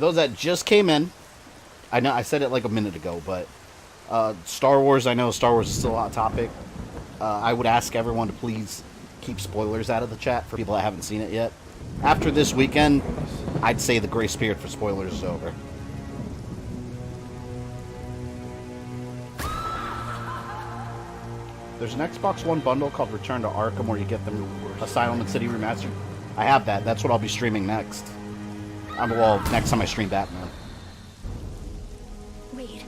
those that just came in, I know I said it like a minute ago, but Star Wars, I know Star Wars is still a hot topic. I would ask everyone to please keep spoilers out of the chat for people that haven't seen it yet. After this weekend, I'd say the grace period for spoilers is over. There's an Xbox One bundle called Return to Arkham where you get the Asylum and City Remastered. I have that. That's what I'll be streaming next. Well, next time I stream Batman. Wait.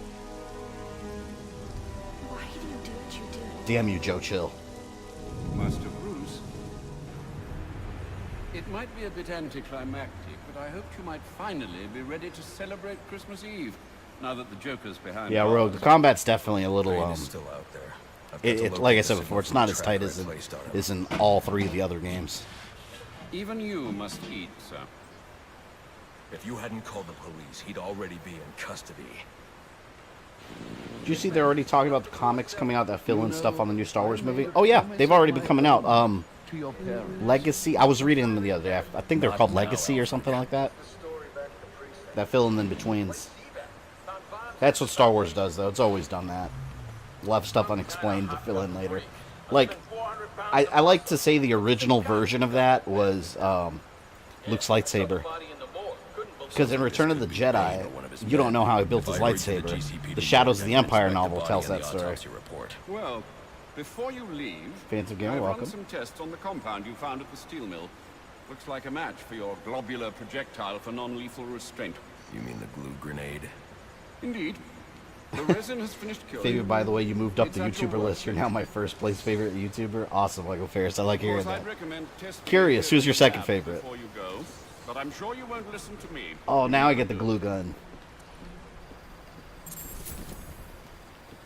Why do you do what you do? Damn you, Joe Chill. Master Bruce. It might be a bit anticlimactic, but I hoped you might finally be ready to celebrate Christmas Eve, now that the Joker's behind. Yeah, Rogue, the combat's definitely a little, still out there. It's like I said before, it's not as tight as it is in all three of the other games. Even you must eat, sir. If you hadn't called the police, he'd already be in custody. Did you see they're already talking about the comics coming out that fill in stuff on the new Star Wars movie? Oh yeah, they've already been coming out. Legacy, I was reading them the other day. I think they're called Legacy or something like that. That fill in betweens. That's what Star Wars does, though. It's always done that. Left stuff unexplained to fill in later. Like, I like to say the original version of that was Luke's lightsaber. Because in Return of the Jedi, you don't know how he built his lightsaber. The Shadows of the Empire novel tells that story. Well, before you leave, Fans of Gamer, I've welcome. run some tests on the compound you found at the steel mill. Looks like a match for your globular projectile for non-lethal restraint. You mean the glue grenade? Indeed. The resin has finished curing. Favorite, by the way, you moved up the It's at your YouTuber list. You're now my first place favorite YouTuber. Awesome, Michael Ferris. I like hearing Of course, that. I'd recommend testing Curious, the who's your second lab favorite? before you go, but I'm sure you won't listen to me. Oh, now I get the glue gun.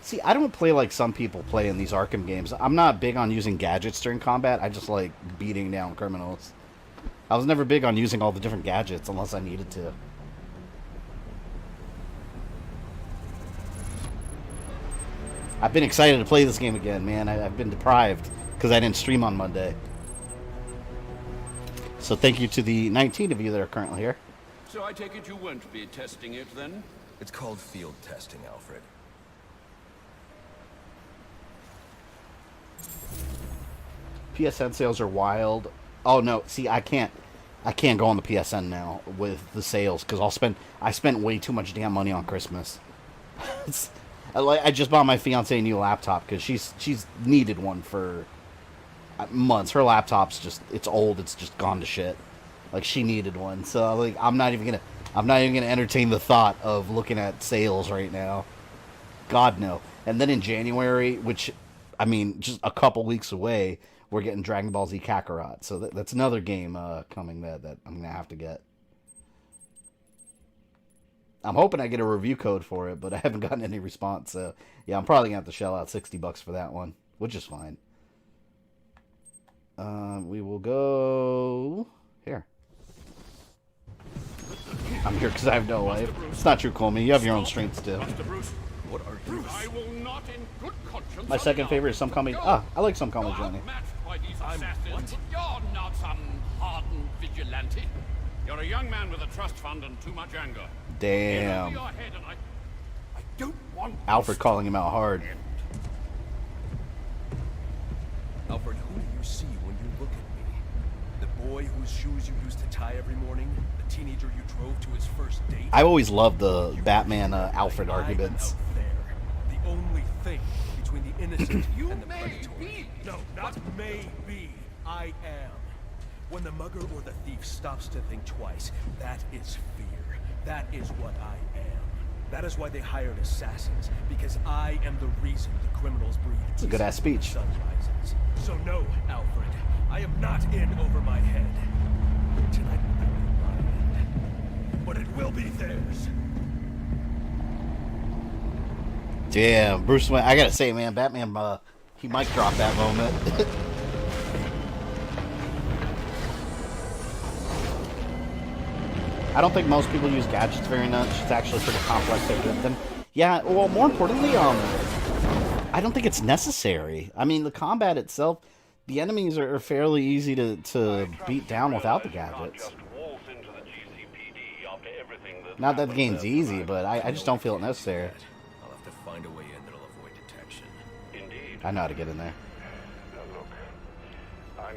See, I don't play like some people play in these Arkham games. I'm not big on using gadgets during combat. I just like beating down criminals. I was never big on using all the different gadgets unless I needed to. I've been excited to play this game again, man. I've been deprived because I didn't stream on Monday. So thank you to the 19 of you that are currently here. So I take it you won't be testing it then? It's called field testing, Alfred. PSN sales are wild. Oh no, see, I can't go on the PSN now with the sales because I spent way too much damn money on Christmas. I just bought my fiance a new laptop because she's needed one for months. Her laptop's it's old. It's just gone to shit. Like, she needed one, so like I'm not even gonna entertain the thought of looking at sales right now. God no. And then in January, which I mean, just a couple weeks away, we're getting Dragon Ball Z Kakarot. So that's another game coming that I'm gonna have to get. I'm hoping I get a review code for it, but I haven't gotten any response. So yeah, I'm probably gonna have to shell out $60 for that one, which is fine. We will go here. I'm here because I have no life. It's not true, Coleman. You have your own strengths too. What are you? I will not in good conscience. My second favorite is Some Call Me. I like Some Call Me Johnny. You're not some hardened vigilante. You're a young man with a trust fund and too much anger. Damn. I don't want Alfred calling him out hard. Alfred, who do you see when you look at me? The boy whose shoes you used to tie every morning? The teenager you drove to his first date? I always loved the Batman Alfred arguments. Out there, the only thing between the innocent and the predatory. No, not may be. I am. When the mugger or the thief stops to think twice, that is fear. That is what I am. That is why they hired assassins, because I am the reason the criminals breathe. It's a good-ass speech. Sun rises. So no, Alfred, I am not in over my head. Tonight will be my end, but it will be theirs. Damn, Bruce Wayne. I gotta say, man, Batman, he might drop that moment. I don't think most people use gadgets very much. It's actually pretty complex to get them. Yeah, well, more importantly, I don't think it's necessary. I mean, the combat itself, the enemies are fairly easy to beat down without the gadgets. Just waltz into the GCPD after everything that Not that the game's easy, but I just don't feel it necessary. I'll have to find a way in that'll avoid detection. Indeed. I know how to get in there. Look, I'm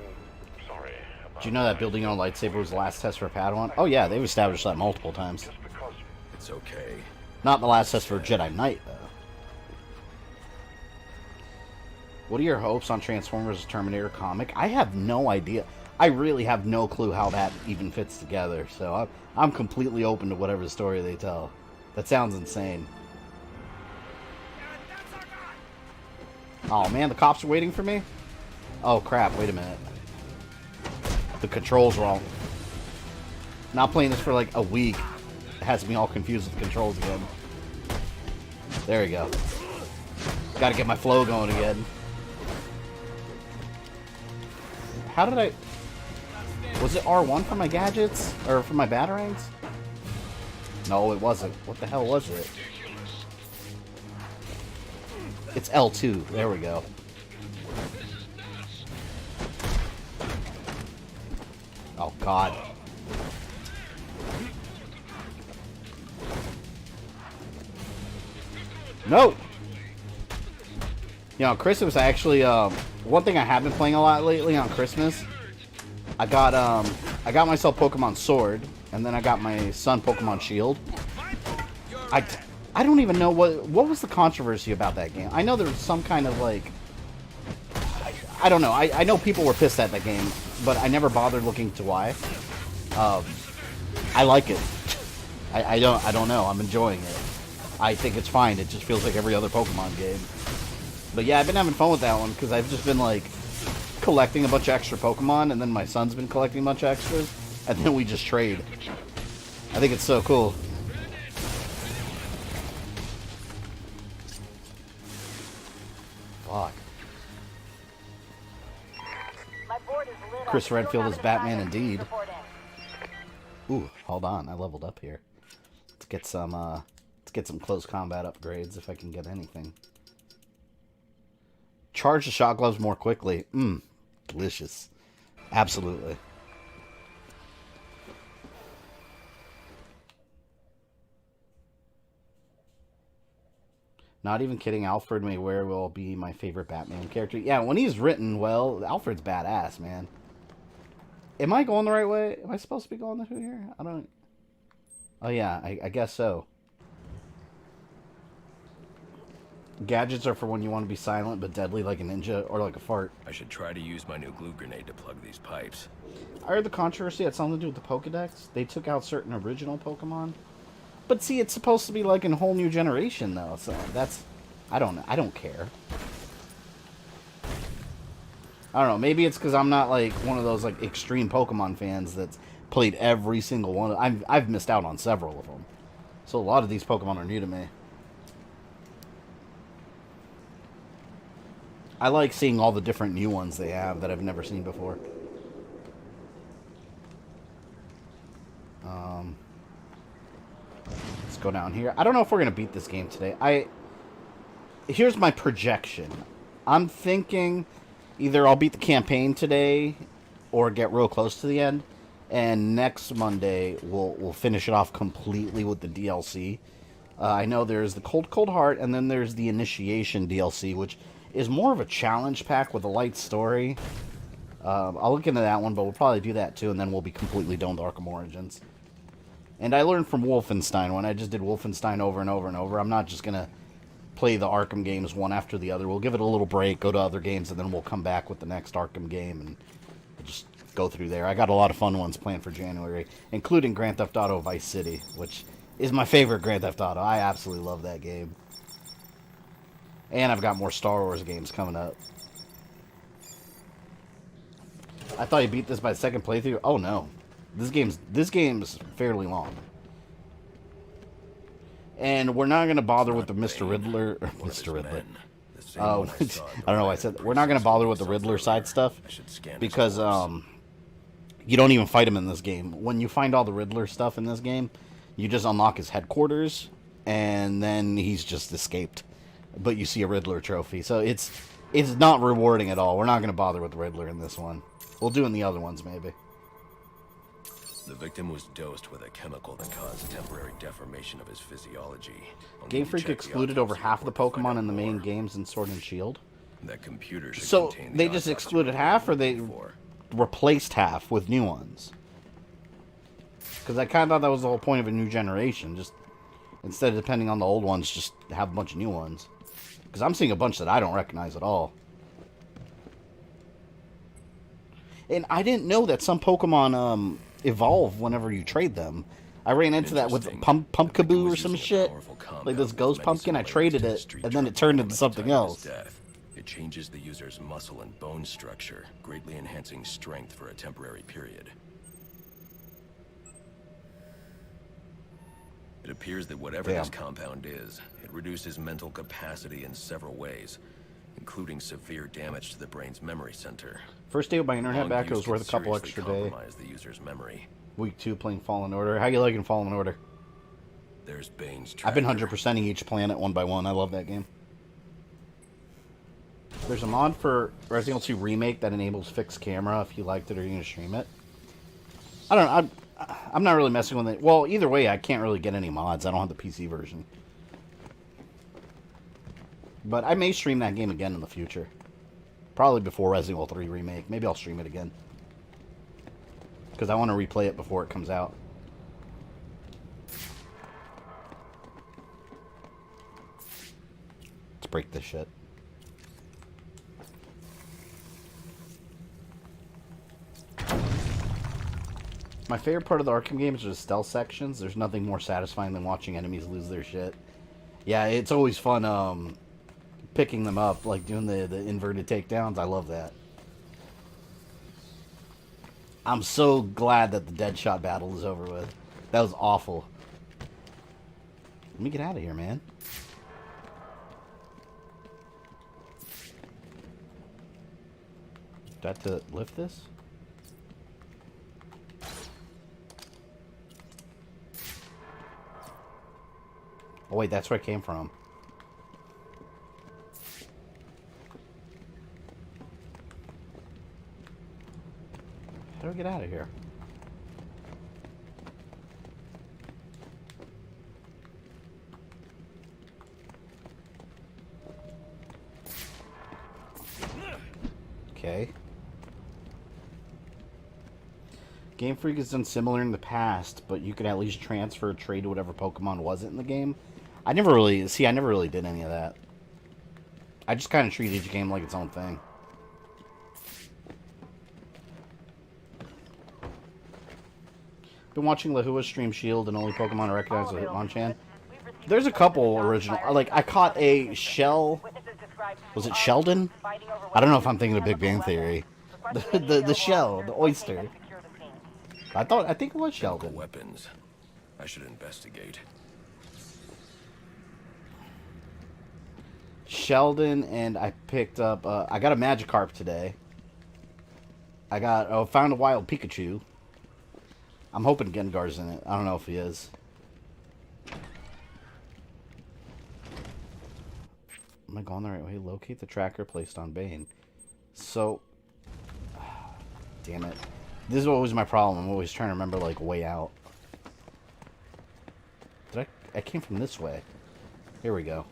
sorry. Did you know that building your own lightsaber was the last test for Padawan? Oh yeah, they've established that multiple times. Just because It's okay. Not the last test for Jedi Knight, though. What are your hopes on Transformers Terminator comic? I have no idea. I really have no clue how that even fits together, so I'm completely open to whatever story they tell. That sounds insane. Oh man, the cops are waiting for me? Oh crap, wait a minute. The controls wrong. Not playing this for like a week. It has me all confused with the controls again. There we go. Gotta get my flow going again. How did I... Was it R1 for my gadgets? Or for my batarangs? No, it wasn't. What the hell was it? It's L2. There we go. Oh, God. No! You know, Christmas actually, one thing I have been playing a lot lately on Christmas, I got myself Pokemon Sword, and then I got my son Pokemon Shield. I don't even know what was the controversy about that game. I know there was some kind of like, I don't know. I know people were pissed at that game, but I never bothered looking to why. I like it. I don't know. I'm enjoying it. I think it's fine. It just feels like every other Pokemon game. But yeah, I've been having fun with that one because I've just been like collecting a bunch of extra Pokemon, and then my son's been collecting a bunch of extras, and then we just trade. I think it's so cool. Fuck. Chris Redfield is Batman indeed. Ooh, hold on. I leveled up here. Let's get some close combat upgrades if I can get anything. Charge the shot gloves more quickly. Delicious. Absolutely. Not even kidding, Alfred may very well be my favorite Batman character. Yeah, when he's written well, Alfred's badass, man. Am I going the right way? Am I supposed to be going through here? I don't... Oh yeah, I guess so. Gadgets are for when you want to be silent but deadly like a ninja or like a fart. I should try to use my new glue grenade to plug these pipes. I heard the controversy had something to do with the Pokedex. They took out certain original Pokemon. But see, it's supposed to be like a whole new generation though, so that's... I don't know. I don't care. I don't know. Maybe it's because I'm not like one of those like extreme Pokemon fans that's played every single one. I've missed out on several of them. So a lot of these Pokemon are new to me. I like seeing all the different new ones they have that I've never seen before. Let's go down here. I don't know if we're going to beat this game today. Here's my projection. I'm thinking either I'll beat the campaign today or get real close to the end. And next Monday, we'll finish it off completely with the DLC. I know there's the Cold Heart, and then there's the Initiation DLC, which is more of a challenge pack with a light story. I'll look into that one, but we'll probably do that too, and then we'll be completely done with Arkham Origins. And I learned from Wolfenstein, when I just did Wolfenstein over and over and over, I'm not just going to play the Arkham games one after the other. We'll give it a little break, go to other games, and then we'll come back with the next Arkham game, and we'll just go through there. I got a lot of fun ones planned for January, including Grand Theft Auto Vice City, which is my favorite Grand Theft Auto. I absolutely love that game. And I've got more Star Wars games coming up. I thought you beat this by the second playthrough. Oh no, this game's fairly long. And we're not gonna bother with the Mr. Riddler or Mr. Riddler. Oh, I don't know why I said that. We're not gonna bother with the Riddler side stuff because you don't even fight him in this game. When you find all the Riddler stuff in this game, you just unlock his headquarters, and then he's just escaped. But you see a Riddler trophy, so it's not rewarding at all. We're not going to bother with the Riddler in this one. We'll do in the other ones, maybe. The victim was dosed with a chemical that caused temporary deformation of his physiology. Game Freak excluded over half of the Pokemon in the main games in Sword and Shield. That computer should So contain the they just autopsy excluded report half, or they before. replaced half with new ones? Because I kind of thought that was the whole point of a new generation. Just instead of depending on the old ones, just have a bunch of new ones. Because I'm seeing a bunch that I don't recognize at all. And I didn't know that some Pokemon evolve whenever you trade them. I ran into that with Pumpkaboo or some shit. Like this Ghost Pumpkin, I traded it, and then it turned into something else. It changes the user's muscle and bone structure, greatly enhancing strength for a temporary period. It appears that whatever this compound is, it reduces mental capacity in several ways, including severe damage to the brain's memory center. First day with my internet back, it was worth a couple extra days. The user's memory. Week 2 playing Fallen Order. How you liking Fallen Order? There's Bane's I've been 100%ing each planet one by one. I love that game. There's a mod for Resident Evil 2 Remake that enables fixed camera if you liked it or you're going to stream it. I don't know. I'm not really messing with it. Well, either way, I can't really get any mods. I don't have the PC version. But I may stream that game again in the future. Probably before Resident Evil 3 Remake. Maybe I'll stream it again. Because I want to replay it before it comes out. Let's break this shit. My favorite part of the Arkham games are the stealth sections. There's nothing more satisfying than watching enemies lose their shit. Yeah, it's always fun picking them up, like doing the inverted takedowns. I love that. I'm so glad that the Deadshot battle is over with. That was awful. Let me get out of here, man. Do I have to lift this? Oh wait, that's where it came from. How do I get out of here? Okay. Game Freak has done similar in the past, but you can at least transfer or trade whatever Pokemon wasn't in the game. I never really did any of that. I just kind of treat each game like its own thing. Been watching Lahua's stream Shield, and only Pokemon I recognize with Hitmonchan. There's a couple original. Like, I caught a shell. Was it Sheldon? I don't know if I'm thinking of Big Bang Theory. The shell, the oyster. I think it was Sheldon. Weapons. I should investigate. Sheldon, and I picked up. I got a Magikarp today. I found a wild Pikachu. I'm hoping Gengar's in it. I don't know if he is. Am I going the right way? Locate the tracker placed on Bane. So, damn it. This is always my problem. I'm always trying to remember, like, way out. I came from this way. Here we go.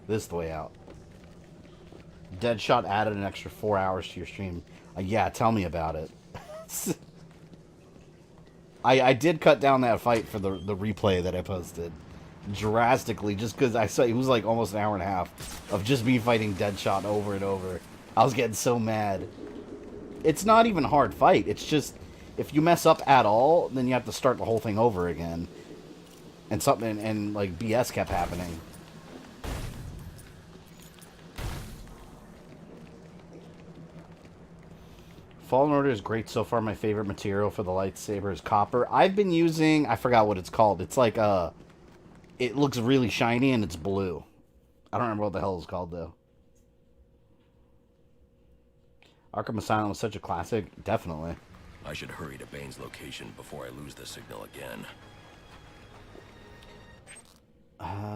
This is the way out. Deadshot added an extra 4 hours to your stream. Yeah, tell me about it. I did cut down that fight for the replay that I posted. Drastically, just because I saw it was like almost an hour and a half of just me fighting Deadshot over and over. I was getting so mad. It's not even a hard fight. It's just, if you mess up at all, then you have to start the whole thing over again. And like BS kept happening. Fallen Order is great so far. My favorite material for the lightsaber is copper. I've been using, I forgot what it's called. It's like it looks really shiny and it's blue. I don't remember what the hell it's called though. Arkham Asylum was such a classic. Definitely. I should hurry to Bane's location before I lose the signal again.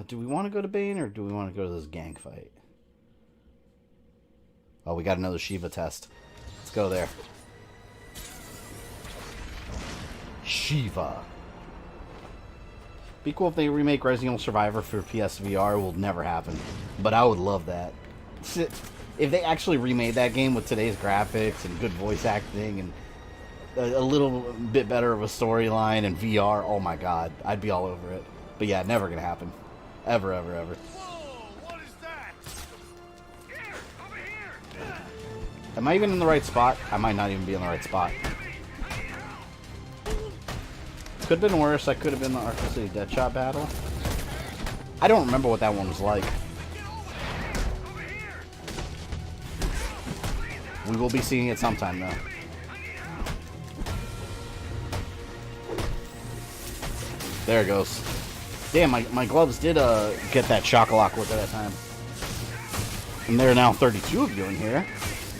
Do we want to go to Bane or do we want to go to this gang fight? Oh, we got another Shiva test. Let's go there. Shiva. Be cool if they remake Resident Evil Survivor for PSVR. It will never happen. But I would love that. If they actually remade that game with today's graphics and good voice acting and a little bit better of a storyline and VR, oh my god, I'd be all over it. But yeah, never gonna happen. Ever, ever, ever. Whoa, what is that? Here, over here. Am I even in the right spot? I might not even be in the right spot. Could have been worse. I could have been the Arkham City Deadshot battle. I don't remember what that one was like. We will be seeing it sometime, though. There it goes. Damn, my gloves did get that shock-a-lock with it that time. And there are now 32 of you in here.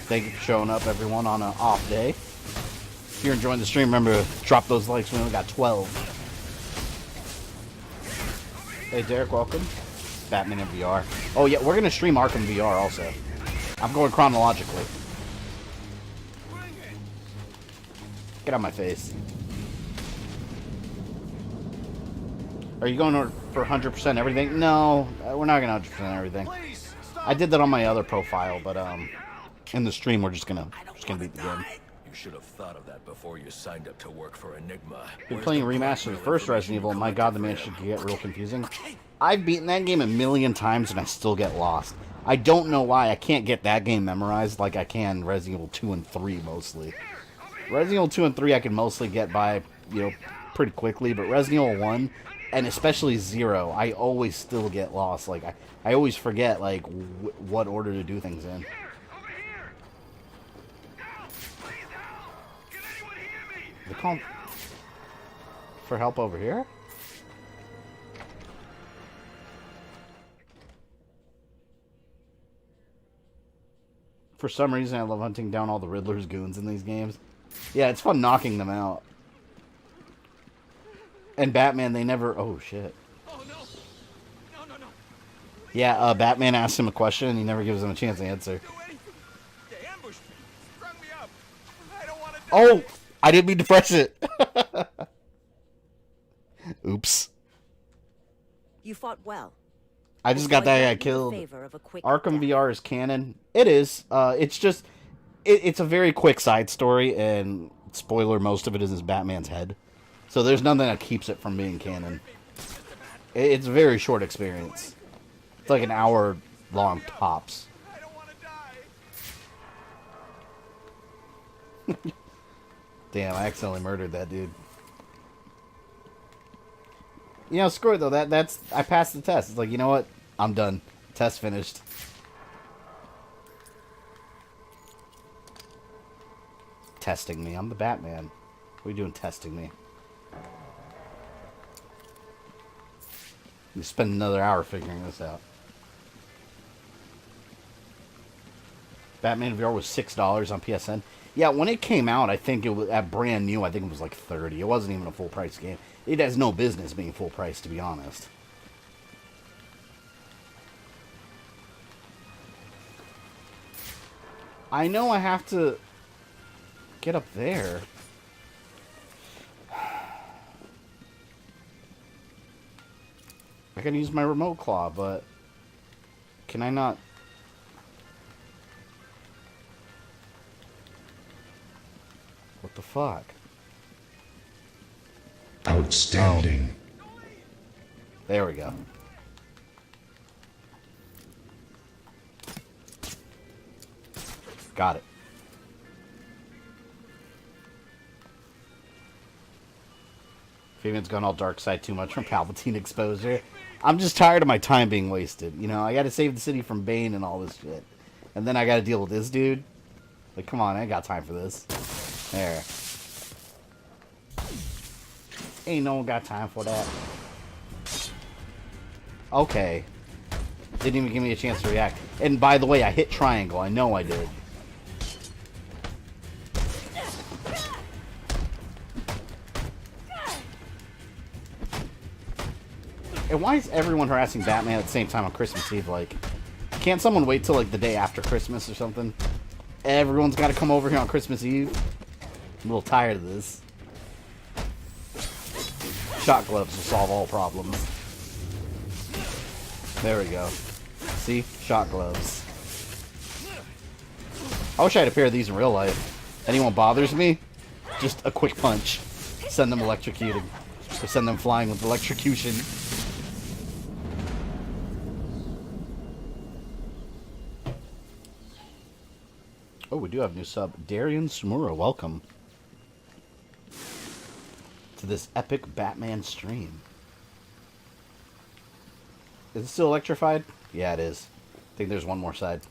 Thank you for showing up, everyone, on an off day. If you're enjoying the stream, remember to drop those likes. We only got 12. Hey, Derek, welcome. Batman in VR. Oh, yeah, we're going to stream Arkham VR also. I'm going chronologically. Get out of my face. Are you going for 100% everything? No, we're not going to 100% everything. I did that on my other profile, but in the stream we're just gonna beat the game. You should have thought of that before you signed up to work for Enigma. Been playing remastered of the first Resident Evil. My god, the man should get real confusing. I've beaten that game a million times and I still get lost. I don't know why. I can't get that game memorized like I can Resident Evil 2 and 3 mostly. Resident Evil 2 and 3 I can mostly get by, you know, pretty quickly, but Resident Evil 1 and especially 0, I always still get lost. Like I always forget like what order to do things in. They call for help over here? For some reason, I love hunting down all the Riddler's goons in these games. Yeah, it's fun knocking them out. And Batman, they never... Oh, shit. Oh, no. No, no, no. Yeah, Batman asks him a question, and he never gives him a chance to answer. Do anything. They ambushed me. Strung me up. I don't want to die. Oh! I didn't mean to press it. Oops. You fought well. I just got that guy killed. Arkham VR is canon. It is. It's just... It's a very quick side story, and spoiler, most of it is in Batman's head. So there's nothing that keeps it from being canon. It's a very short experience. It's like an hour long tops. I don't want to die. Damn, I accidentally murdered that dude. You know, screw it though. That's I passed the test. It's like, you know what? I'm done. Test finished. Testing me. I'm the Batman. What are you doing testing me? You spend another hour figuring this out. Batman VR was $6 on PSN. Yeah, when it came out, I think it was at brand new. I think it was like $30. It wasn't even a full price game. It has no business being full price, to be honest. I know I have to get up there. I can use my remote claw, but can I not? What the fuck? Outstanding. Oh. There we go. Got it. Fabian's gone all dark side too much from Palpatine exposure. I'm just tired of my time being wasted. You know, I gotta save the city from Bane and all this shit. And then I gotta deal with this dude. Like, come on, I ain't got time for this. There. Ain't no one got time for that. Okay. Didn't even give me a chance to react. And by the way, I hit triangle. I know I did. And why is everyone harassing Batman at the same time on Christmas Eve? Like, can't someone wait till, like, the day after Christmas or something? Everyone's got to come over here on Christmas Eve. I'm a little tired of this. Shot gloves will solve all problems. There we go. See? Shot gloves. I wish I had a pair of these in real life. Anyone bothers me? Just a quick punch. Send them electrocuting. Or send them flying with electrocution. Oh, we do have a new sub. Darian Smura, welcome to this epic Batman stream. Is it still electrified? Yeah, it is. I think there's one more side.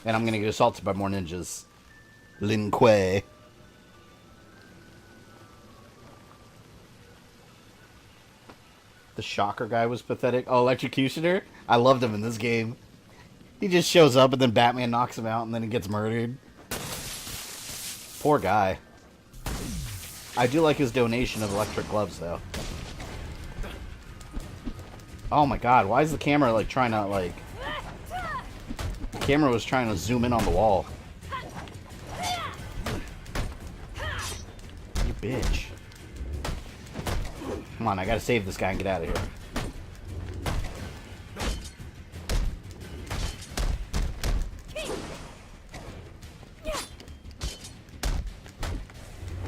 And I'm gonna get assaulted by more ninjas. Lin Kuei. The Shocker guy was pathetic. Oh, Electrocutioner? I loved him in this game. He just shows up and then Batman knocks him out and then he gets murdered. Poor guy. I do like his donation of electric gloves, though. Oh my god, why is the camera, like, trying to, like... The camera was trying to zoom in on the wall. You bitch. Come on, I gotta save this guy and get out of here.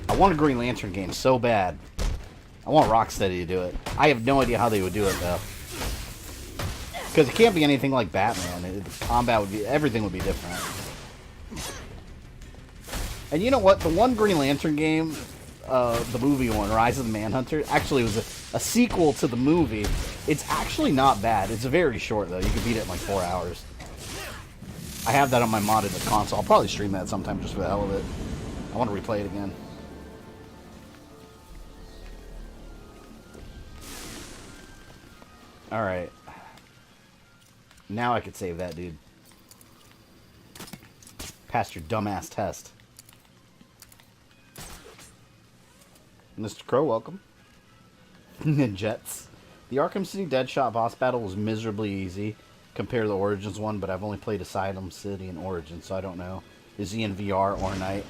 I want a Green Lantern game so bad. I want Rocksteady to do it. I have no idea how they would do it, though. Because it can't be anything like Batman. The combat would be... Everything would be different. And you know what? The one Green Lantern game, the movie one, Rise of the Manhunter, actually was a sequel to the movie. It's actually not bad. It's very short, though. You can beat it in like 4 hours. I have that on my modded console. I'll probably stream that sometime just for the hell of it. I want to replay it again. Alright. Now I could save that, dude. Passed your dumbass test. Mr. Crow, welcome. Ninjets. The Arkham City Deadshot boss battle was miserably easy compared to the Origins one, but I've only played Asylum City and Origins, so I don't know. Is he in VR or Night?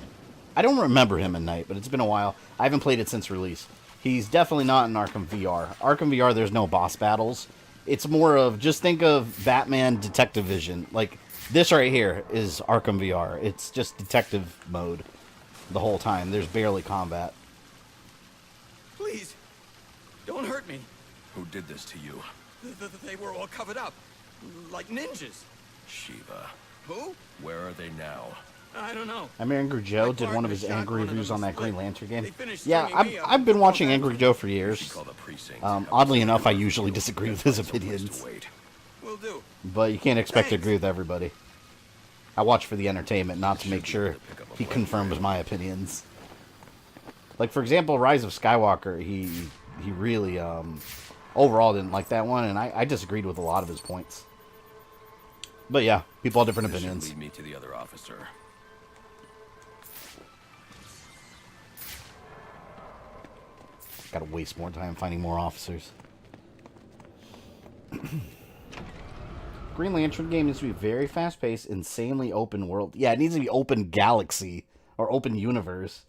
I don't remember him in Night, but it's been a while. I haven't played it since release. He's definitely not in Arkham VR. Arkham VR, there's no boss battles. It's more of, just think of Batman Detective Vision. Like, this right here is Arkham VR. It's just detective mode the whole time. There's barely combat. Please, don't hurt me. Who did this to you? They were all covered up, like ninjas. Shiva. Who? Where are they now? I don't know. I mean, Angry Joe My did one of his partner angry shot one of reviews them on that split. Green Lantern game. They finished Yeah, stringing me up. I've been watching Angry Joe for years. Call the precinct. Oddly enough, I usually disagree with his opinions. Will do. But you can't expect to agree with everybody. I watch for the entertainment, not to make sure he confirms my opinions. Like, for example, Rise of Skywalker, he really, overall didn't like that one, and I disagreed with a lot of his points. But yeah, people have different opinions. Lead me to the other officer. Gotta waste more time finding more officers. Green Lantern game needs to be very fast-paced, insanely open world. Yeah, it needs to be open galaxy, or open universe.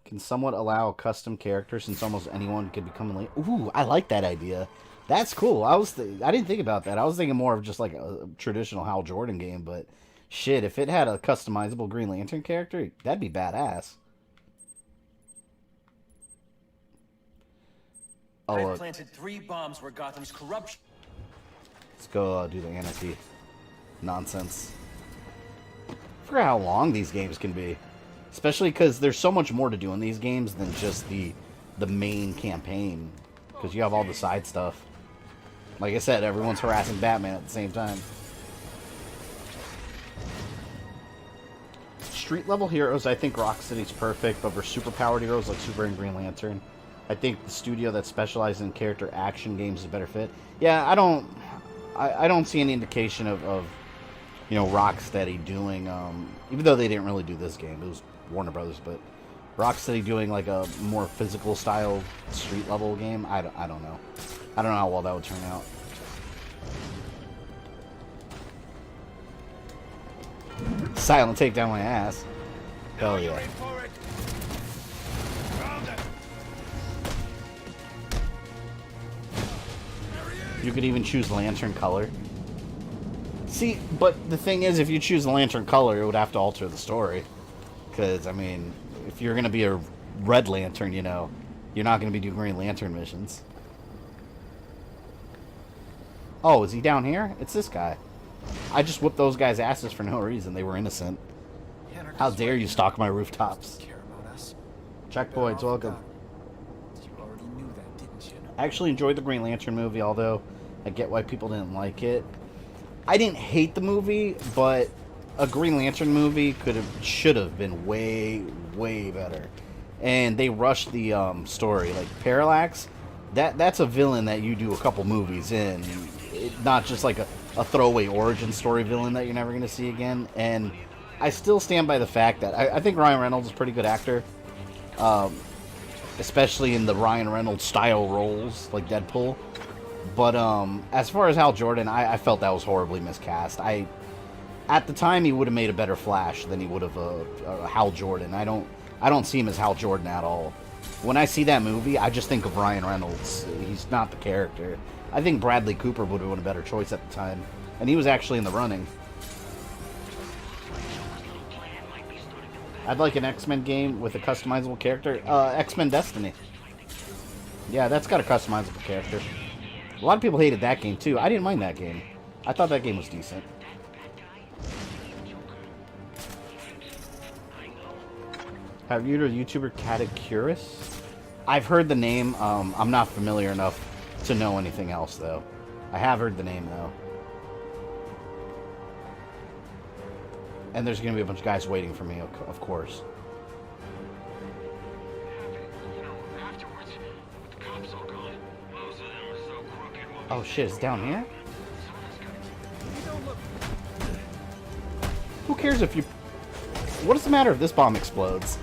Can somewhat allow a custom character since almost anyone could become a... Ooh, I like that idea. That's cool. I didn't think about that. I was thinking more of just like a traditional Hal Jordan game, but shit, if it had a customizable Green Lantern character, that'd be badass. Oh, I've planted 3 bombs where Gotham's corruption. Let's go do the anarchy nonsense. I forget how long these games can be. Especially because there's so much more to do in these games than just the main campaign. Because you have all the side stuff. Like I said, everyone's harassing Batman at the same time. Street level heroes, I think Rocksteady's perfect, but for superpowered heroes like Superman and Green Lantern, I think the studio that specializes in character action games is a better fit. Yeah, I don't see any indication of you know, Rocksteady doing, even though they didn't really do this game, it was Warner Brothers, but Rocksteady doing like a more physical style street level game, I don't know. I don't know how well that would turn out. Silent take down my ass. Hell yeah. You could even choose lantern color. See, but the thing is, if you choose the lantern color, it would have to alter the story. Because, I mean, if you're going to be a red lantern, you know, you're not going to be doing Green Lantern missions. Oh, is he down here? It's this guy. I just whipped those guys' asses for no reason. They were innocent. How dare you stalk my rooftops? Checkpoints, welcome. I actually enjoyed the Green Lantern movie, although I get why people didn't like it. I didn't hate the movie, but a Green Lantern movie should have been way, way better. And they rushed the story. Like Parallax, that's a villain that you do a couple movies in, not just like a throwaway origin story villain that you're never going to see again. And I still stand by the fact that I think Ryan Reynolds is a pretty good actor. Especially in the Ryan Reynolds style roles, like Deadpool. But as far as Hal Jordan, I felt that was horribly miscast. At the time, he would have made a better Flash than he would have Hal Jordan. I don't see him as Hal Jordan at all. When I see that movie, I just think of Ryan Reynolds. He's not the character. I think Bradley Cooper would have been a better choice at the time, and he was actually in the running. I'd like an X-Men game with a customizable character. X-Men Destiny. Yeah, that's got a customizable character. A lot of people hated that game, too. I didn't mind that game. I thought that game was decent. Have you heard of YouTuber Catacurus? I've heard the name. I'm not familiar enough to know anything else, though. I have heard the name, though. And there's going to be a bunch of guys waiting for me, of course. Oh shit, it's down here? Who cares if you... What does it matter if this bomb explodes?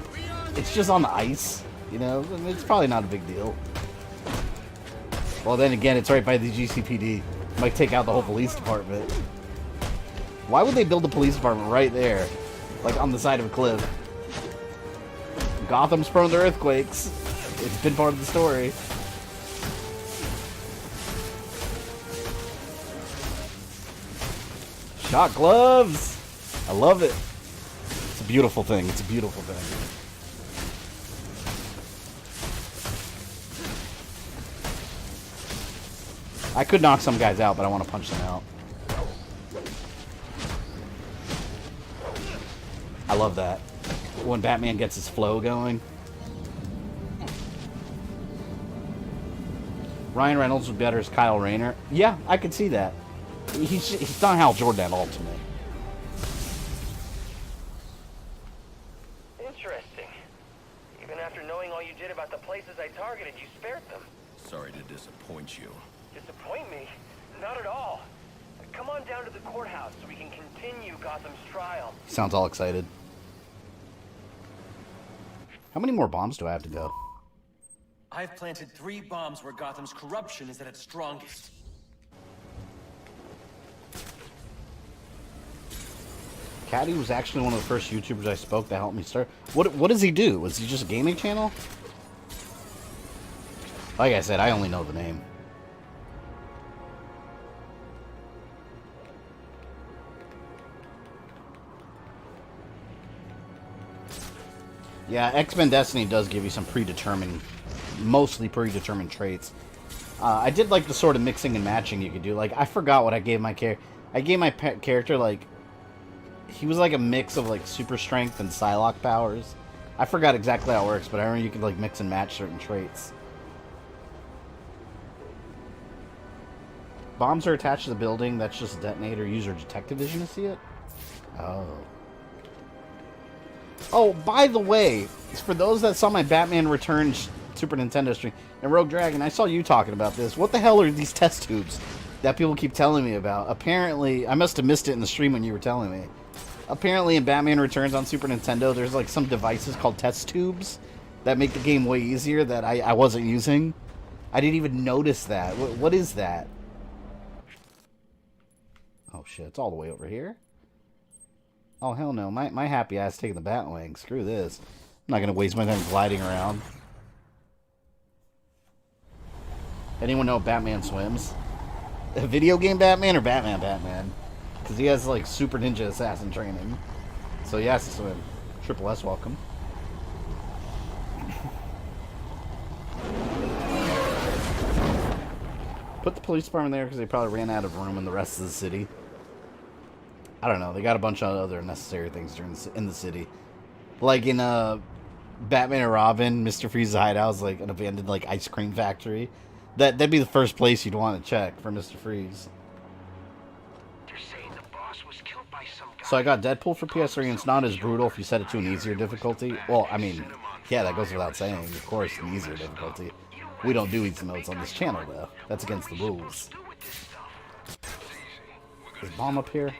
It's just on the ice, you know? It's probably not a big deal. Well, then again, it's right by the GCPD. Might take out the whole police department. Why would they build a police department right there? Like on the side of a cliff. Gotham's prone to earthquakes. It's been part of the story. Shot gloves! I love it. It's a beautiful thing. It's a beautiful thing. I could knock some guys out, but I want to punch them out. I love that. When Batman gets his flow going. Ryan Reynolds was better as Kyle Rayner. Yeah, I could see that. He's not Hal Jordan at all to me. Interesting. Even after knowing all you did about the places I targeted, you spared them. Sorry to disappoint you. Disappoint me? Not at all. Come on down to the courthouse so we can continue Gotham's trial. Sounds all excited. How many more bombs do I have to go? I've planted 3 bombs where Gotham's corruption is at its strongest. Caddy was actually one of the first YouTubers I spoke that helped me start. What does he do? Was he just a gaming channel? Like I said, I only know the name. Yeah, X-Men Destiny does give you some predetermined, mostly predetermined traits. I did like the sort of mixing and matching you could do. Like, I forgot what I gave my character. I gave my character, like, he was like a mix of, like, super strength and Psylocke powers. I forgot exactly how it works, but I remember you could, like, mix and match certain traits. Bombs are attached to the building. That's just a detonator. Use your detective vision to see it. Oh. Oh, by the way, for those that saw my Batman Returns Super Nintendo stream and Rogue Dragon, I saw you talking about this. What the hell are these test tubes that people keep telling me about? Apparently, I must have missed it in the stream when you were telling me. Apparently, in Batman Returns on Super Nintendo, there's like some devices called test tubes that make the game way easier that I wasn't using. I didn't even notice that. What is that? Oh shit, it's all the way over here? Oh, hell no. My happy ass taking the Batwing. Screw this. I'm not going to waste my time gliding around. Anyone know Batman swims? A video game Batman or Batman? Because he has, like, super ninja assassin training. So he has to swim. Triple S welcome. Put the police department there because they probably ran out of room in the rest of the city. I don't know. They got a bunch of other necessary things in the city. Like in Batman and Robin, Mr. Freeze's hideout is like an abandoned like ice cream factory. That'd be the first place you'd want to check for Mr. Freeze. So I got Deadpool for PS3, and it's not as brutal if you set it to an easier difficulty. Well, I mean, yeah, that goes without saying. Of course, an easier difficulty. We don't do easy modes on this channel, though. That's against the rules. Is Bomb up here?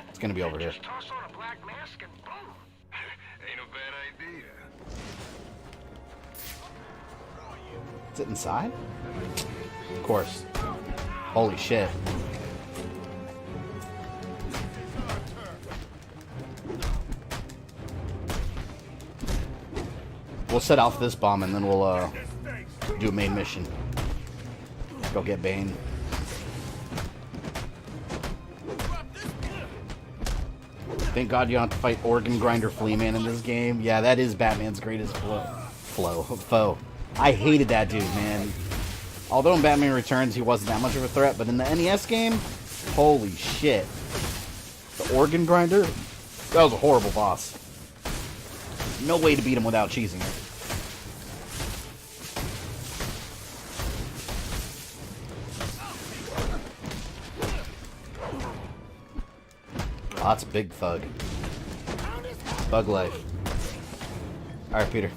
It's gonna be over here. Is it inside? Of course. Holy shit. We'll set off this bomb and then we'll do a main mission. Go get Bane. Thank God you don't have to fight Organ Grinder Fleaman in this game. Yeah, that is Batman's greatest foe. I hated that dude, man. Although in Batman Returns he wasn't that much of a threat, but in the NES game, holy shit. The Organ Grinder? That was a horrible boss. No way to beat him without cheesing it. Oh, that's a big thug. Bug life. Alright, Peter.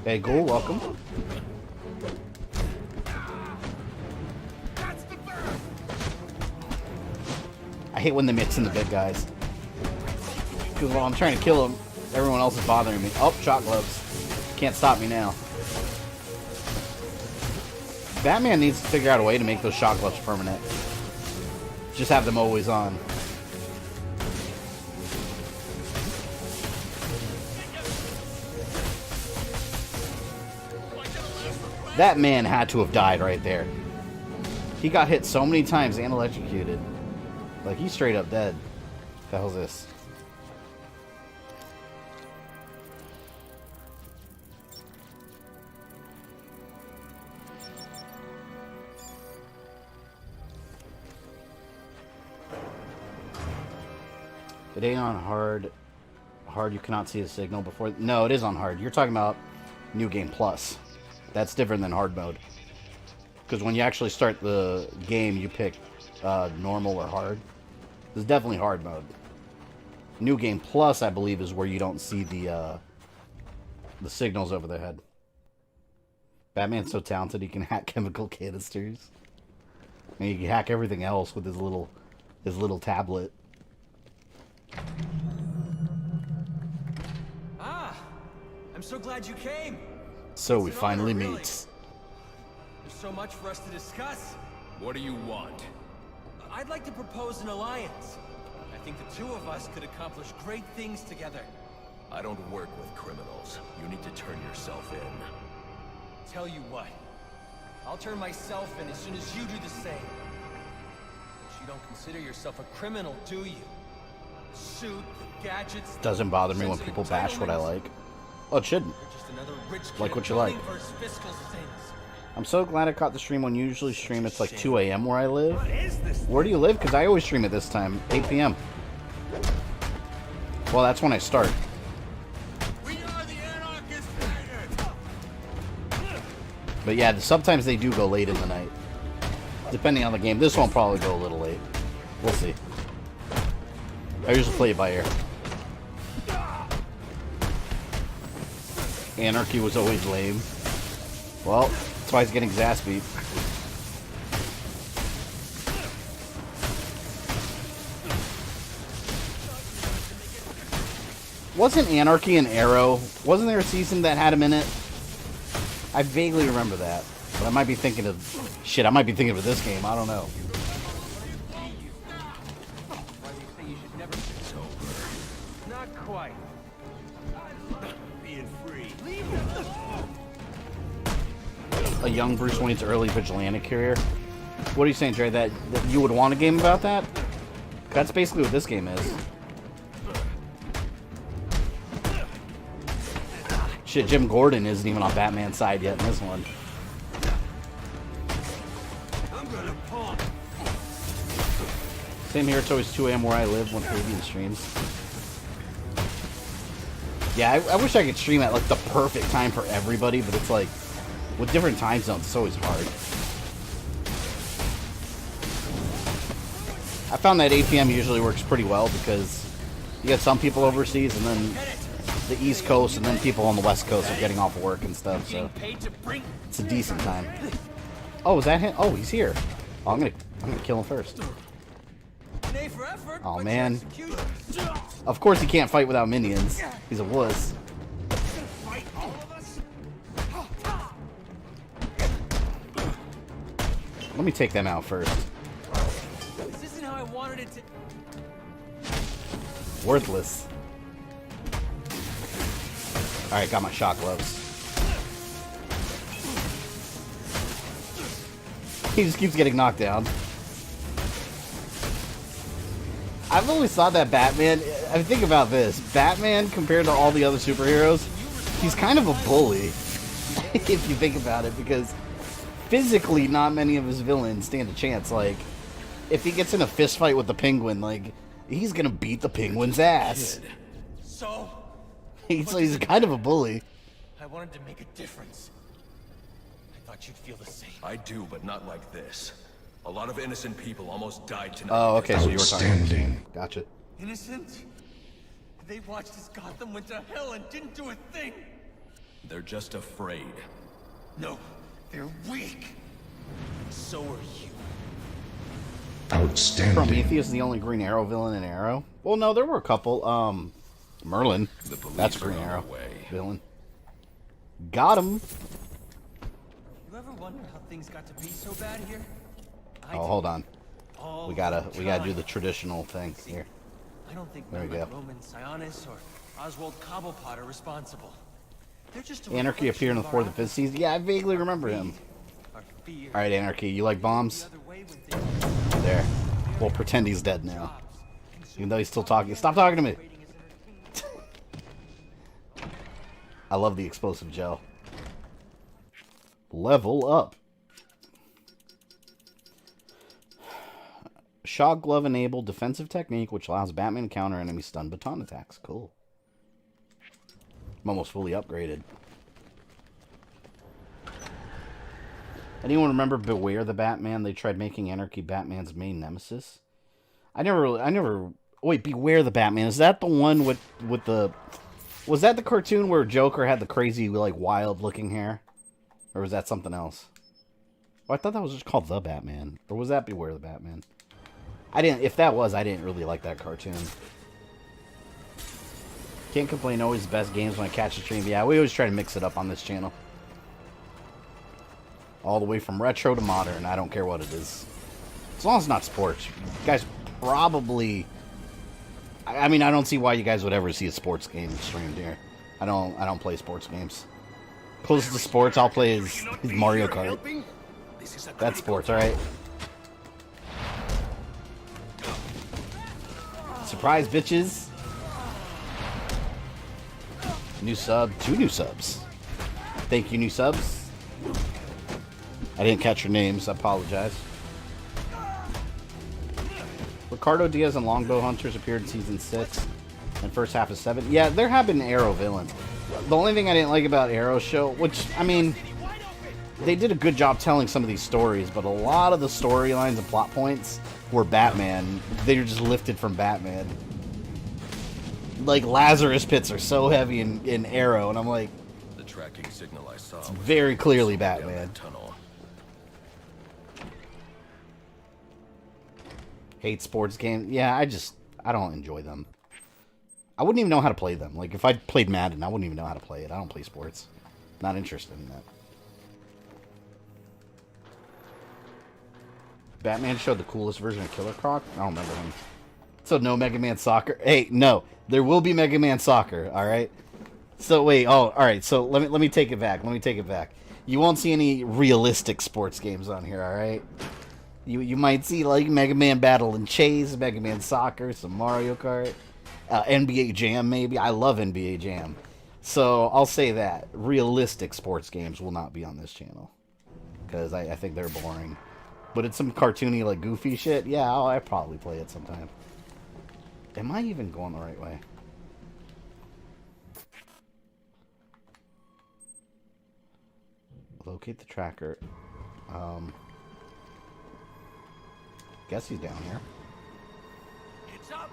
Hey, Ghoul, welcome. I hate when they mix in the big guys. Because while I'm trying to kill them, everyone else is bothering me. Oh, shot gloves. Can't stop me now. Batman needs to figure out a way to make those shot gloves permanent. Just have them always on. That man had to have died right there. He got hit so many times and electrocuted. Like, he's straight up dead. What the hell's this? It ain't on hard. Hard, you cannot see the signal before. No, it is on hard. You're talking about New Game Plus. That's different than hard mode. Because when you actually start the game, you pick normal or hard. This is definitely hard mode. New Game Plus, I believe, is where you don't see the signals over their head. Batman's so talented, he can hack chemical canisters. And he can hack everything else with his little tablet. Ah, I'm so glad you came. So we finally really. meet. There's so much for us to discuss. What do you want? I'd like to propose an alliance. I think the two of us could accomplish great things together. I don't work with criminals. You need to turn yourself in. Tell you what, I'll turn myself in as soon as you do the same. But you don't consider yourself a criminal, do you? Suit, gadgets. Doesn't bother me when people bash what I like. Oh, it shouldn't. Like what you like. I'm so glad I caught the stream when you usually stream. It's like 2 a.m. where I live. Where do you live? Because I always stream at this time, 8 p.m. Well, that's when I start. But yeah, sometimes they do go late in the night. Depending on the game. This one will probably go a little late. We'll see. I usually play it by ear. Anarchy was always lame. Well, that's why he's getting his ass beat. Wasn't Anarchy an Arrow? Wasn't there a season that had him in it? I vaguely remember that. But I might be thinking of... Shit, I might be thinking of this game. I don't know. Not quite. being free. A young Bruce Wayne's early vigilante career. What are you saying, Dre? That you would want a game about that? That's basically what this game is. Shit, Jim Gordon isn't even on Batman's side yet in this one. I'm gonna pump. Same here, it's always 2 a.m. where I live when Fabian streams. Yeah, I wish I could stream at like the perfect time for everybody, but it's like, with different time zones, it's always hard. I found that 8 p.m. usually works pretty well because you get some people overseas and then the East Coast and then people on the West Coast are getting off of work and stuff, so it's a decent time. Oh, is that him? Oh, he's here. Oh, I'm gonna kill him first. Oh man. Of course he can't fight without minions. He's a wuss. Let me take them out first. This isn't how I wanted it to. Worthless. Alright, got my shock gloves. He just keeps getting knocked down. I've always thought that Batman, I think about this, Batman compared to all the other superheroes, he's kind of a bully, if you think about it, because physically not many of his villains stand a chance. Like, if he gets in a fist fight with the Penguin, like, he's gonna beat the Penguin's ass. So? He's kind of a bully. I wanted to make a difference. I thought you'd feel the same. I do, but not like this. A lot of innocent people almost died tonight. Oh, okay, so you were talking. Outstanding. Gotcha. Innocent? They watched as Gotham went to hell and didn't do a thing. They're just afraid. No, they're weak. So are you. Outstanding. Prometheus is the only Green Arrow villain in Arrow? Well, no, there were a couple. Merlin. The police That's are Green on Arrow their way. villain. Got him. You ever wonder how things got to be so bad here? Oh, hold on. All We gotta the do the time. traditional thing here. I don't think There we men like go. Roman Sionis or Oswald Cobblepot are responsible. They're just a Anarchy appeared in the reflection 4th of and 5th season. Yeah, I vaguely remember him. our fear. Alright, Anarchy, you like bombs? The other way when things There. We'll pretend he's dead now. Even though he's still talking. Stop talking to me! I love the explosive gel. Level up. Shock glove enabled defensive technique which allows Batman to counter enemy stun baton attacks. Cool. I'm almost fully upgraded. Anyone remember Beware the Batman? They tried making Anarchy Batman's main nemesis. I never. Wait, Beware the Batman. Is that the one with the? Was that the cartoon where Joker had the crazy, like, wild-looking hair, or was that something else? Oh, I thought that was just called The Batman, or was that Beware the Batman? I didn't. If that was, I didn't really like that cartoon. Can't complain. Always the best games when I catch a stream. Yeah, we always try to mix it up on this channel. All the way from retro to modern. I don't care what it is. As long as it's not sports. You guys probably... I mean, I don't see why you guys would ever see a sports game streamed here. I don't play sports games. Closest to sports I'll play is Mario Kart. That's sports, alright? Surprise, bitches. New sub. 2 new subs. Thank you, new subs. I didn't catch your names. I apologize. Ricardo Diaz and Longbow Hunters appeared in Season 6 and first half of 7. Yeah, there have been Arrow villains. The only thing I didn't like about Arrow's show, which, I mean, they did a good job telling some of these stories, but a lot of the storylines and plot points were Batman. They were just lifted from Batman. Like, Lazarus pits are so heavy in Arrow, and I'm like... The tracking signal I saw was very clearly down Batman. that tunnel. Hate sports games. Yeah, I don't enjoy them. I wouldn't even know how to play them. Like, if I played Madden, I wouldn't even know how to play it. I don't play sports. Not interested in that. Batman showed the coolest version of Killer Croc? I don't remember him. So no Mega Man Soccer? Hey, no. There will be Mega Man Soccer, alright? So wait, all right. So let me take it back. Let me take it back. You won't see any realistic sports games on here, all right? You might see like Mega Man Battle and Chase, Mega Man Soccer, some Mario Kart, NBA Jam maybe. I love NBA Jam. So I'll say that realistic sports games will not be on this channel because I think they're boring. But it's some cartoony like goofy shit. Yeah, I'll probably play it sometime. Am I even going the right way? Locate the tracker. Guess he's down here. It's up.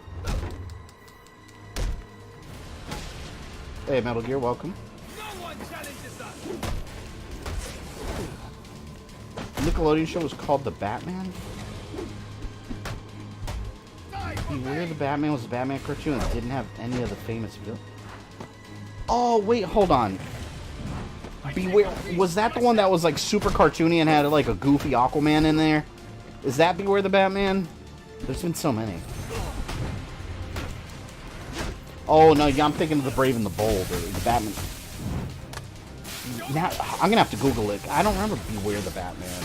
Hey, Metal Gear, welcome. No one challenges us. Nickelodeon show was called The Batman? Beware the Batman was a Batman cartoon and didn't have any of the famous villains. Oh, wait, hold on. Beware, was that the one that was like super cartoony and had like a goofy Aquaman in there? Is that Beware the Batman? There's been so many. Oh no, yeah, I'm thinking of the Brave and the Bold, or the Batman. Now I'm gonna have to Google it. I don't remember Beware the Batman.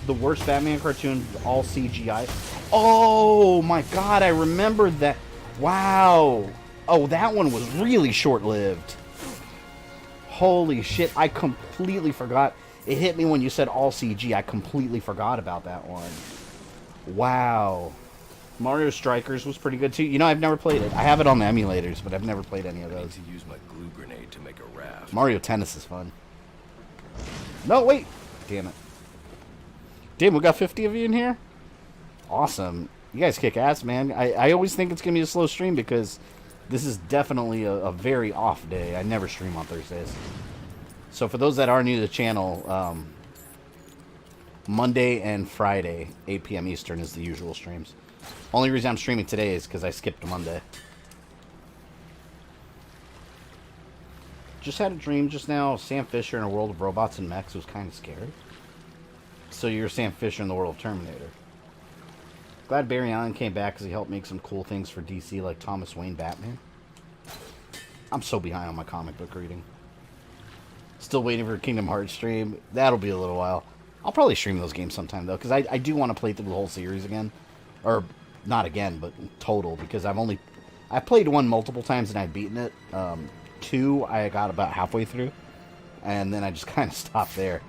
The worst Batman cartoon, all CGI. Oh my god, I remember that. Wow. Oh, that one was really short-lived. Holy shit, I completely forgot. It hit me when you said all CG. I completely forgot about that one. Wow. Mario Strikers was pretty good too. You know, I've never played it. I have it on the emulators, but I've never played any of those. To use my glue grenade to make a raft. Mario Tennis is fun. No, wait. Damn it. Damn, we got 50 of you in here? Awesome. You guys kick ass, man. I always think it's going to be a slow stream because this is definitely a very off day. I never stream on Thursdays. So for those that are new to the channel, Monday and Friday, 8 p.m. Eastern is the usual streams. Only reason I'm streaming today is because I skipped Monday. Just had a dream just now. Sam Fisher in a world of robots and mechs was kind of scary. So you're Sam Fisher in the world of Terminator. Glad Barry Allen came back because he helped make some cool things for DC like Thomas Wayne Batman. I'm so behind on my comic book reading. Still waiting for a Kingdom Hearts stream. That'll be a little while. I'll probably stream those games sometime though because I do want to play through the whole series again. Or not again, but total, because I played one multiple times and I'd beaten it. 2 I got about halfway through. And then I just kind of stopped there.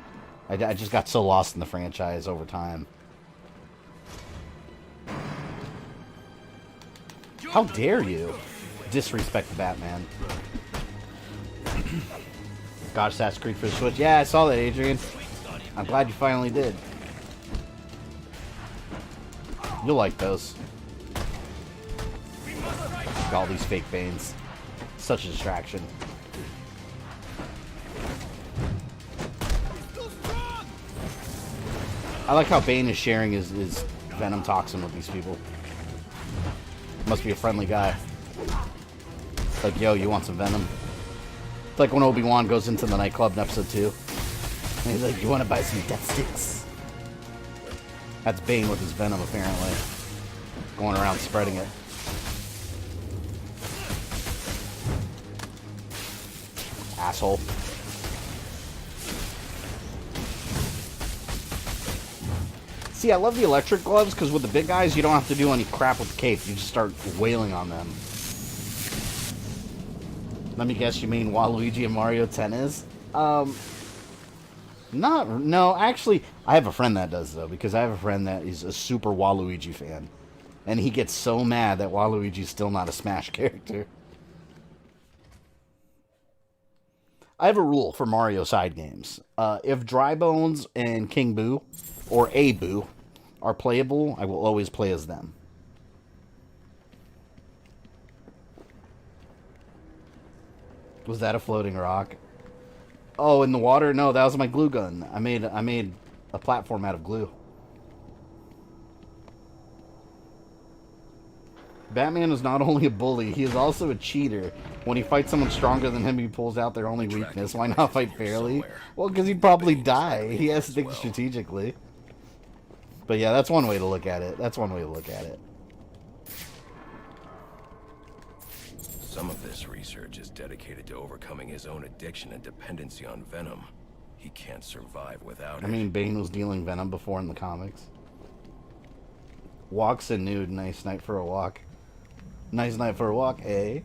I just got so lost in the franchise over time. How dare you disrespect the Batman? Gosh, Assassin's Creed for the Switch. Yeah, I saw that, Adrian. I'm glad you finally did. You'll like those. All these fake veins. Such a distraction. I like how Bane is sharing his venom toxin with these people. Must be a friendly guy. It's like, yo, you want some venom? It's like when Obi-Wan goes into the nightclub in episode 2. And he's like, you want to buy some death sticks? That's Bane with his venom, apparently. Going around spreading it. Asshole. See, I love the electric gloves because with the big guys, you don't have to do any crap with the cape. You just start wailing on them. Let me guess, you mean Waluigi and Mario Tennis? No, actually, I have a friend that does, though, because I have a friend that is a super Waluigi fan. And he gets so mad that Waluigi's still not a Smash character. I have a rule for Mario side games. If Dry Bones and King Boo, or A Boo, are playable, I will always play as them. Was that a floating rock? Oh, in the water? No, that was my glue gun. I made a platform out of glue. Batman is not only a bully, he is also a cheater. When he fights someone stronger than him, he pulls out their only weakness. Why not fight fairly? Well, because he'd probably die. He has to think strategically. But yeah, that's one way to look at it. That's one way to look at it. some of this research is dedicated to overcoming his own addiction and dependency on venom. He can't survive without it. I mean, Bane was dealing venom before in the comics. Walks in nude. Nice night for a walk. Nice night for a walk, eh?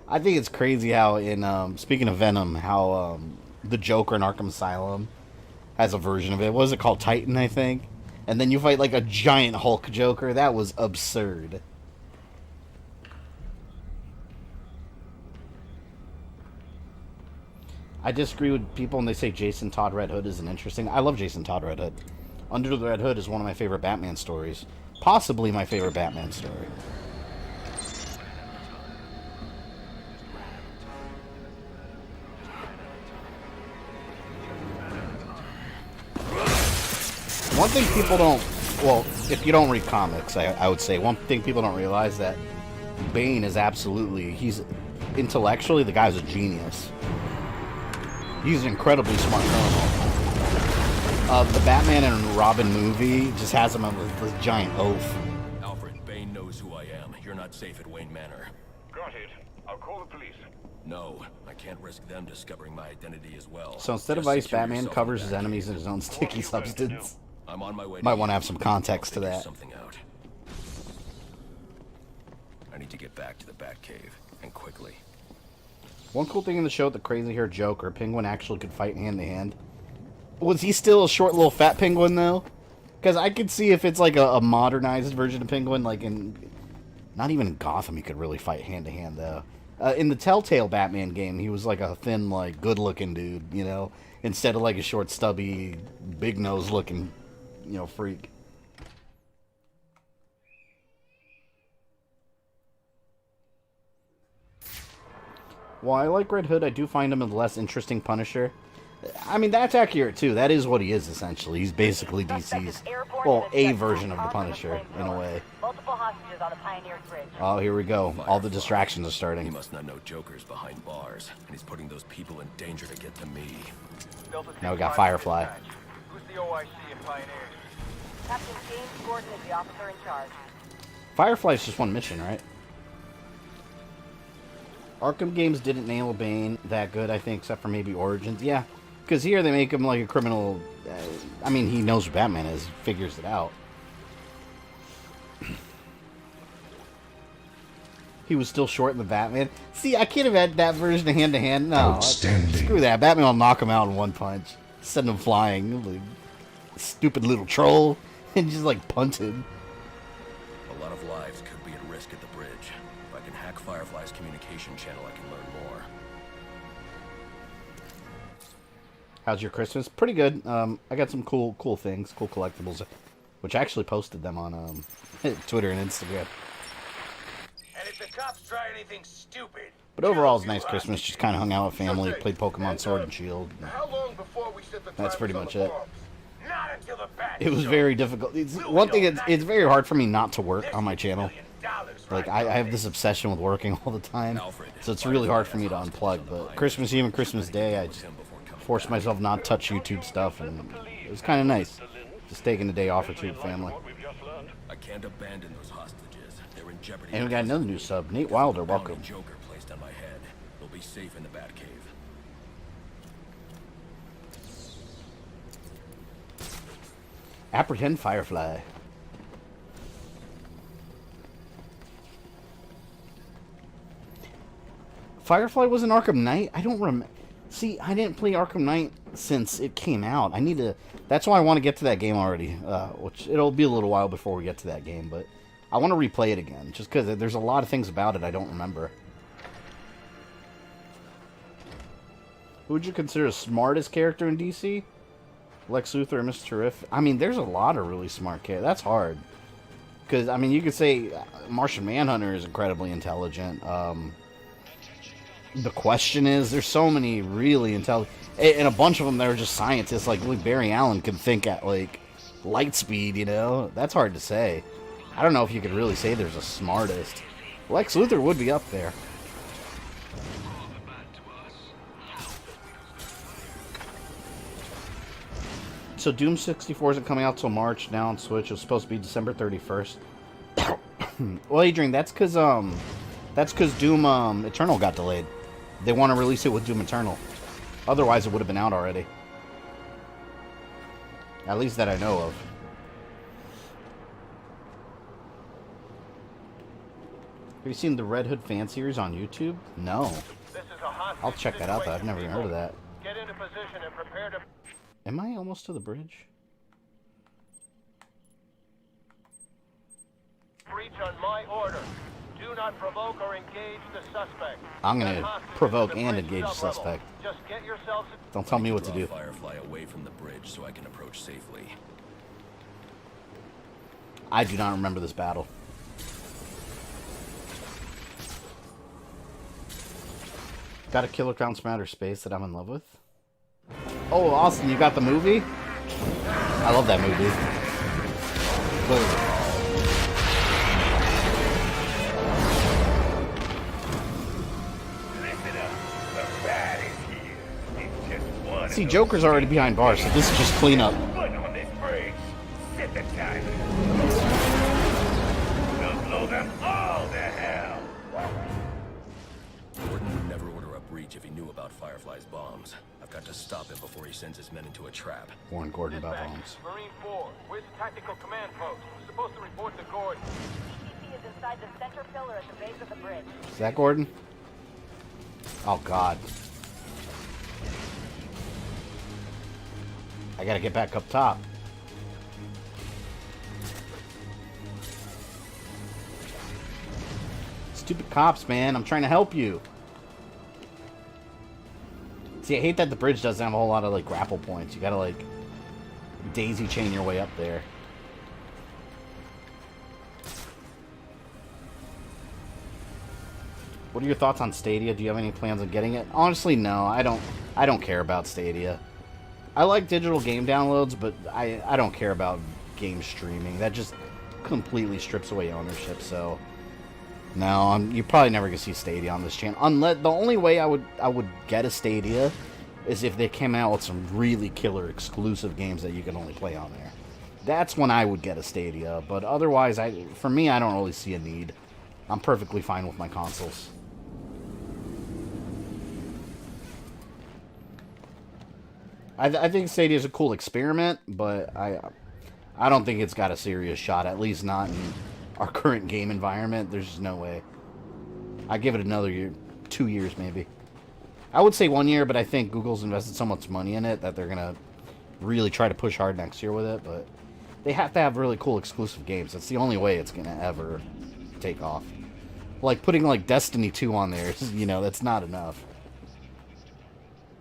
I think it's crazy how in, speaking of Venom, how the Joker in Arkham Asylum has a version of it. What is it called? Titan, I think? And then you fight like a giant Hulk Joker. That was absurd. I disagree with people when they say Jason Todd Red Hood isn't interesting. I love Jason Todd Red Hood. Under the Red Hood is one of my favorite Batman stories. Possibly my favorite Batman story. One thing people don't... Well, if you don't read comics, I would say, one thing people don't realize that Bane is absolutely... He's... Intellectually, the guy's a genius. He's an incredibly smart criminal. The Batman and Robin movie just has him on this giant oath. Alfred, Bane knows who I am. You're not safe at Wayne Manor. Got it. I'll call the police. No, I can't risk them discovering my identity as well. So instead of Just ice, secure Batman yourself covers in his that enemies cave. in his own sticky substance. I'm on my way. Might want to have some context to Figure that. Something out. I need to get back to the Batcave, and quickly. One cool thing in the show with the crazy-haired Joker, Penguin actually could fight hand-to-hand. Was he still a short little fat Penguin, though? Because I could see if it's like a modernized version of Penguin, like in... Not even in Gotham he could really fight hand-to-hand, though. In the Telltale Batman game, he was like a thin, like, good-looking dude, you know? Instead of like a short, stubby, big-nose-looking, you know, freak. While I like Red Hood, I do find him a less interesting Punisher. I mean, that's accurate, too. That is what he is, essentially. He's basically DC's, well, a version of the Punisher, in a way. Multiple hostages on a Pioneer Bridge. Oh, here we go. All the distractions are He starting. must not know Joker's behind bars, and he's putting those people in danger to get to me. Now we got Firefly. Who's the OIC in Pioneer? Captain James Gordon is the officer in charge. Firefly's just one mission, right? Arkham games didn't nail Bane that good, I think, except for maybe Origins. Yeah, because here they make him like a criminal. I mean, he knows who Batman is, figures it out. He was still short in the Batman. See, I can't have had that version of hand-to-hand. No, Outstanding. Screw that. Batman will knock him out in one punch. Send him flying. Like, stupid little troll. And just, like, punted. A lot of lives could be at risk at the bridge. If I can hack Firefly's communication channel, I can learn more. How's your Christmas? Pretty good. I got some cool things, cool collectibles, which I actually posted them on Twitter and Instagram. And if the cops try anything stupid... But overall, it's a nice Christmas. Just kind of hung out with family, played Pokemon Sword and Shield. How long before we set the That's pretty much it. Not until the bat It was very difficult. One thing, it's very hard for me not to work on my channel. Like, I have this obsession with working all the time, so it's really hard for me to unplug. But Christmas Eve and Christmas Day, I just forced myself not to touch YouTube stuff, and it was kind of nice. Just taking a day off or two with family. I can't abandon those hostages. They're in jeopardy. And we got another new sub, Nate Wilder, welcome. Joker placed on my head. They'll be safe in the Batcave. Apprehend Firefly. Firefly was in Arkham Knight? I don't remember. See, I didn't play Arkham Knight since it came out. I need to... That's why I want to get to that game already. Which, it'll be a little while before we get to that game, but... I want to replay it again, just because there's a lot of things about it I don't remember. Who would you consider the smartest character in DC? Lex Luthor or Mr. Terrific? I mean, there's a lot of really smart characters. That's hard. Because, I mean, you could say Martian Manhunter is incredibly intelligent. The Question is, there's so many really intelligent... And a bunch of them that are just scientists. Like Barry Allen can think at, like, light speed, you know? That's hard to say. I don't know if you could really say there's a smartest. Lex Luthor would be up there. So Doom 64 isn't coming out till March now on Switch. It was supposed to be December 31st. Well, Adrian, that's because Doom Eternal got delayed. They want to release it with Doom Eternal. Otherwise, it would have been out already. At least that I know of. Have you seen the Red Hood fan series on YouTube? No. I'll check that out, though. I've never even heard of that. Get into position and prepare to... Am I almost to the bridge? Breach on my order. Do not provoke or engage the suspect. I'm going to provoke and engage the suspect. Just get yourselves... Don't tell me what to do. Firefly away from the bridge so I can approach safely. I do not remember this battle. Got a Killer Clowns from Outer Space that I'm in love with. Oh, Austin, you got the movie? I love that movie. See, Joker's already behind bars, so this is just cleanup. Gordon would never order a breach if he knew about Firefly's bombs. I've got to stop him before he sends his men into a trap. Warn Gordon about bombs. Marine 4, where's the tactical command post? We're supposed to report to Gordon. TTC is inside the center pillar at the base of the bridge. Is that Gordon? Oh, God. I gotta get back up top. Stupid cops, man. I'm trying to help you. See, I hate that the bridge doesn't have a whole lot of, like, grapple points. You gotta, like, daisy chain your way up there. What are your thoughts on Stadia? Do you have any plans on getting it? Honestly, no. I don't care about Stadia. I like digital game downloads, but I don't care about game streaming. That just completely strips away ownership, so... No, you're probably never gonna see Stadia on this channel. Unless the only way I would get a Stadia is if they came out with some really killer exclusive games that you can only play on there. That's when I would get a Stadia. But otherwise, for me, I don't really see a need. I'm perfectly fine with my consoles. I think Stadia is a cool experiment, but I don't think it's got a serious shot. At least not in our current game environment. There's just no way. I give it another year, 2 years maybe. I would say 1 year, but I think Google's invested so much money in it that they're gonna really try to push hard next year with it. But they have to have really cool exclusive games. That's the only way it's gonna ever take off. Like putting like Destiny 2 on there, you know, that's not enough.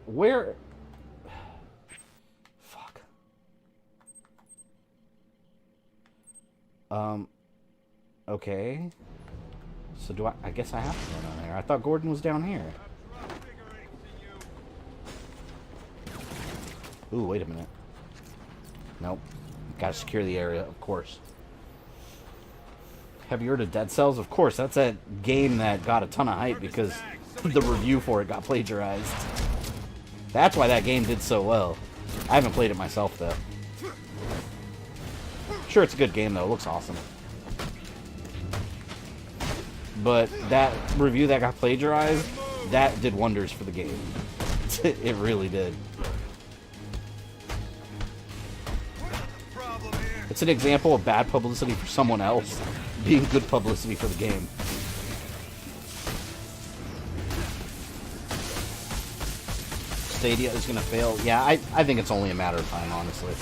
Where? Fuck. Okay. So do I guess I have to go down there. I thought Gordon was down here. Ooh, wait a minute. Nope. Gotta secure the area, of course. Have you heard of Dead Cells? Of course, that's that game that got a ton of hype because the review for it got plagiarized. That's why that game did so well. I haven't played it myself, though. Sure, it's a good game, though. It looks awesome. But that review that got plagiarized, that did wonders for the game. It really did. It's an example of bad publicity for someone else being good publicity for the game. Stadia is going to fail. Yeah, I think it's only a matter of time, honestly.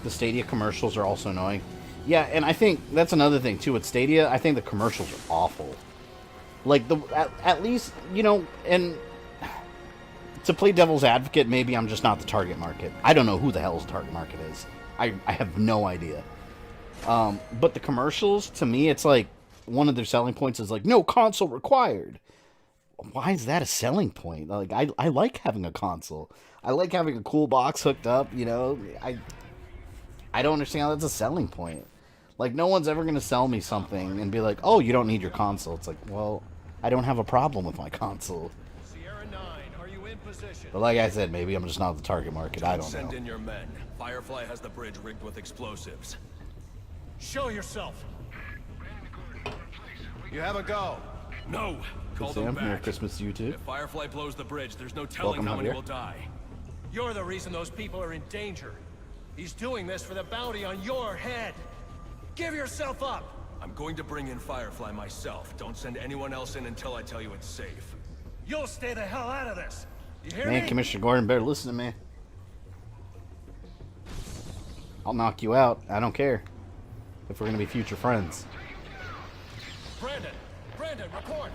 The Stadia commercials are also annoying. Yeah, and I think that's another thing, too, with Stadia. I think the commercials are awful. Like, at least, you know, and to play devil's advocate, maybe I'm just not the target market. I don't know who the hell's target market is. I have no idea. But the commercials, to me, it's like, one of their selling points is like, no console required. Why is that a selling point? Like, I like having a console. I like having a cool box hooked up, you know. I don't understand how that's a selling point. Like, no one's ever going to sell me something and be like, oh, you don't need your console. It's like, well, I don't have a problem with my console. Sierra 9, are you in position? But like I said, maybe I'm just not the target market. I don't Send know. in your men. Firefly has the bridge rigged with explosives. Show yourself. You have a go. No! Call Sam, them Merry back. Christmas to you too. If Firefly blows the bridge, there's no telling Welcome, how many Javier. will die. You're the reason those people are in danger. He's doing this for the bounty on your head. Give yourself up. I'm going to bring in Firefly myself. Don't send anyone else in until I tell you it's safe. You'll stay the hell out of this. You hear Man, me? Commissioner Gordon better listen to me. I'll knock you out. I don't care. If we're going to be future friends. Brandon, report.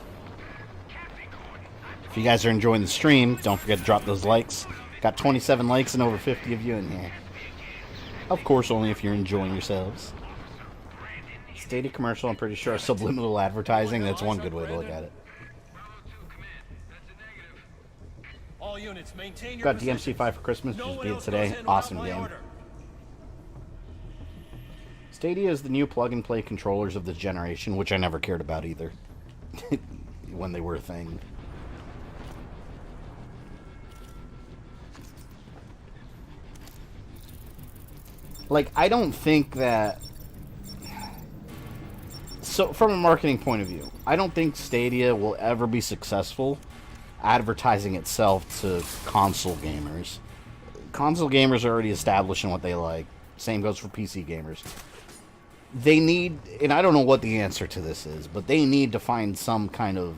If you guys are enjoying the stream, don't forget to drop those likes. Got 27 likes and over 50 of you in here. Of course, only if you're enjoying yourselves. Stadia commercial, I'm pretty sure, subliminal advertising. That's one good way to look at it. All units maintain your Got positions. DMC5 for Christmas, No just one beat it else today. goes in Awesome without my game. order. Stadia is the new plug-and-play controllers of this generation, which I never cared about either. When they were a thing. Like, I don't think that... So, from a marketing point of view, I don't think Stadia will ever be successful advertising itself to console gamers. Console gamers are already established in what they like. Same goes for PC gamers. They need, and I don't know what the answer to this is, but they need to find some kind of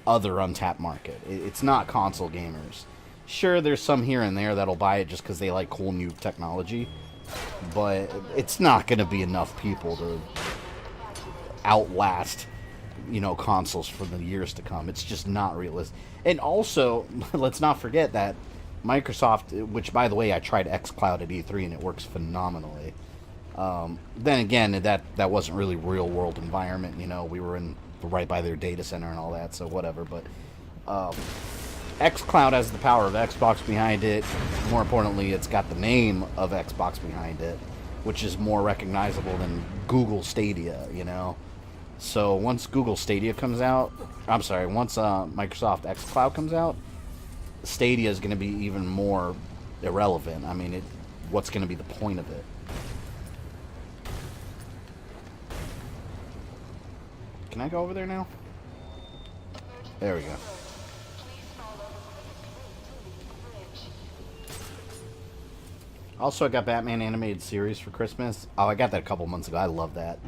other untapped market. It's not console gamers. Sure, there's some here and there that'll buy it just because they like cool new technology, but it's not going to be enough people to outlast, you know, consoles for the years to come. It's just not realistic. And also, let's not forget that Microsoft, which by the way, I tried xCloud at E3 and it works phenomenally. Then again, that wasn't really real world environment. You know, we were in right by their data center and all that, so whatever. But xCloud has the power of Xbox behind it. More importantly, it's got the name of Xbox behind it, which is more recognizable than Google Stadia. You know, so once Google Stadia comes out, I'm sorry, once Microsoft xCloud comes out, Stadia is going to be even more irrelevant. I mean, what's going to be the point of it? Can I go over there now? There we go. Also, I got Batman animated series for Christmas. Oh, I got that a couple months ago. I love that.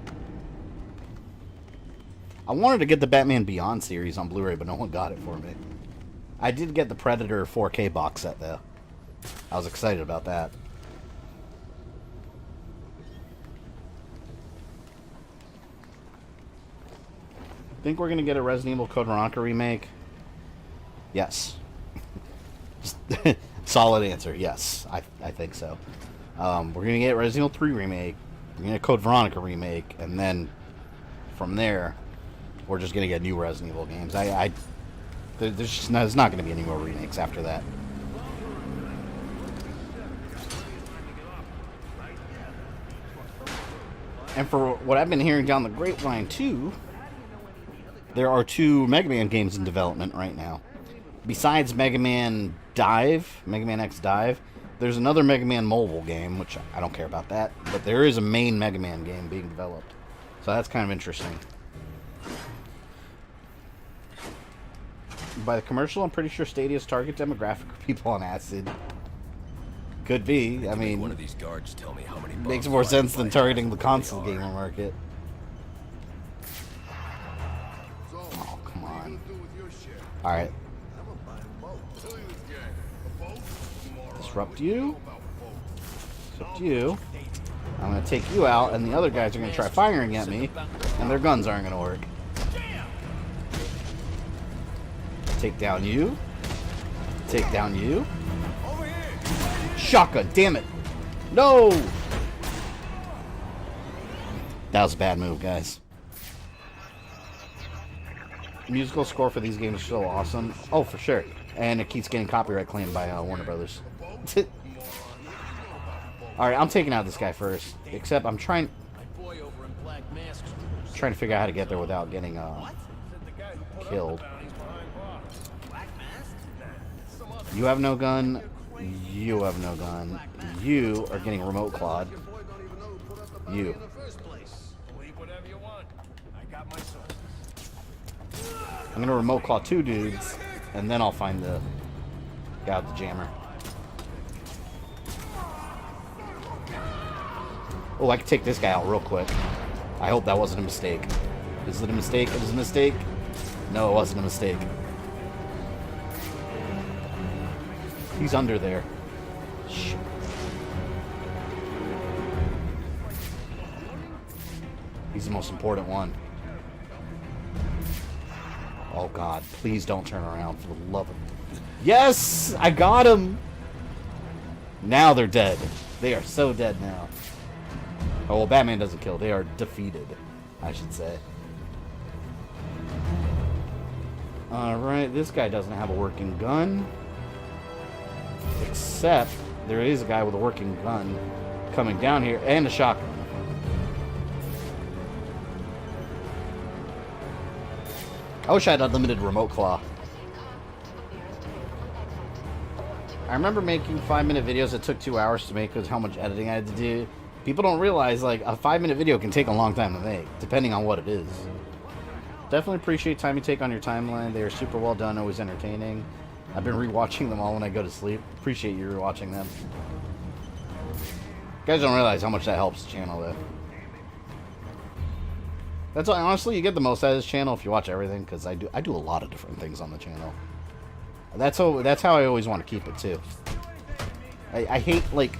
I wanted to get the Batman Beyond series on Blu-ray, but no one got it for me. I did get the Predator 4K box set, though. I was excited about that. Think we're going to get a Resident Evil Code Veronica remake? Yes. Solid answer, yes. I think so. We're going to get Resident Evil 3 remake, we're going to get Code Veronica remake, and then from there, we're just going to get new Resident Evil games. There's not going to be any more remakes after that. And for what I've been hearing down the grapevine, too, there are 2 Mega Man games in development right now. Besides Mega Man X Dive, there's another Mega Man mobile game, which I don't care about that, but there is a main Mega Man game being developed. So that's kind of interesting. By the commercial, I'm pretty sure Stadia's target demographic are people on acid. Could be. I mean, one of these guards tell me how many makes bombs more sense than Firefly targeting the has. console gamer market. Oh, come on. Alright. Disrupt you. Disrupt you. I'm going to take you out, and the other guys are going to try firing at me, and their guns aren't going to work. Take down you. Take down you. Shotgun, damn it. No! That was a bad move, guys. Musical score for these games is so awesome. Oh, for sure. And it keeps getting copyright claimed by Warner Brothers. Alright, I'm taking out this guy first. Except I'm trying... trying to figure out how to get there without getting killed. You have no gun. You have no gun. You are getting remote clawed. You. I'm gonna remote claw 2 dudes, and then I'll find the guy with the jammer. Oh, I can take this guy out real quick. I hope that wasn't a mistake. Is it a mistake? It was a mistake? No, it wasn't a mistake. He's under there. Shit. He's the most important one. Oh god, please don't turn around for the love of... Yes! I got him! Now they're dead. They are so dead now. Oh, well, Batman doesn't kill. They are defeated, I should say. Alright, this guy doesn't have a working gun. Except, there is a guy with a working gun coming down here, and a shotgun. I wish I had unlimited remote claw. I remember making 5-minute videos that took 2 hours to make because how much editing I had to do. People don't realize, like, a 5-minute video can take a long time to make, depending on what it is. Definitely appreciate time you take on your timeline. They are super well done, always entertaining. I've been rewatching them all when I go to sleep. Appreciate you rewatching them. You guys don't realize how much that helps the channel, though. That's why, honestly, you get the most out of this channel if you watch everything, because I do a lot of different things on the channel. That's how I always want to keep it, too. I hate, like...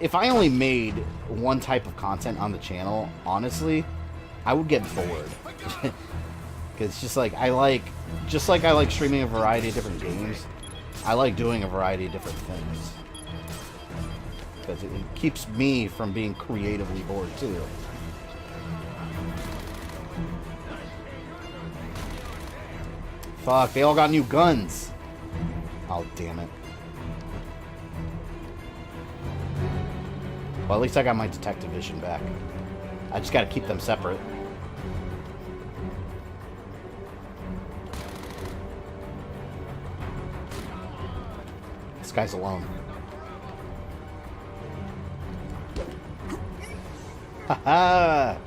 If I only made one type of content on the channel, honestly, I would get bored. Because it's just like, I like streaming a variety of different games, I like doing a variety of different things. Because it keeps me from being creatively bored, too. Fuck, they all got new guns. Oh, damn it. Well, at least I got my detective vision back. I just gotta keep them separate. This guy's alone. Haha!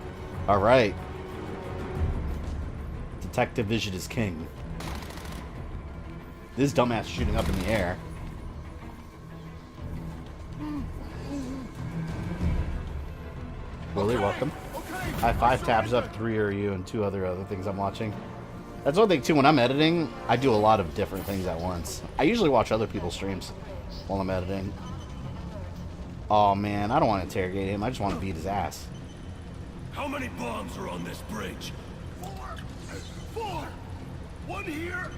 Alright. Detective vision is king. This dumbass shooting up in the air. Willie, welcome. I have 5 tabs up, 3 are you, and 2 other things I'm watching. That's one thing, too. When I'm editing, I do a lot of different things at once. I usually watch other people's streams while I'm editing. Oh, man. I don't want to interrogate him. I just want to beat his ass. How many bombs are on this bridge? 4! 1 here.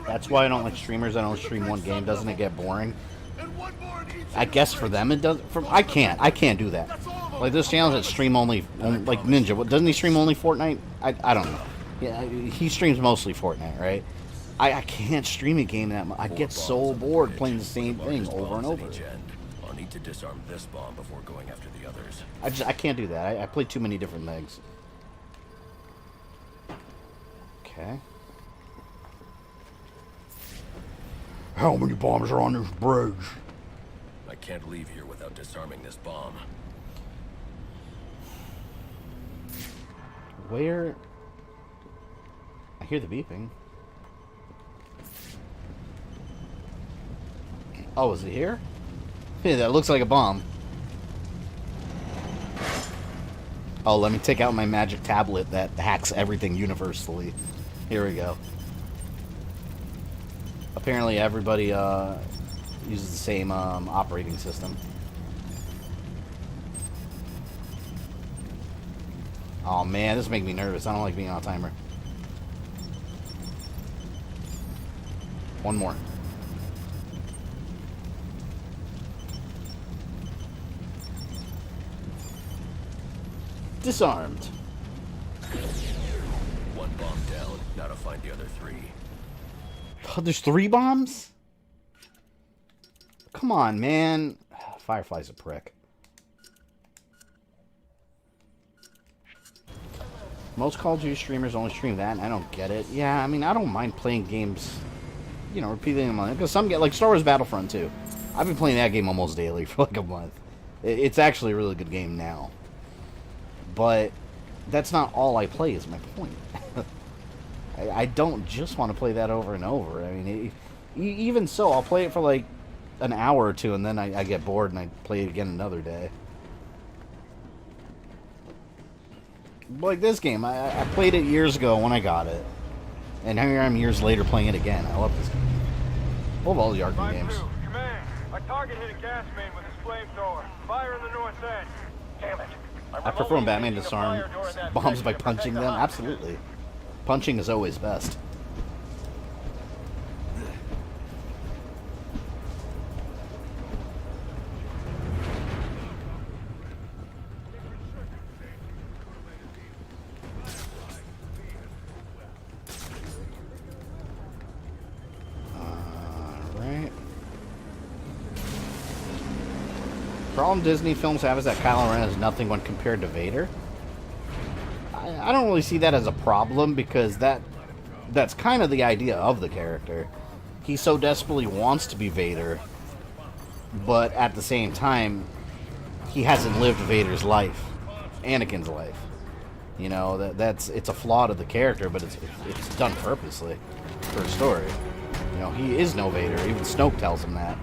That's why I don't like streamers. I don't stream one game. Doesn't it get boring? I guess for them it does. I can't do that. Like those channels that stream only like Ninja. Doesn't he stream only Fortnite? I don't know. Yeah, he streams mostly Fortnite, right? I can't stream a game that much. I get so bored playing the same thing over and over. I'll need to disarm this bomb before going after the others. I can't do that. I play too many different things. Okay. How many bombs are on this bridge? I can't leave here without disarming this bomb. Where? I hear the beeping. Oh, is it here? Yeah, that looks like a bomb. Oh, let me take out my magic tablet that hacks everything universally. Here we go. Apparently everybody uses the same operating system. Oh man, this is making me nervous. I don't like being on a timer. One more. Disarmed. One bomb down. Now to find the other 3. Oh, there's 3 bombs? Come on, man. Firefly's a prick. Most Call of Duty streamers only stream that, and I don't get it. Yeah, I mean, I don't mind playing games, you know, repeating them on, because some get, like Star Wars Battlefront 2. I've been playing that game almost daily for like a month. It's actually a really good game now. But that's not all I play, is my point. I don't just want to play that over and over. I mean, even so, I'll play it for like an hour or two, and then I get bored and I play it again another day. Like this game, I played it years ago when I got it. And here I am years later playing it again. I love this game. I love all the Arkham games. Command, our target hit a gas main with his flamethrower. Fire in the north end. Damn it. I prefer when Batman disarms bombs by punching them. Absolutely. Punching is always best. Problem Disney films have is that Kylo Ren is nothing when compared to Vader. I don't really see that as a problem, because that's kind of the idea of the character. He so desperately wants to be Vader, but at the same time, he hasn't lived Vader's life, Anakin's life. You know, it's a flaw to the character, but it's done purposely for a story. You know, he is no Vader. Even Snoke tells him that.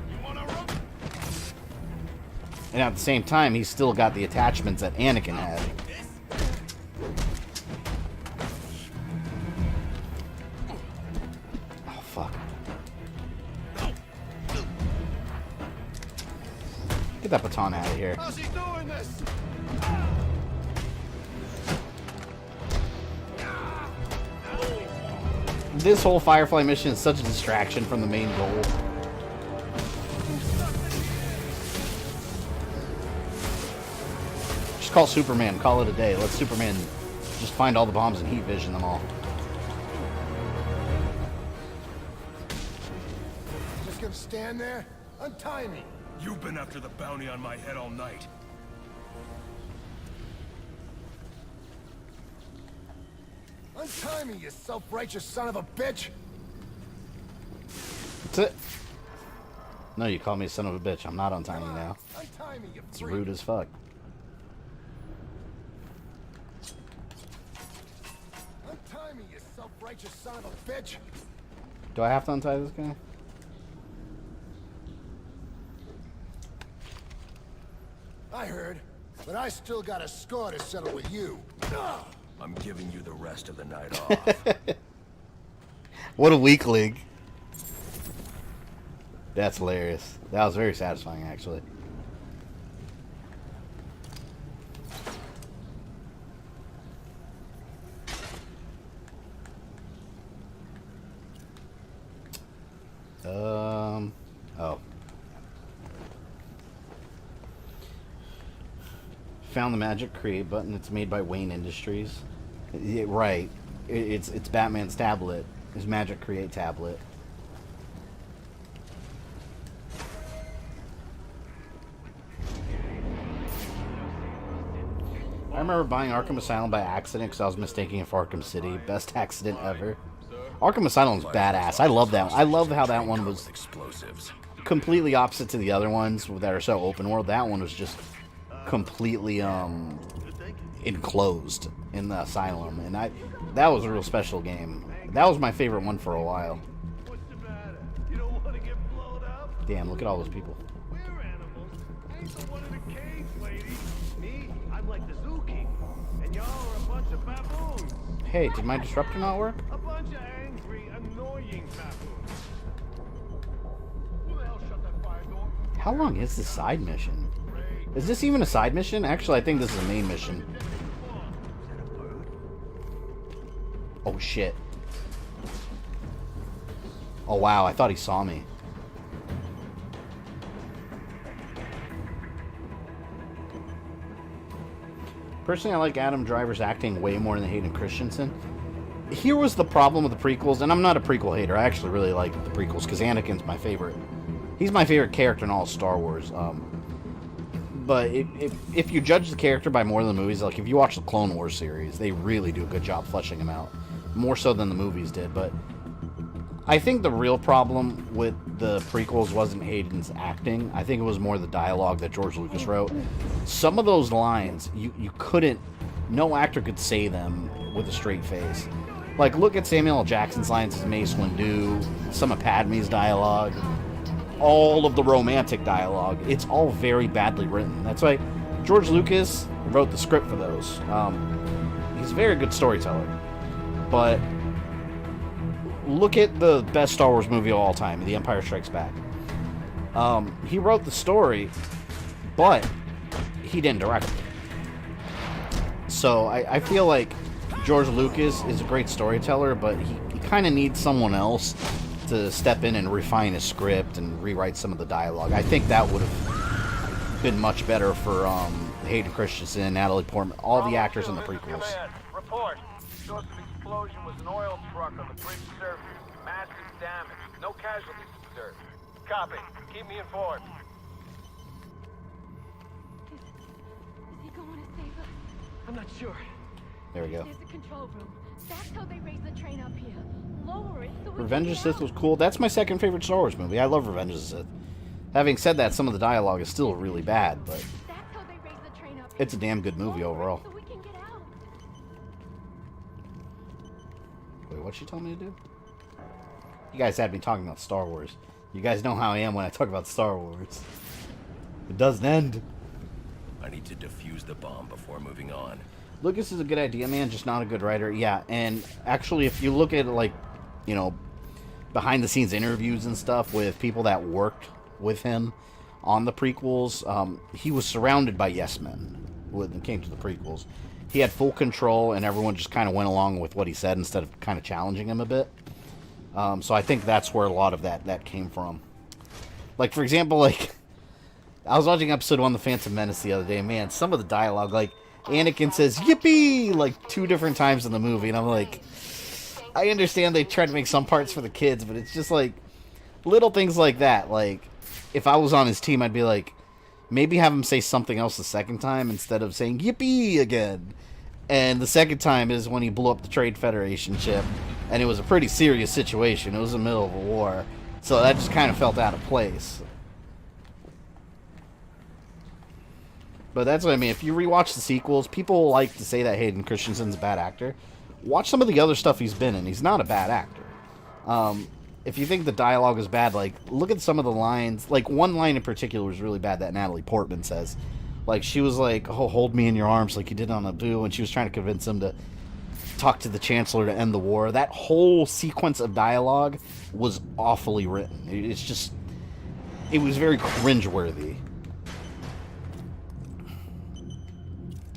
And at the same time, he's still got the attachments that Anakin had. Oh, fuck. Get that baton out of here. How's he doing this? This whole Firefly mission is such a distraction from the main goal. Call Superman, call it a day. Let Superman just find all the bombs and heat vision them all. Just gonna stand there? Untie me! You've been after the bounty on my head all night. Untie me, you self-righteous son of a bitch! That's it. No, you call me son of a bitch. I'm not untying you now. Untie me, you It's rude as fuck. Untie me, you self-righteous son of a bitch! Do I have to untie this guy? I heard, but I still got a score to settle with you. I'm giving you the rest of the night off. What a weakling. That's hilarious. That was very satisfying, actually. Oh. Found the magic create button. It's made by Wayne Industries. Right. It's Batman's tablet. His magic create tablet. I remember buying Arkham Asylum by accident because I was mistaking it for Arkham City. Best accident ever. Arkham Asylum's badass. I love that. I love how that one was explosives. Completely opposite to the other ones that are so open world. That one was just completely enclosed in the asylum, and that was a real special game. That was my favorite one for a while. What's the matter? You don't want to get blown up? Damn, look at all those people. We're animals. Ain't the one in the cage, lady. Me, I'm like the zookeeper, and y'all are a bunch of baboons. Hey, did my disruptor not work? A bunch of angry, annoying baboons. Who the hell shut that fire door? How long is this side mission? Is this even a side mission? Actually, I think this is a main mission. Oh, shit. Oh, wow. I thought he saw me. Personally, I like Adam Driver's acting way more than Hayden Christensen. Here was the problem with the prequels, and I'm not a prequel hater. I actually really like the prequels, because Anakin's my favorite. He's my favorite character in all of Star Wars. But if you judge the character by more than the movies, like if you watch the Clone Wars series, they really do a good job fleshing him out. More so than the movies did. But I think the real problem with the prequels wasn't Hayden's acting. I think it was more the dialogue that George Lucas wrote. Some of those lines, you couldn't... No actor could say them with a straight face. Like, look at Samuel L. Jackson's lines as Mace Windu, some of Padme's dialogue, all of the romantic dialogue. It's all very badly written. That's why George Lucas wrote the script for those. He's a very good storyteller. But look at the best Star Wars movie of all time, The Empire Strikes Back. He wrote the story, but he didn't direct it. So I feel like George Lucas is a great storyteller, but he kind of needs someone else to step in and refine his script and rewrite some of the dialogue. I think that would have been much better for Hayden Christensen, Natalie Portman, all the actors in the prequels. Report. Source of explosion was an oil truck on the bridge surface. Massive damage. No casualties observed. Copy. Keep me informed. Is he going to save us? I'm not sure. There we go. There's a control room. That's how they raise the train up here. Lower it so we Revenge can of the get Sith out. was cool. That's my second favorite Star Wars movie. I love Revenge of the Sith. Having said that, some of the dialogue is still really bad, but That's how they raise the train up it's a damn good movie overall. so we can get out. Wait, what'd she tell me to do? You guys had me talking about Star Wars. You guys know how I am when I talk about Star Wars. It doesn't end. I need to defuse the bomb before moving on. Lucas is a good idea, man, just not a good writer. Yeah, and actually, if you look at, like, you know, behind-the-scenes interviews and stuff with people that worked with him on the prequels, he was surrounded by yes-men when it came to the prequels. He had full control, and everyone just kind of went along with what he said instead of kind of challenging him a bit. So I think that's where a lot of that came from. Like, for example, like, I was watching episode 1 of The Phantom Menace the other day, man, some of the dialogue, like, Anakin says, yippee, like 2 different times in the movie, and I'm like, I understand they tried to make some parts for the kids, but it's just like, little things like that. Like, if I was on his team, I'd be like, maybe have him say something else the second time instead of saying, yippee, again. And the second time is when he blew up the Trade Federation ship, and it was a pretty serious situation. It was in the middle of a war, so that just kind of felt out of place. But that's what I mean. If you rewatch the sequels, people like to say that Hayden Christensen's a bad actor. Watch some of the other stuff he's been in. He's not a bad actor. If you think the dialogue is bad, like, look at some of the lines. Like, one line in particular was really bad that Natalie Portman says. Like, she was like, oh, hold me in your arms like you did on Naboo, and she was trying to convince him to talk to the Chancellor to end the war. That whole sequence of dialogue was awfully written. It's just... It was very cringeworthy.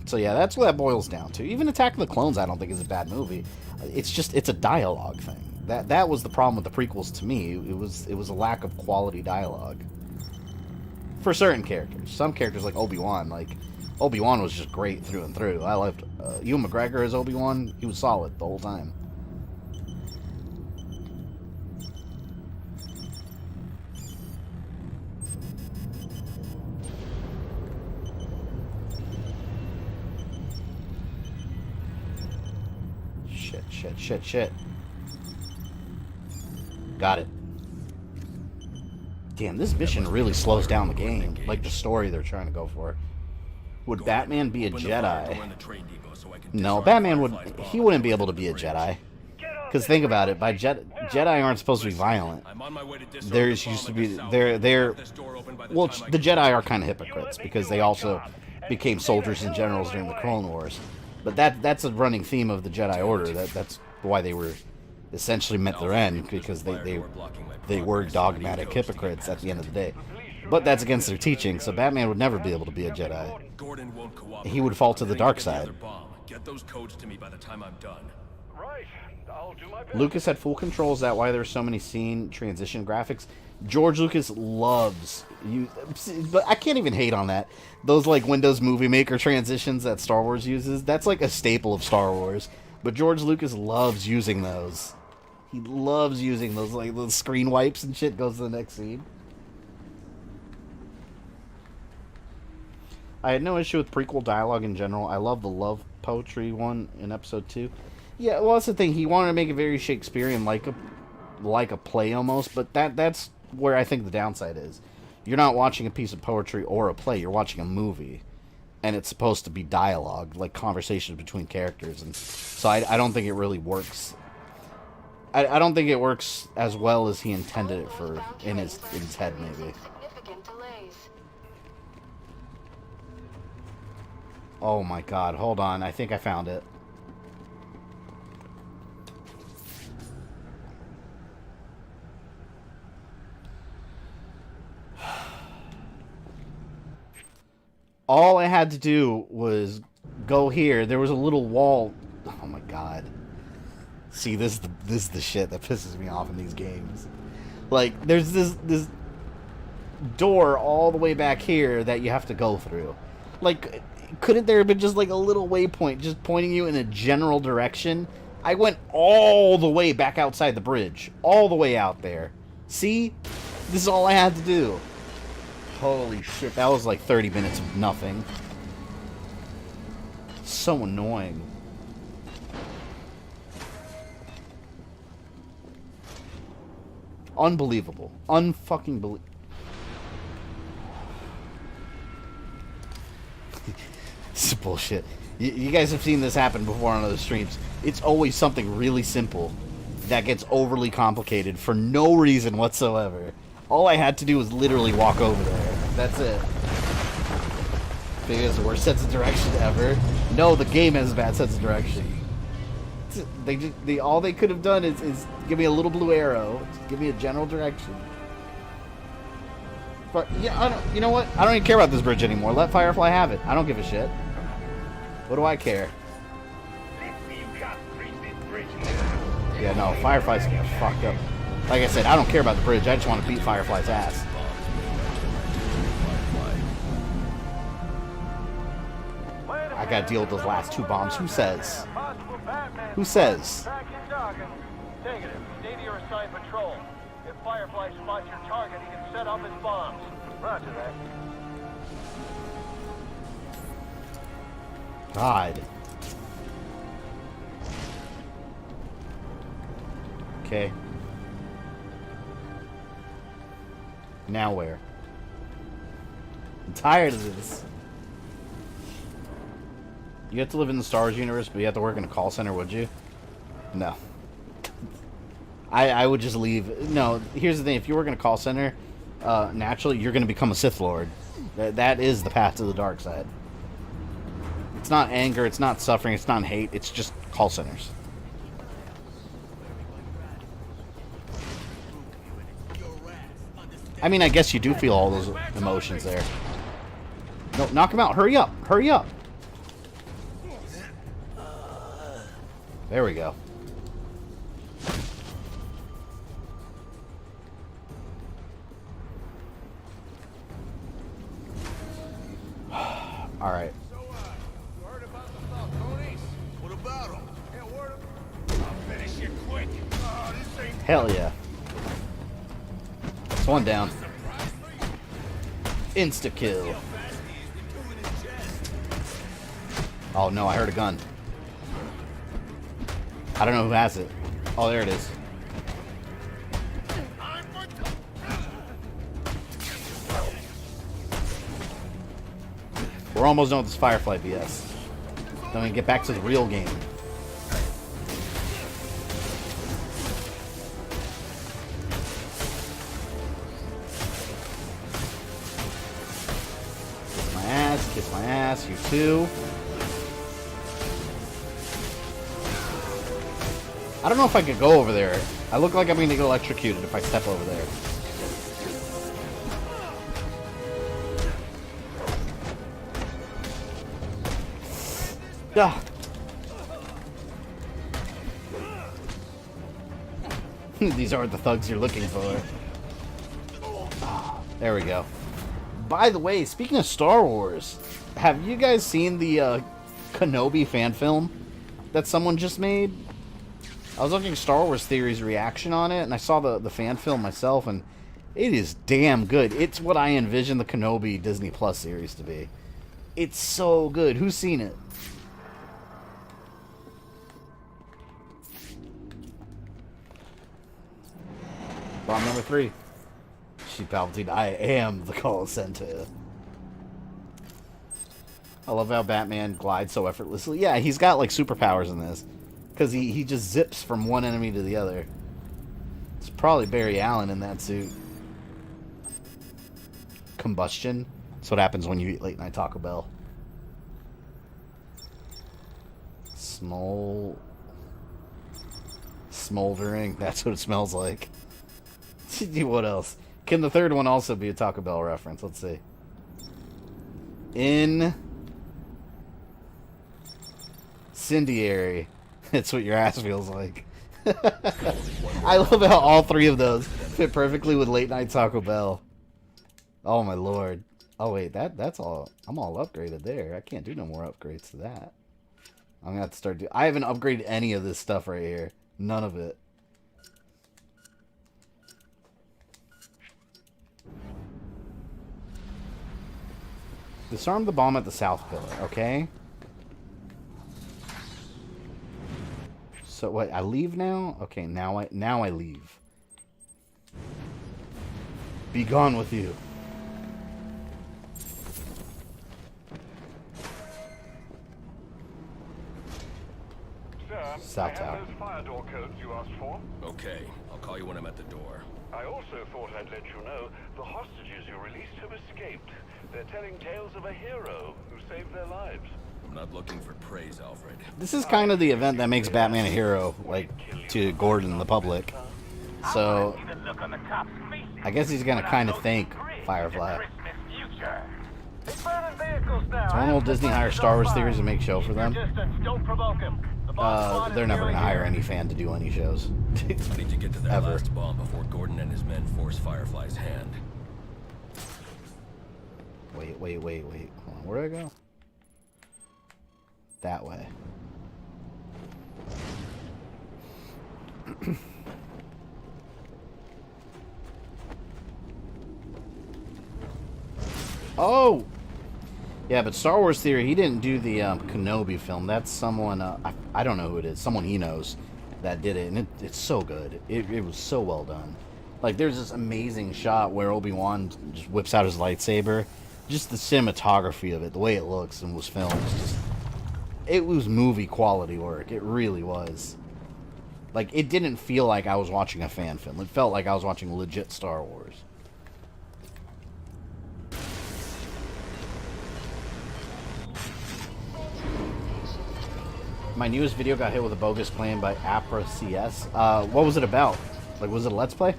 So yeah, that's what that boils down to. Even Attack of the Clones I don't think is a bad movie. It's just, it's a dialogue thing. That was the problem with the prequels to me. It was a lack of quality dialogue. For certain characters. Some characters like Obi-Wan, Obi-Wan was just great through and through. I loved Ewan McGregor as Obi-Wan. He was solid the whole time. Shit. Got it. Damn, this mission really slows down the game. Like the story they're trying to go for. Would Batman be a Jedi? No, Batman wouldn't be able to be a Jedi. Because think about it, Jedi aren't supposed to be violent. There's used to be well, the Jedi are kind of hypocrites because they also became soldiers and generals during the Clone Wars. But that's a running theme of the Jedi Order. That's why they were essentially met their end, because they were dogmatic hypocrites at the end of the day. But that's against their teaching, so Batman would never be able to be a Jedi. He would fall to the dark side. Get those codes to me by the time I'm done. Right. I'll do my best. Lucas had full control. Is that why there's so many scene transition graphics? George Lucas loves you, but I can't even hate on that. Those like Windows Movie Maker transitions that Star Wars uses, that's like a staple of Star Wars. But George Lucas loves using those. He loves using those, like the screen wipes and shit goes to the next scene. I had no issue with prequel dialogue in general. I love the love poetry one in episode 2. Yeah, well, that's the thing. He wanted to make it very Shakespearean, like a play almost, but that's where I think the downside is. You're not watching a piece of poetry or a play. You're watching a movie, and it's supposed to be dialogue, like conversations between characters, and so I don't think it really works. I don't think it works as well as he intended it for in his head, maybe. Oh my god, hold on. I think I found it. All I had to do was go here. There was a little wall. Oh my god. See, this is the shit that pisses me off in these games. Like, there's this door all the way back here that you have to go through. Like, couldn't there have been just like a little waypoint just pointing you in a general direction? I went all the way back outside the bridge. All the way out there. See? This is all I had to do. Holy shit, that was like 30 minutes of nothing. So annoying. Unbelievable. Unfucking believable. This is bullshit. You guys have seen this happen before on other streams. It's always something really simple that gets overly complicated for no reason whatsoever. All I had to do was literally walk over there. That's it. Because the worst sense of direction ever. No, the game has a bad sense of direction. All they could have done is give me a little blue arrow. Give me a general direction. But yeah, you know what? I don't even care about this bridge anymore. Let Firefly have it. I don't give a shit. What do I care? Yeah, no, Firefly's getting fucked up. Like I said, I don't care about the bridge. I just want to beat Firefly's ass. I gotta deal with those last 2 bombs. Who says? Who says? Negative. Stay to your assigned patrol. If Firefly spots your target, he can set off his bombs. Roger that. God. Okay. Now where? I'm tired of this. You have to live in the Star Wars universe, but you have to work in a call center, would you? No. I would just leave. No, here's the thing. If you work in a call center, naturally, you're going to become a Sith Lord. That is the path to the dark side. It's not anger, it's not suffering, it's not hate, it's just call centers. I mean, I guess you do feel all those emotions there. No, knock him out. Hurry up. Hurry up. There we go. All right. So, you heard about the Falcones? What about them? Yeah, word of... I'll finish you quick. This ain't... Hell yeah. It's one down. Insta-kill. Oh no, I heard a gun. I don't know who has it. Oh, there it is. We're almost done with this Firefly BS. Then we can get back to the real game. Kiss my ass, you too. I don't know if I could go over there. I look like I'm going to get electrocuted if I step over there. Ah. These aren't the thugs you're looking for. There we go. By the way, speaking of Star Wars, have you guys seen the Kenobi fan film that someone just made? I was looking at Star Wars Theory's reaction on it, and I saw the fan film myself, and it is damn good. It's what I envision the Kenobi Disney Plus series to be. It's so good. Who's seen it? Bomb number 3. She Palpatine. I am the call center. I love how Batman glides so effortlessly. Yeah, he's got like superpowers in this. Because he just zips from one enemy to the other. It's probably Barry Allen in that suit. Combustion. That's what happens when you eat late night Taco Bell. Smoldering. That's what it smells like. What else? Can the third one also be a Taco Bell reference? Let's see. Incendiary. That's what your ass feels like. I love how all 3 of those fit perfectly with late night Taco Bell. Oh my lord. Oh wait, that's all. I'm all upgraded there. I can't do no more upgrades to that. I'm gonna have to start I haven't upgraded any of this stuff right here. None of it. Disarm the bomb at the south pillar, okay? So what, I leave now? Okay, now I leave. Be gone with you. South Tower. Those fire door codes you asked for. Okay, I'll call you when I'm at the door. I also thought I'd let you know the hostages you released have escaped. They're telling tales of a hero who saved their lives. I'm not looking for praise, Alfred. This is kind of the event that makes Batman a hero, like, to Gordon and the public. So, I guess he's gonna kind of thank Firefly. Don't old Disney hire Star Wars theories and make show for them? They're never gonna hire any fan to do any shows. I need to get to that Ever. last bomb before Gordon and his men force Firefly's hand. Wait. Hold on, where do I go? That way. Oh! Yeah, but Star Wars Theory, he didn't do the Kenobi film. That's someone, I don't know who it is. Someone he knows that did it, and it's so good. It was so well done. Like, there's this amazing shot where Obi-Wan just whips out his lightsaber. Just the cinematography of it, the way it looks and was filmed, it was movie quality work. It really was. Like, it didn't feel like I was watching a fan film. It felt like I was watching legit Star Wars. My newest video got hit with a bogus claim by Apra CS. What was it about? Like, was it a Let's Play?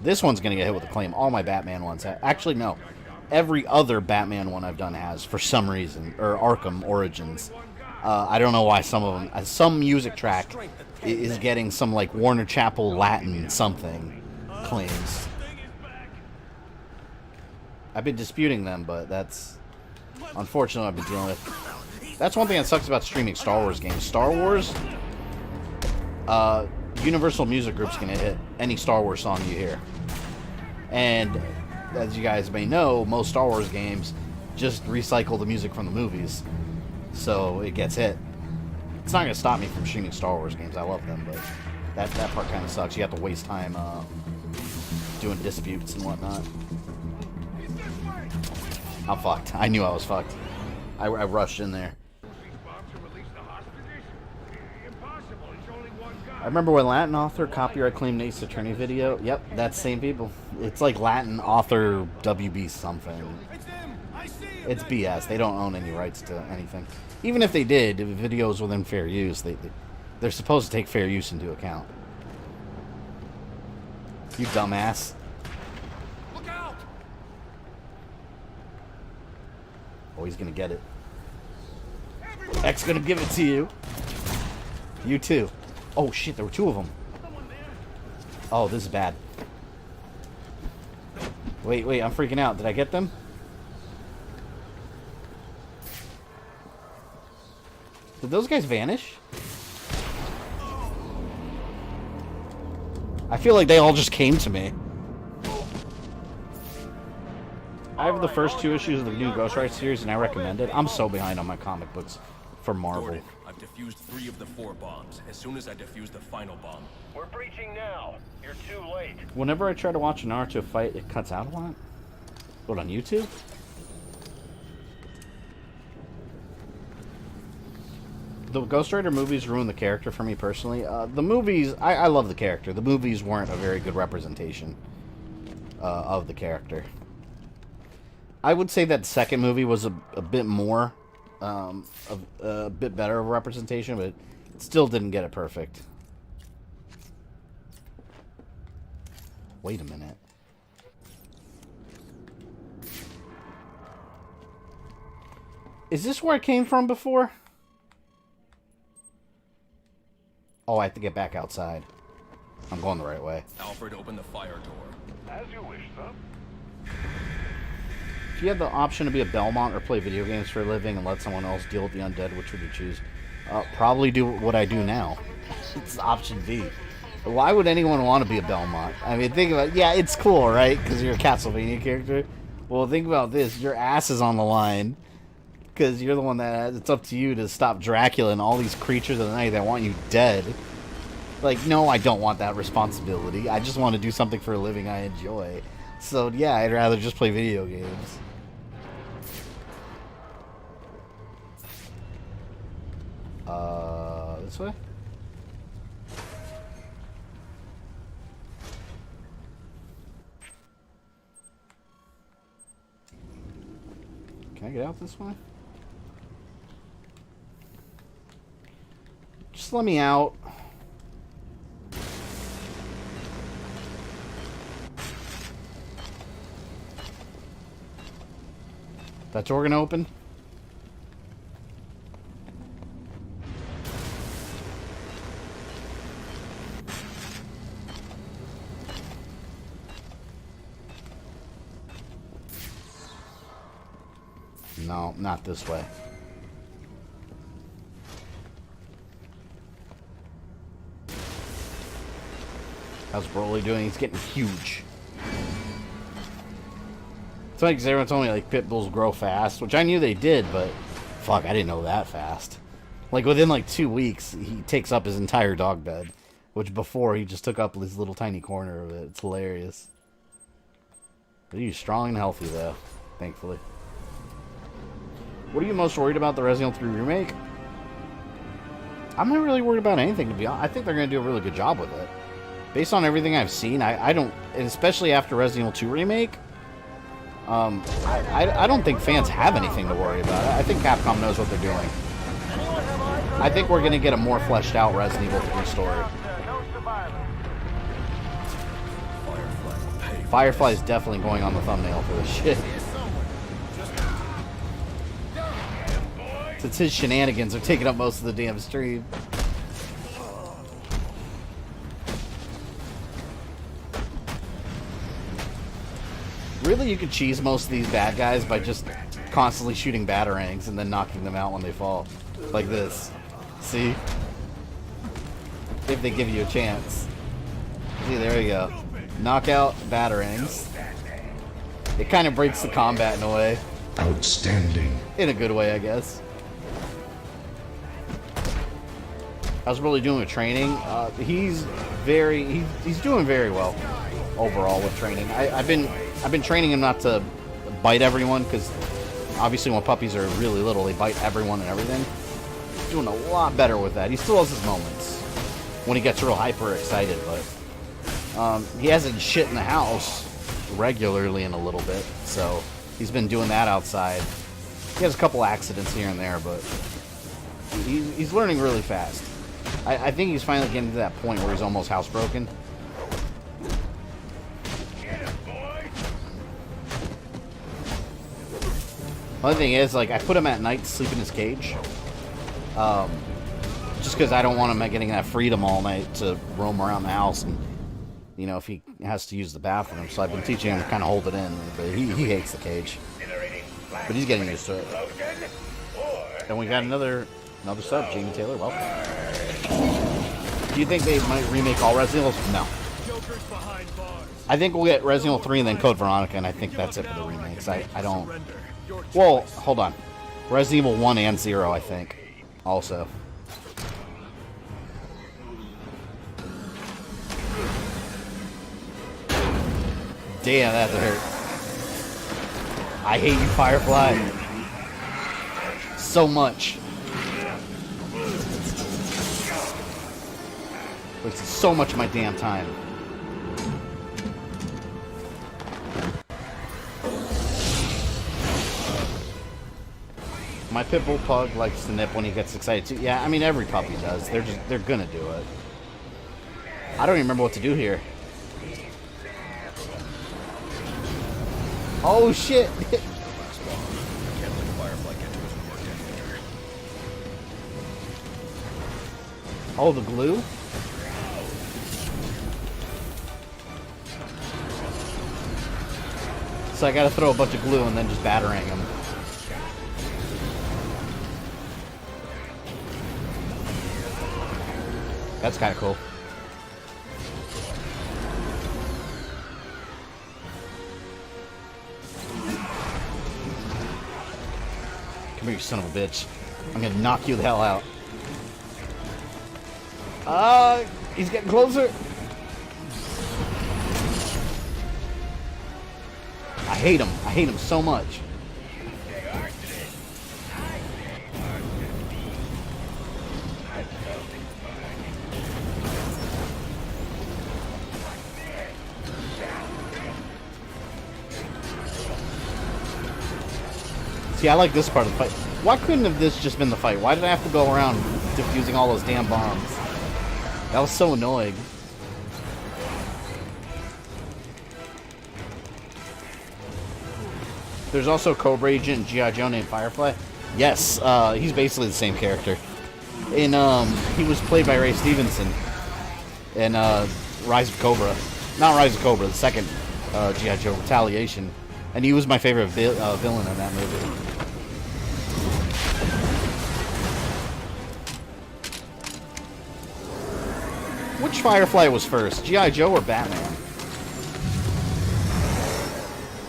This one's gonna get hit with a claim. All my Batman ones have. Actually, no. Every other Batman one I've done has, for some reason. Or Arkham Origins. I don't know why some of them... some music track is getting some, like, Warner Chapel Latin something claims. I've been disputing them, but that's... unfortunately, I've been dealing with. That's one thing that sucks about streaming Star Wars games. Star Wars... Universal Music Group's gonna hit any Star Wars song you hear. And, as you guys may know, most Star Wars games just recycle the music from the movies. So, it gets hit. It's not gonna stop me from streaming Star Wars games. I love them, but that part kind of sucks. You have to waste time doing disputes and whatnot. I'm fucked. I knew I was fucked. I rushed in there. I remember when Latin author copyright claimed Ace Attorney video. Yep, that's same people. It's like Latin author WB something. It's BS. They don't own any rights to anything. Even if they did, if the video's within fair use, they're supposed to take fair use into account. You dumbass. Look out! Oh, he's gonna get it. X gonna give it to you. You too. Oh shit, there were two of them. Oh, this is bad. Wait, I'm freaking out. Did I get them? Did those guys vanish? I feel like they all just came to me. I have the first 2 issues of the new Ghost Rider series, and I recommend it. I'm so behind on my comic books for Marvel. Gordon, I've defused 3 of the 4 bombs. As soon as I defuse the final bomb. We're breaching now. You're too late. Whenever I try to watch a Naruto fight, it cuts out a lot. What, on YouTube? The Ghost Rider movies ruined the character for me personally. The movies, I love the character. The movies weren't a very good representation of the character. I would say that the second movie was a bit more, a bit better of a representation, but it still didn't get it perfect. Wait a minute. Is this where I came from before? Oh, I have to get back outside. I'm going the right way. Alfred, open the fire door. As you wish, sir. If you had the option to be a Belmont or play video games for a living and let someone else deal with the undead, which would you choose? Probably do what I do now. It's option B. Why would anyone want to be a Belmont? I mean, think about it. Yeah, it's cool, right? Because you're a Castlevania character. Well, think about this. Your ass is on the line. Because you're the one that... It's up to you to stop Dracula and all these creatures of the night that want you dead. Like, no, I don't want that responsibility. I just want to do something for a living I enjoy. So, yeah, I'd rather just play video games. This way? Can I get out this way? Just let me out. That door gonna open? No, not this way. How's Broly doing? He's getting huge. It's like Zero told me, like, pit bulls grow fast, which I knew they did, but fuck, I didn't know that fast. Like, within, like, 2 weeks, he takes up his entire dog bed, which before he just took up this little tiny corner of it. It's hilarious. But he's strong and healthy, though, thankfully. What are you most worried about the Resident Evil 3 remake? I'm not really worried about anything, to be honest. I think they're going to do a really good job with it. Based on everything I've seen, I don't... And especially after Resident Evil 2 remake, I don't think fans have anything to worry about. I think Capcom knows what they're doing. I think we're going to get a more fleshed out Resident Evil 3 story. Firefly's definitely going on the thumbnail for this shit. Since his shenanigans are taking up most of the damn stream. Really, you could cheese most of these bad guys by just constantly shooting batarangs and then knocking them out when they fall. Like this. See? If they give you a chance. See, there you go. Knockout batarangs. It kind of breaks the combat in a way. Outstanding. In a good way, I guess. How's Broly doing with training? He's doing very well overall with training. I've been training him not to bite everyone, because obviously when puppies are really little, they bite everyone and everything. He's doing a lot better with that. He still has his moments when he gets real hyper excited, but he hasn't shit in the house regularly in a little bit, so he's been doing that outside. He has a couple accidents here and there, but he's learning really fast. I think he's finally getting to that point where he's almost housebroken. One thing is, like, I put him at night to sleep in his cage. Just because I don't want him getting that freedom all night to roam around the house and, you know, if he has to use the bathroom. So I've been teaching him to kind of hold it in, but he hates the cage. But he's getting used to it. And we got another sub, Jamie Taylor. Welcome. Do you think they might remake all Resident Evil? No. I think we'll get Resident Evil 3 and then Code Veronica, and I think that's it for the remakes. I don't... Well, hold on. Resident Evil 1 and 0, I think. Also. Damn, that hurt. I hate you, Firefly. So much. Wasted so much of my damn time. My pit bull pug likes to nip when he gets excited too. Yeah, I mean every puppy does. They're gonna do it. I don't even remember what to do here. Oh shit! Oh, the glue? So I gotta throw a bunch of glue and then just batarang him. That's kind of cool. Come here, you son of a bitch. I'm gonna knock you the hell out. He's getting closer. I hate him. I hate him so much. See, I like this part of the fight. Why couldn't have this just been the fight? Why did I have to go around defusing all those damn bombs? That was so annoying. There's also Cobra Agent and G.I. Joe named Firefly. Yes, he's basically the same character. And he was played by Ray Stevenson in Rise of Cobra. Not Rise of Cobra, the second G.I. Joe Retaliation. And he was my favorite villain in that movie. Which Firefly was first, G.I. Joe or Batman?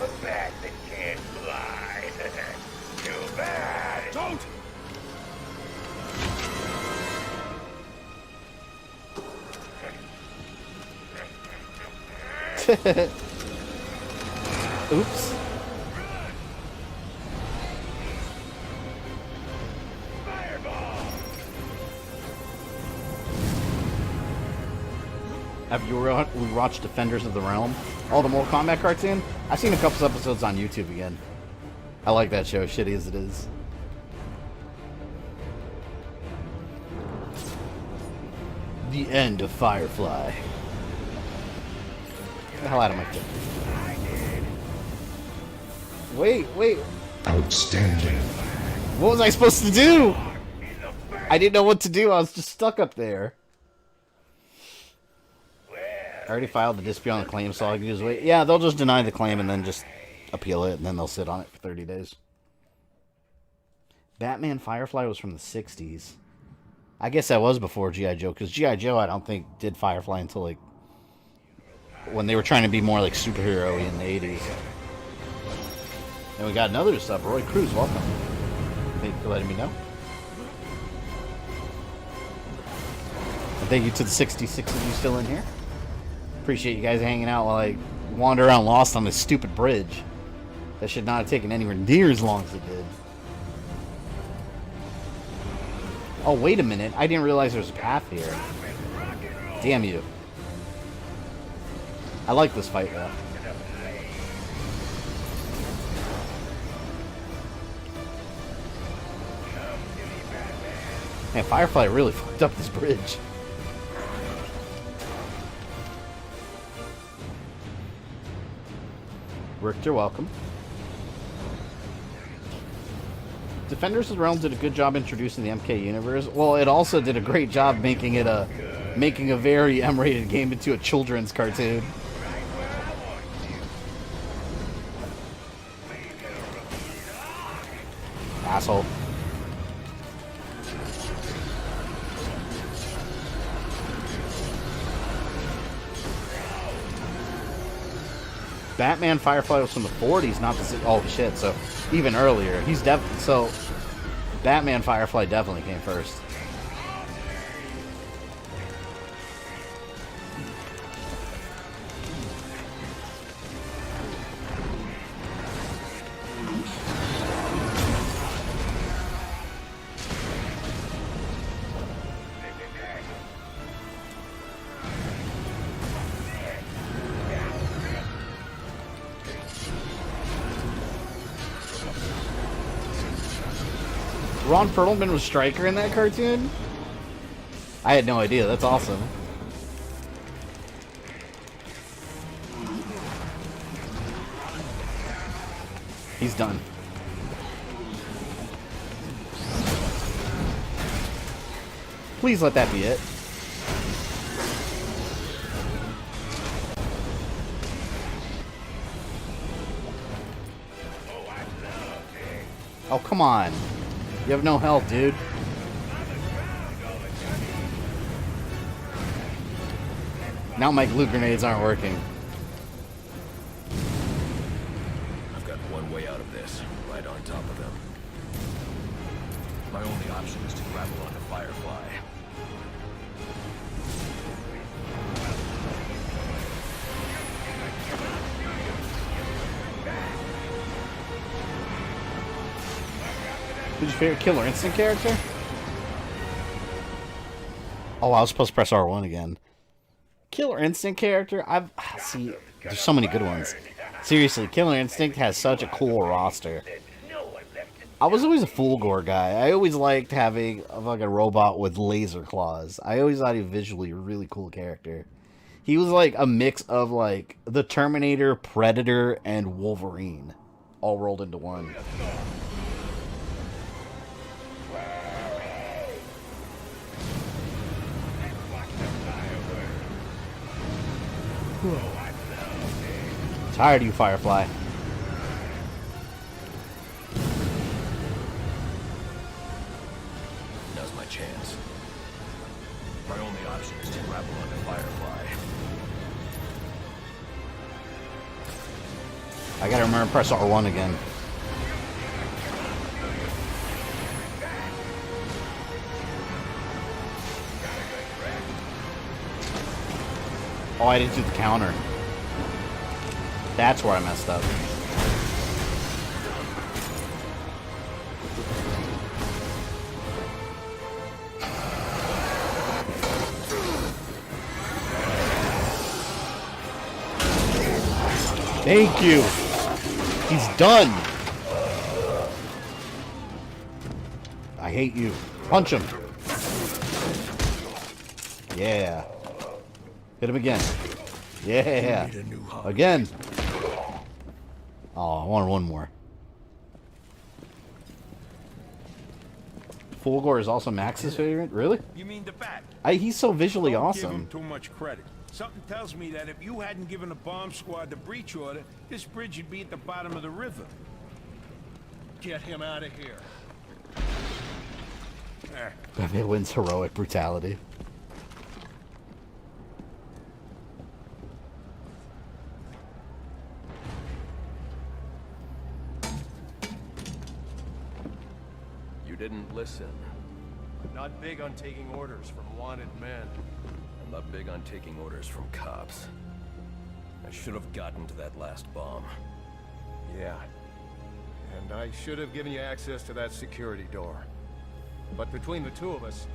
A bat that can't fly. Too bad. Don't! Oops. Have you watched Defenders of the Realm? Oh, the Mortal Kombat cartoon? I've seen a couple episodes on YouTube again. I like that show, shitty as it is. The end of Firefly. Get the hell out of my face. Wait. Outstanding. What was I supposed to do? I didn't know what to do. I was just stuck up there. I already filed the dispute on the claim, so all I can do is wait. Yeah, they'll just deny the claim and then just appeal it, and then they'll sit on it for 30 days. Batman Firefly was from the 60s. I guess that was before G.I. Joe, because G.I. Joe, I don't think, did Firefly until, like, when they were trying to be more, like, superhero-y in the 80s. And we got another sub, Roy Cruz, welcome. Thank you for letting me know. And thank you to the 66 of you still in here. Appreciate you guys hanging out while I wander around lost on this stupid bridge. That should not have taken anywhere near as long as it did. Oh, wait a minute. I didn't realize there was a path here. Damn you. I like this fight, though. Man, Firefly really fucked up this bridge. Rick, you're welcome. Defenders of the Realm did a good job introducing the MK universe. Well, it also did a great job making it making a very M-rated game into a children's cartoon. Asshole. Batman Firefly was from the 40s, not the... Oh, shit, so even earlier. He's definitely... So, Batman Firefly definitely came first. Ron Perlman was Stryker in that cartoon? I had no idea. That's awesome. He's done. Please let that be it. Oh, come on. You have no health, dude. Now my glue grenades aren't working. I've got one way out of this, right on top of him. My only option is to grapple onto Firefly. Who's your favorite Killer Instinct character? Oh, I was supposed to press R1 again. Killer Instinct character? See, there's so many good ones. Seriously, Killer Instinct has such a cool roster. I was always a Fulgore guy. I always liked having like a robot with laser claws. I always thought he was visually a really cool character. He was like a mix of like the Terminator, Predator, and Wolverine, all rolled into one. Tired of you, Firefly. Now's my chance. My only option is to grapple onto Firefly. I gotta remember to press R1 again. Oh, I didn't do the counter. That's where I messed up. Thank you. He's done. I hate you. Punch him. Yeah. Hit him again. Yeah. Again. Oh, I wanted one more. Fulgore is also Max's favorite? Really? You mean the bat? He's so visually Don't awesome. Give him too much credit. Something tells me that if you hadn't given the bomb squad the breach order, this bridge would be at the bottom of the river. Get him out of here. Batman wins heroic brutality. You didn't listen. Not big on taking orders from wanted men. I'm not big on taking orders from cops. I should have gotten to that last bomb. Yeah. And I should have given you access to that security door. But between the two of us,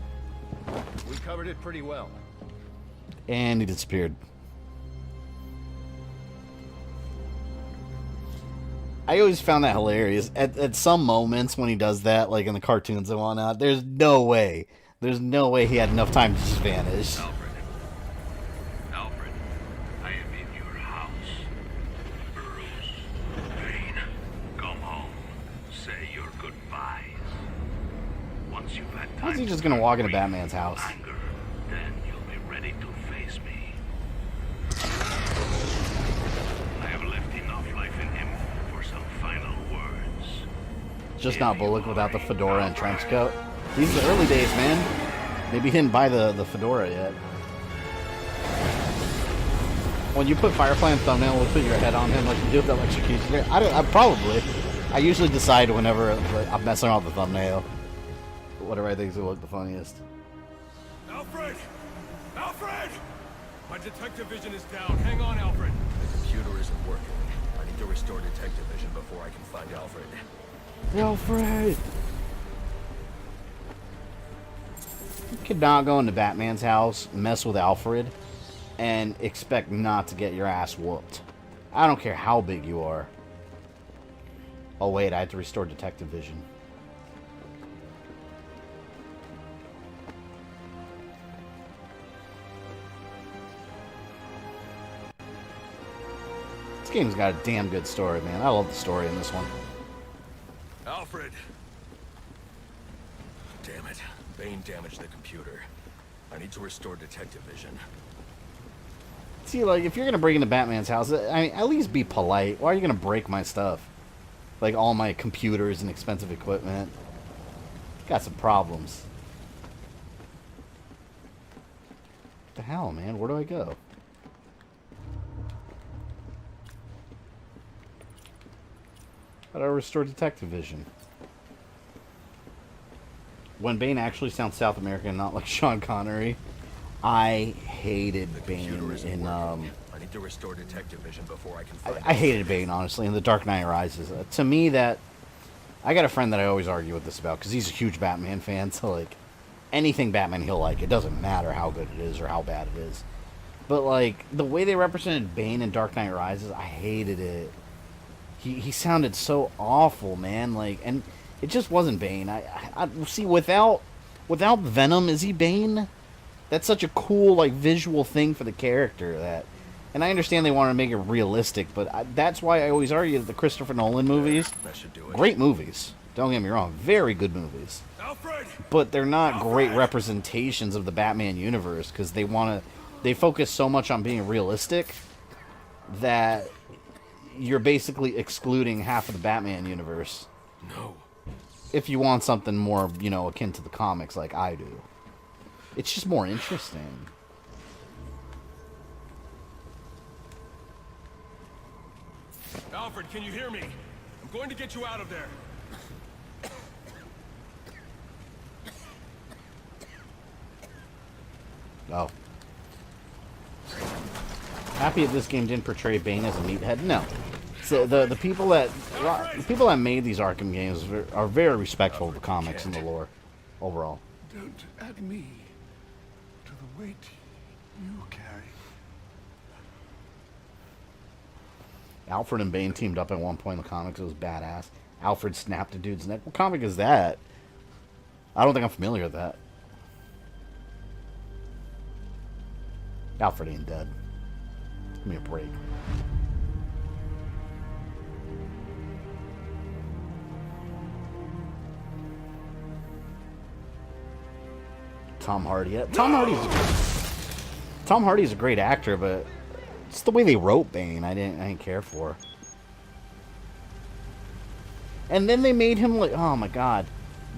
we covered it pretty well. And he disappeared. I always found that hilarious. At some moments when he does that, like in the cartoons and whatnot, there's no way he had enough time to just vanish. Alfred, I am in your house. Bruce, Payne, come home. Say your goodbyes. Once you've had time. How's he just gonna walk into Batman's house? Anger, then you'll be ready to face me. I have left enough life in him for some final words. Just not Bullock without the fedora and trench coat. These are the early days, man. Maybe he didn't buy the fedora yet. When you put Firefly on thumbnail, we'll put your head on him like you do with the electrocution. I probably. I usually decide whenever I'm messing around with the thumbnail. Whatever I think is going to look the funniest. Alfred! Alfred! My detective vision is down. Hang on, Alfred. The computer isn't working. I need to restore detective vision before I can find Alfred. Alfred! You could not go into Batman's house, mess with Alfred, and expect not to get your ass whooped. I don't care how big you are. Oh wait, I have to restore detective vision. This game's got a damn good story, man. I love the story in this one. Alfred! Damn it. Bane damaged the computer. I need to restore detective vision. See, like, if you're gonna break into Batman's house, I mean, at least be polite. Why are you gonna break my stuff? Like, all my computers and expensive equipment. Got some problems. What the hell, man? Where do I go? How do I restore detective vision? When Bane actually sounds South American, not like Sean Connery. I hated Bane in I need to restore detective vision before I can find I hated Bane, honestly, in The Dark Knight Rises. To me, that... I got a friend that I always argue with this about, because he's a huge Batman fan, so, like, anything Batman he'll like. It doesn't matter how good it is or how bad it is. But, like, the way they represented Bane in Dark Knight Rises, I hated it. He sounded so awful, man. Like, and it just wasn't Bane. I see, without Venom, is he Bane? That's such a cool, like, visual thing for the character. And I understand they want to make it realistic, but that's why I always argue that the Christopher Nolan movies, great movies. Don't get me wrong, very good movies. Alfred! But they're not great representations of the Batman universe because they focus so much on being realistic that you're basically excluding half of the Batman universe. No. If you want something more, you know, akin to the comics like I do. It's just more interesting. Alfred, can you hear me? I'm going to get you out of there. Oh. Happy that this game didn't portray Bane as a meathead? No. So the people that made these Arkham games are very respectful of the comics and the lore overall. Don't add me to the weight you carry. Alfred and Bane teamed up at one point in the comics. It was badass. Alfred snapped a dude's neck. What comic is that? I don't think I'm familiar with that. Alfred ain't dead. Give me a break. Tom Hardy. Yeah, Tom Hardy's a great actor, but it's the way they wrote Bane I didn't care for. And then they made him like, oh my god.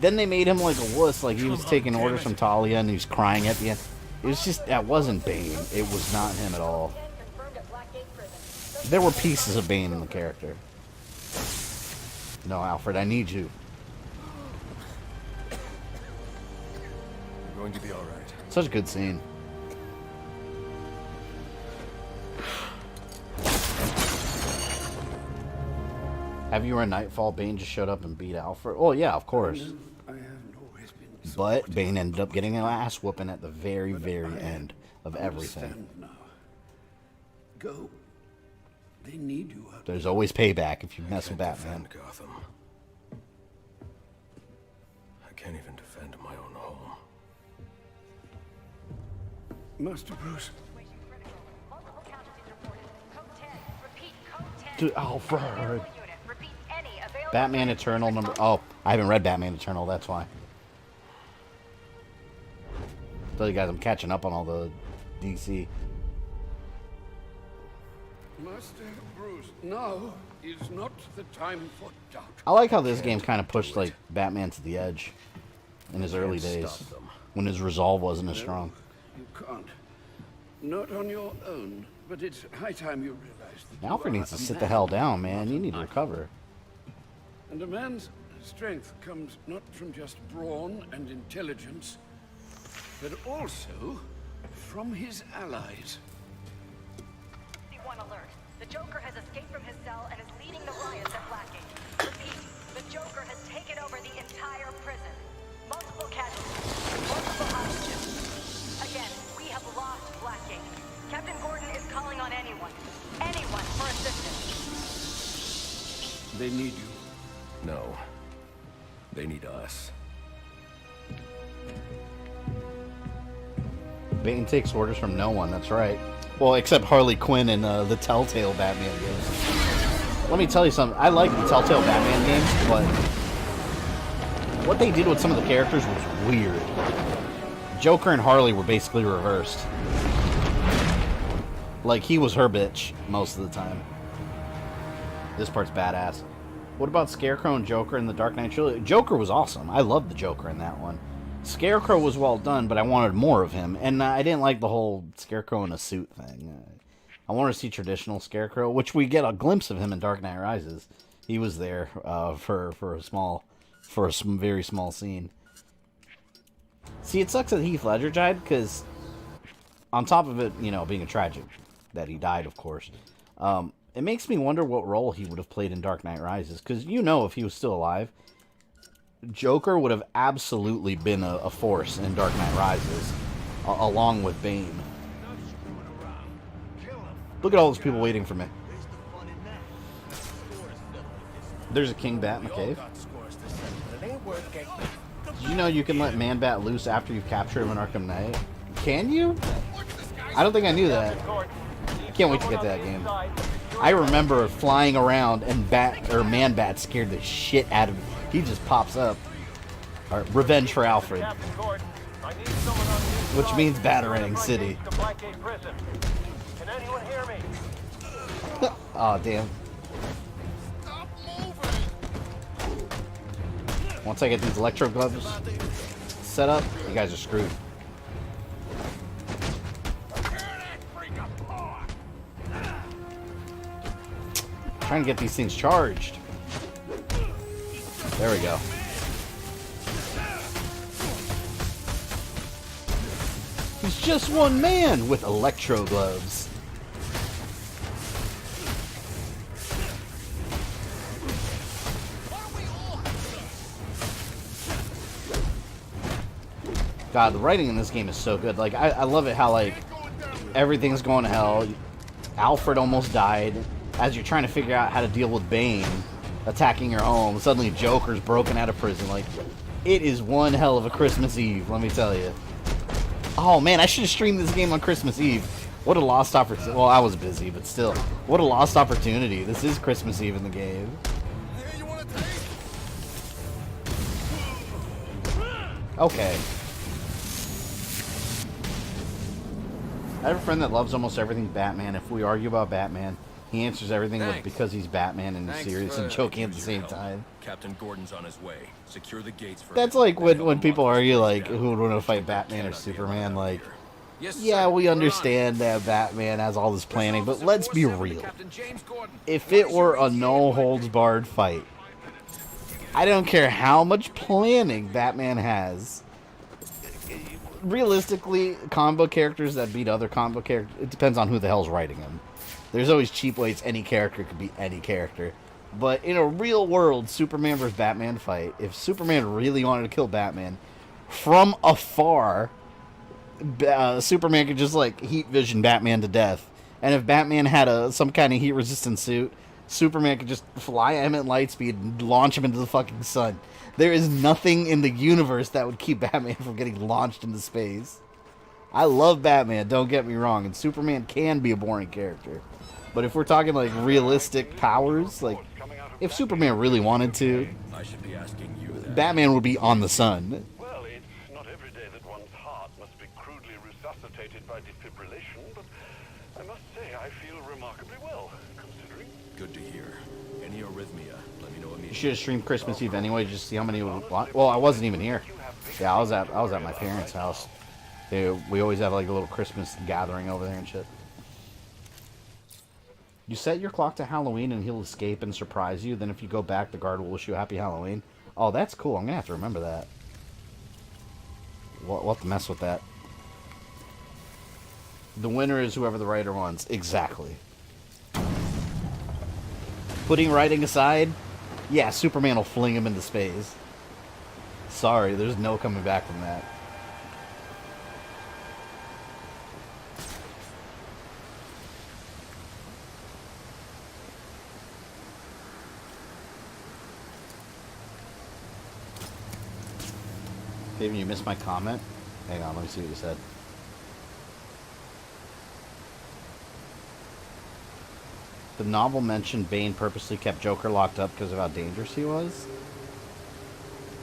Then they made him like a wuss, like he was taking orders from Talia and he was crying at the end. It was just, that wasn't Bane. It was not him at all. There were pieces of Bane in the character. No, Alfred, I need you. You're going to be alright. Such a good scene. Have you read Nightfall? Bane just showed up and beat Alfred. Oh yeah, of course. But Bane ended up getting an ass whooping at the very, very end of everything. Go. They need you. There's always payback if you mess with Batman. Gotham. I can't even defend my own home. Master Bruce. Dude, Alfred. Batman Eternal number... Oh, I haven't read Batman Eternal, that's why. Tell you guys, I'm catching up on all the DC. Master Bruce, now is not the time for doubt. I like how this game kind of pushed like Batman to the edge in his early days, when his resolve wasn't as strong. You can't. Not on your own, but it's high time you realize that Alfred you needs are to a sit the man, hell down, man. not You a need to knight. recover. And a man's strength comes not from just brawn and intelligence, but also from his allies. One alert. The Joker has escaped from his cell and is leading the riots at Blackgate. Repeat, the Joker has taken over the entire prison. Multiple casualties, multiple hostages. Again, we have lost Blackgate. Captain Gordon is calling on anyone for assistance. They need you. No. They need us. Bane takes orders from no one, that's right. Well, except Harley Quinn and the Telltale Batman games. Let me tell you something. I like the Telltale Batman games, but what they did with some of the characters was weird. Joker and Harley were basically reversed. Like, he was her bitch most of the time. This part's badass. What about Scarecrow and Joker in the Dark Knight trilogy? Joker was awesome. I loved the Joker in that one. Scarecrow was well done, but I wanted more of him. And I didn't like the whole Scarecrow in a suit thing. I wanted to see traditional Scarecrow, which we get a glimpse of him in Dark Knight Rises. He was there for a very small scene. See, it sucks that Heath Ledger died, because on top of it, you know, being a tragic that he died, of course, it makes me wonder what role he would have played in Dark Knight Rises. Because, you know, if he was still alive, Joker would have absolutely been a force in Dark Knight Rises, along with Bane. Look at all those people waiting for me. There's a King Bat in the cave. Did you know you can let Man-Bat loose after you've captured him in Arkham Knight? Can you? I don't think I knew that. Can't wait to get to that game. I remember flying around and Man-Bat scared the shit out of me. He just pops up. All right, revenge for Alfred. Which means Batarang City. Can anyone hear me? Aw, damn. Once I get these electro gloves set up, you guys are screwed. Trying to get these things charged. There we go. He's just one man with electro gloves. God, the writing in this game is so good. Like, I love it how, like, everything's going to hell. Alfred almost died. As you're trying to figure out how to deal with Bane attacking your home, suddenly Joker's broken out of prison. Like, it is one hell of a Christmas Eve, let me tell you. Oh, man, I should have streamed this game on Christmas Eve. What a lost opportunity. Well, I was busy, but still. What a lost opportunity. This is Christmas Eve in the game. Okay. I have a friend that loves almost everything Batman. If we argue about Batman, he answers everything with because he's Batman and he's serious and joking at the same time. Captain Gordon's on his way. Secure the gates for That's like when people argue like who would want to fight Batman or Superman. Like, yeah, we understand that Batman has all this planning, but let's be real. If it were a no holds barred fight, I don't care how much planning Batman has. Realistically, comic book characters that beat other comic book characters, it depends on who the hell's writing them. There's always cheap ways any character could beat any character. But in a real world Superman vs. Batman fight, if Superman really wanted to kill Batman, from afar, Superman could just like heat vision Batman to death. And if Batman had some kind of heat resistant suit, Superman could just fly him at light speed and launch him into the fucking sun. There is nothing in the universe that would keep Batman from getting launched into space. I love Batman, don't get me wrong, and Superman can be a boring character. But if we're talking like realistic powers, like if Superman really wanted to, I should be asking you that. Batman would be on the sun. Well, it's not every day that one's heart must be crudely resuscitated by defibrillation, but I must say I feel remarkably well, considering. Good to hear. Any arrhythmia, let me know immediately. You should have streamed Christmas Eve anyway, just to see how many would watch. Well, I wasn't even here. Yeah, I was at my parents' house. We always have like a little Christmas gathering over there and shit. You set your clock to Halloween and he'll escape and surprise you. Then if you go back, the guard will wish you a happy Halloween. Oh, that's cool. I'm going to have to remember that. We'll have to mess with that. The winner is whoever the writer wants. Exactly. Putting writing aside, yeah, Superman will fling him into space. Sorry, there's no coming back from that. David, you missed my comment? Hang on, let me see what you said. The novel mentioned Bane purposely kept Joker locked up because of how dangerous he was.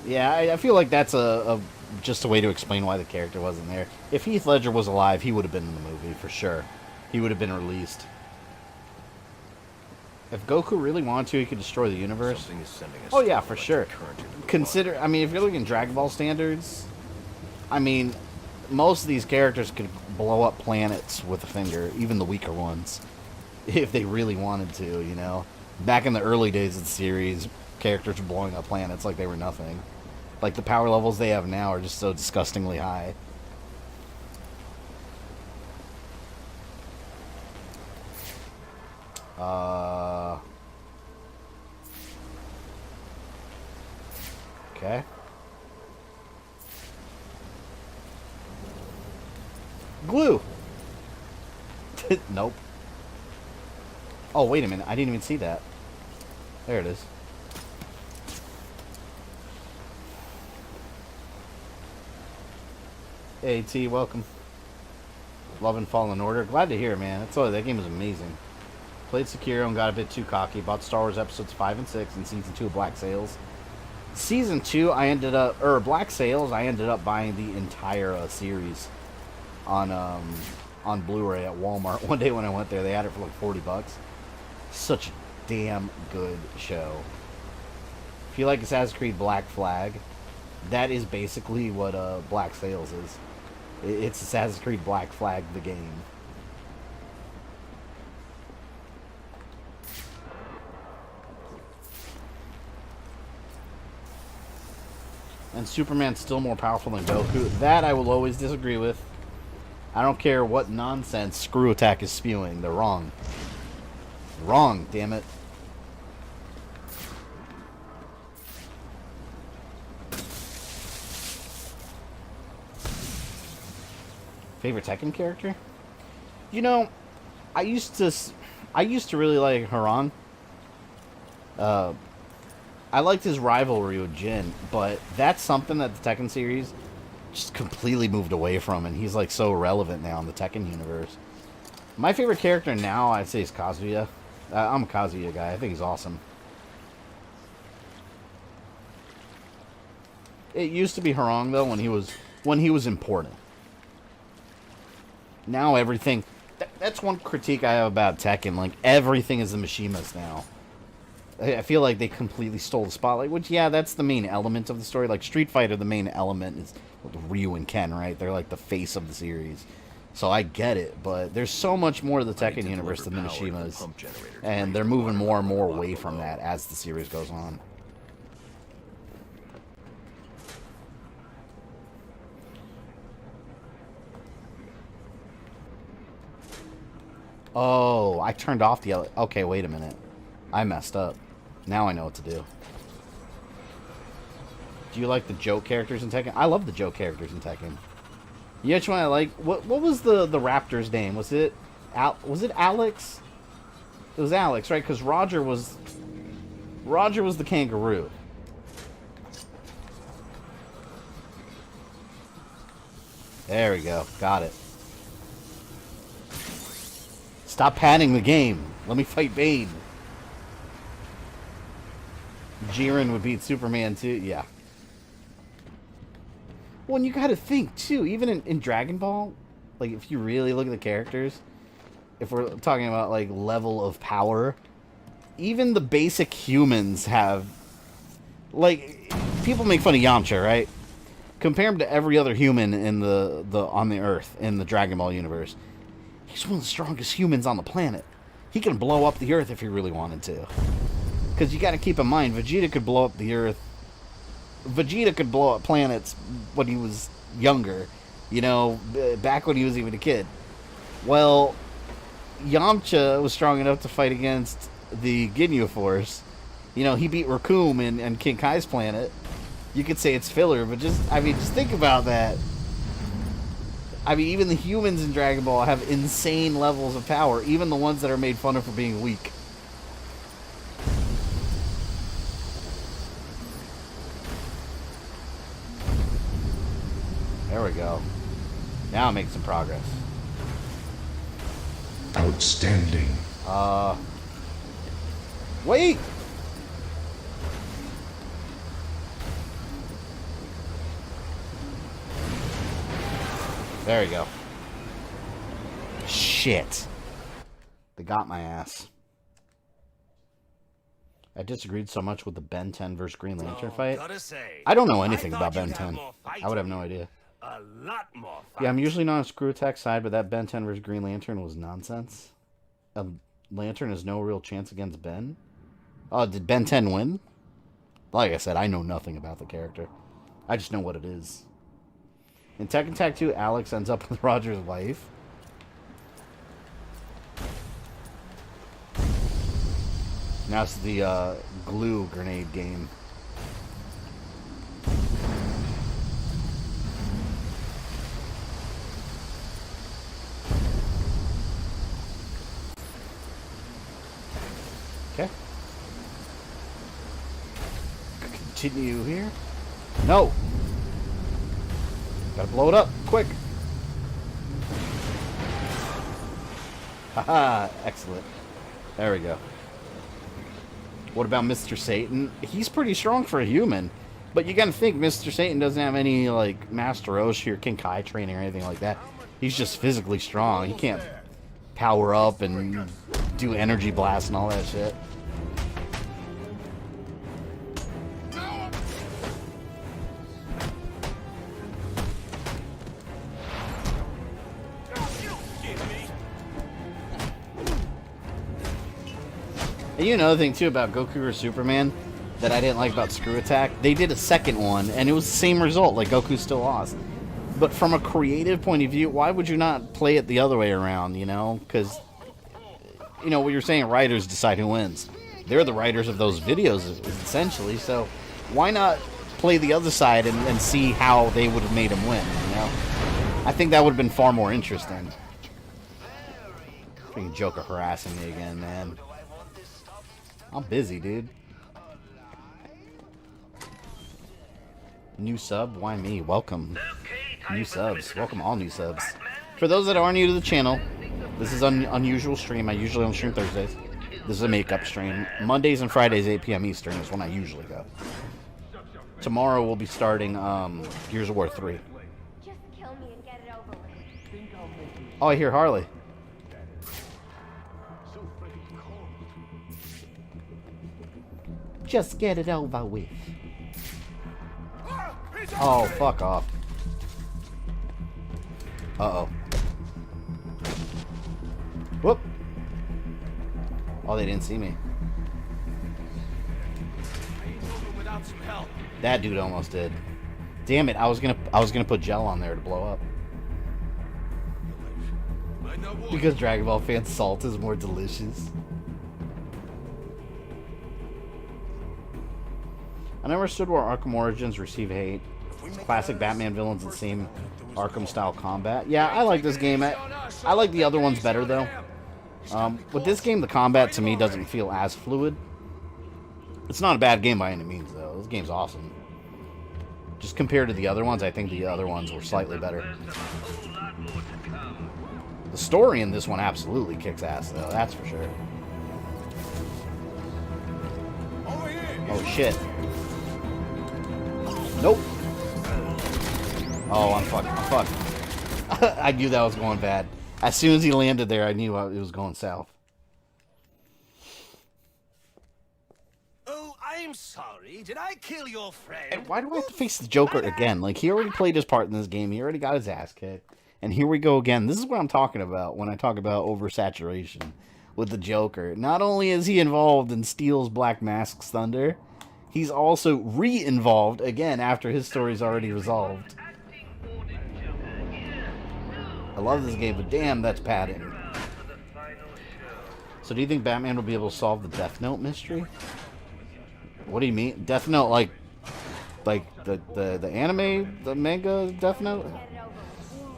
Yeah, I feel like that's just a way to explain why the character wasn't there. If Heath Ledger was alive, he would have been in the movie, for sure. He would have been released. If Goku really wanted to, he could destroy the universe. Oh yeah, for sure. Consider, I mean, if you're looking at Dragon Ball standards, I mean, most of these characters could blow up planets with a finger, even the weaker ones, if they really wanted to, you know. Back in the early days of the series, characters were blowing up planets like they were nothing. Like, the power levels they have now are just so disgustingly high. Okay. Glue! Nope. Oh, wait a minute. I didn't even see that. There it is. Hey, T, welcome. Love and Fallen Order. Glad to hear, man. That's all. That game was amazing. Played Sekiro and got a bit too cocky. Bought Star Wars Episodes 5 and 6 and Season 2 of Black Sails. Season 2, I ended up... Black Sails, I ended up buying the entire series on Blu-ray at Walmart. One day when I went there, they had it for like $40. Such a damn good show. If you like Assassin's Creed Black Flag, that is basically what Black Sails is. It's Assassin's Creed Black Flag, the game. And Superman's still more powerful than Goku. That I will always disagree with. I don't care what nonsense Screw Attack is spewing. They're wrong. Wrong, damn it. Favorite Tekken character? You know, I used to really like Haran. I liked his rivalry with Jin, but that's something that the Tekken series just completely moved away from, and he's like so relevant now in the Tekken universe. My favorite character now, I'd say, is Kazuya. I'm a Kazuya guy. I think he's awesome. It used to be Haran though when he was important. Now everything. That's one critique I have about Tekken. Like everything is the Mishimas now. I feel like they completely stole the spotlight, which, yeah, that's the main element of the story. Like, Street Fighter, the main element is Ryu and Ken, right? They're like the face of the series. So I get it, but there's so much more to the Tekken universe than the Mishimas. And they're moving more and more away from that as the series goes on. Oh, I turned off the... Okay, wait a minute. I messed up. Now I know what to do. Do you like the joke characters in Tekken? I love the joke characters in Tekken. You know which one I like? What was the raptor's name? Was it Alex? It was Alex, right? Because Roger was the kangaroo. There we go. Got it. Stop padding the game. Let me fight Bane. Jiren would beat Superman too. Yeah. Well, and you gotta think too, even in Dragon Ball, like if you really look at the characters, if we're talking about like level of power, even the basic humans have, like, people make fun of Yamcha, right? compare him to every other human in on the Earth in the Dragon Ball universe. He's one of the strongest humans on the planet. He can blow up the Earth if he really wanted to. Because you got to keep in mind, Vegeta could blow up the Earth. Vegeta could blow up planets when he was younger. You know, back when he was even a kid. Well, Yamcha was strong enough to fight against the Ginyu Force. You know, he beat Raccoon and King Kai's planet. You could say it's filler, but just think about that. I mean, even the humans in Dragon Ball have insane levels of power, even the ones that are made fun of for being weak. There we go. Now I'm making some progress. Outstanding. Wait! There we go. Shit. They got my ass. I disagreed so much with the Ben 10 versus Green Lantern fight. I don't know anything about Ben 10. I would have no idea. A lot more fight. Yeah, I'm usually not on Screw Attack side, but that Ben 10 versus Green Lantern was nonsense. Lantern has no real chance against Ben. Oh, did Ben 10 win? Like I said, I know nothing about the character. I just know what it is. In Tekken Tag 2, Alex ends up with Roger's wife. Now it's the glue grenade game. Okay. Continue here. No! Gotta blow it up, quick! Haha, excellent. There we go. What about Mr. Satan? He's pretty strong for a human. But you gotta think, Mr. Satan doesn't have any, like, Master Roshi or King Kai training or anything like that. He's just physically strong. He can't power up and do energy blast and all that shit. And you know another thing too about Goku or Superman that I didn't like about Screw Attack? They did a second one and it was the same result, like Goku still lost. But from a creative point of view, why would you not play it the other way around, you know? Because, you know, what you're saying, writers decide who wins. They're the writers of those videos, essentially, so why not play the other side and see how they would have made him win, you know? I think that would have been far more interesting. Freaking Joker harassing me again, man. I'm busy, dude. New sub? Why me? Welcome. New subs. Welcome all new subs. For those that are new to the channel, this is an unusual stream. I usually don't stream Thursdays. This is a makeup stream. Mondays and Fridays, 8 p.m. Eastern is when I usually go. Tomorrow we'll be starting Gears of War 3. Just kill me and get it over with. Oh, I hear Harley. Just get it over with. Oh, fuck off. Uh-oh. Whoop. Oh, they didn't see me. That dude almost did. Damn it, I was gonna put gel on there to blow up. Because Dragon Ball fan salt is more delicious. I never understood why Arkham Origins receive hate. It's classic Batman villains and same Arkham-style combat. Yeah, I like this game. I like the other ones better, though. With this game, the combat, to me, doesn't feel as fluid. It's not a bad game by any means, though. This game's awesome. Just compared to the other ones, I think the other ones were slightly better. The story in this one absolutely kicks ass, though. That's for sure. Oh, shit. Nope. Oh, I'm fucked. I'm fucked. I knew that was going bad. As soon as he landed there, I knew it was going south. Oh, I I'm sorry. Did I kill your friend? And why do I have to face the Joker again? Like, he already played his part in this game. He already got his ass kicked. And here we go again. This is what I'm talking about when I talk about oversaturation with the Joker. Not only is he involved in Steel's Black Mask's thunder, he's also re-involved again after his story's already resolved. I love this game, but damn, that's padding. So do you think Batman will be able to solve the Death Note mystery? What do you mean? Death Note, like the anime, the manga Death Note?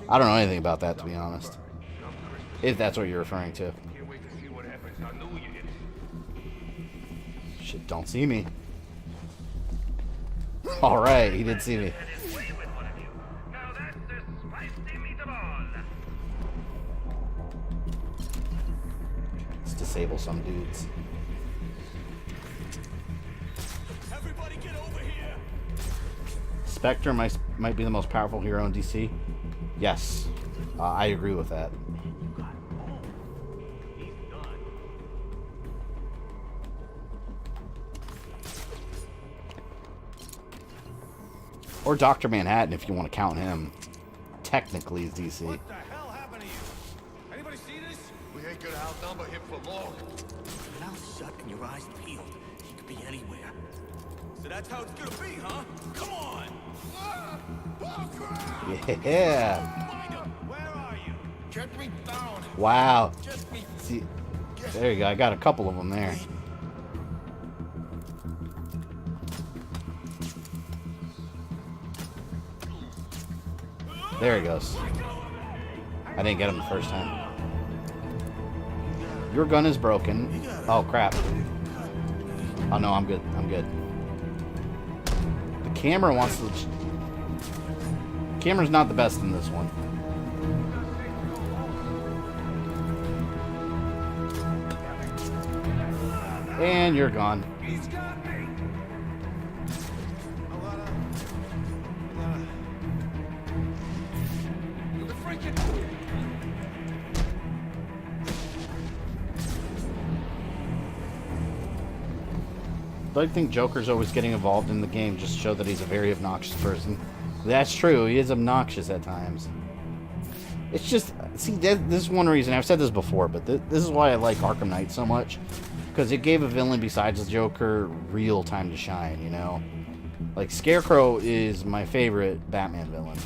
I don't know anything about that, to be honest. If that's what you're referring to. Shit, don't see me. Alright, he did see me. Let's disable some dudes. Everybody get over here. Spectre might be the most powerful hero in DC. Yes, I agree with that. Or Dr. Manhattan, if you want to count him. Technically, is DC. What the hell happened to you? Anybody see this? We ain't gonna outnumber him for long. Mouth shut and your eyes peeled. He could be anywhere. So that's how it's gonna be, huh? Come on! Yeah. Where are you? Get me down. Wow. See, there you go. I got a couple of them there. There he goes. I didn't get him the first time. Your gun is broken. Oh, crap. Oh, no, I'm good. I'm good. The camera wants to... Camera's not the best in this one. And you're gone. I think Joker's always getting involved in the game just to show that he's a very obnoxious person. That's true, he is obnoxious at times. It's just, see, this is one reason, I've said this before, but this is why I like Arkham Knight so much. Because it gave a villain besides the Joker real time to shine, you know? Like, Scarecrow is my favorite Batman villain.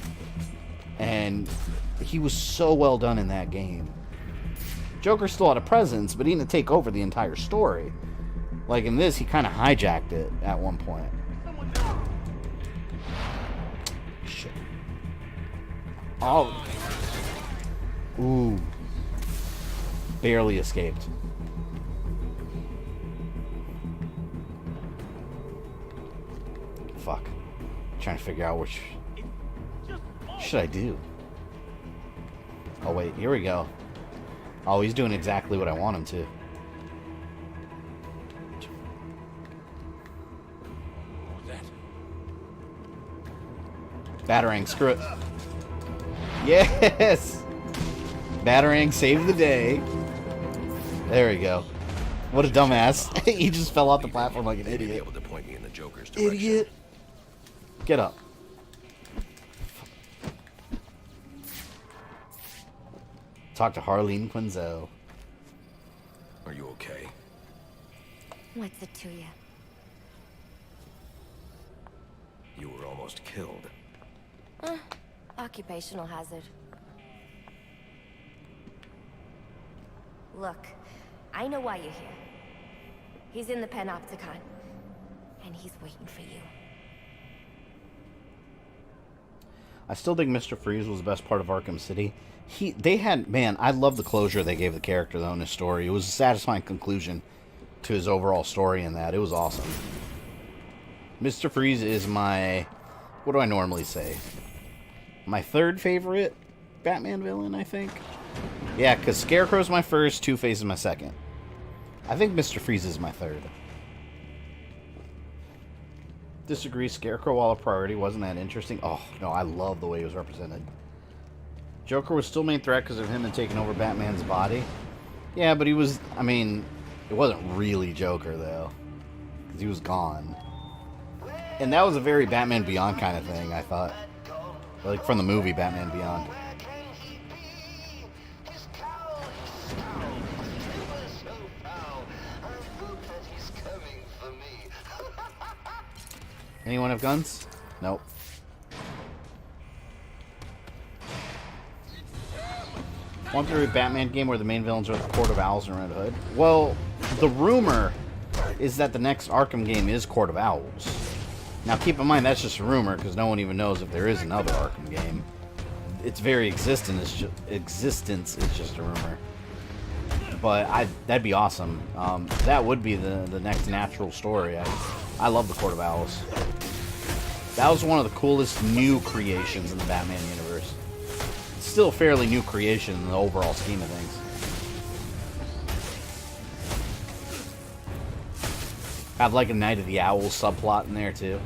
And he was so well done in that game. Joker still had a presence, but he didn't take over the entire story. Like in this, he kind of hijacked it at one point. Shit. Oh. Ooh. Barely escaped. Fuck. Trying to figure out which... What should I do? Oh wait, here we go. Oh, he's doing exactly what I want him to. Batarang, screw it. Yes! Batarang saved the day. There we go. What a dumbass. He just fell off the platform like an idiot. Able to point me in the Joker's direction. Idiot. Get up. Talk to Harleen Quinzel. Are you okay? What's it to you? You were almost killed. Occupational hazard. Look, I know why you're here. He's in the Panopticon, and he's waiting for you. I still think Mr. Freeze was the best part of Arkham City. Man, I love the closure they gave the character, though, in his story. It was a satisfying conclusion to his overall story in that. It was awesome. Mr. Freeze is my... What do I normally say? My third favorite Batman villain, I think. Yeah, because Scarecrow's my first, Two-Face is my second. I think Mr. Freeze is my third. Disagree, Scarecrow, while a priority, wasn't that interesting? Oh, no, I love the way he was represented. Joker was still main threat because of him and taking over Batman's body. Yeah, but he was, I mean, it wasn't really Joker, though. because he was gone. And that was a very Batman Beyond kind of thing, I thought. Like from the movie Batman Beyond. Anyone have guns? Nope. Want to do a Batman game where the main villains are the Court of Owls and Red Hood? Well, the rumor is that the next Arkham game is Court of Owls. Now, keep in mind, that's just a rumor, because no one even knows if there is another Arkham game. Its very existence is just a rumor. But that'd be awesome. That would be the next natural story. I love the Court of Owls. That was one of the coolest new creations in the Batman universe. It's still a fairly new creation in the overall scheme of things. Have like a Night of the Owl subplot in there too.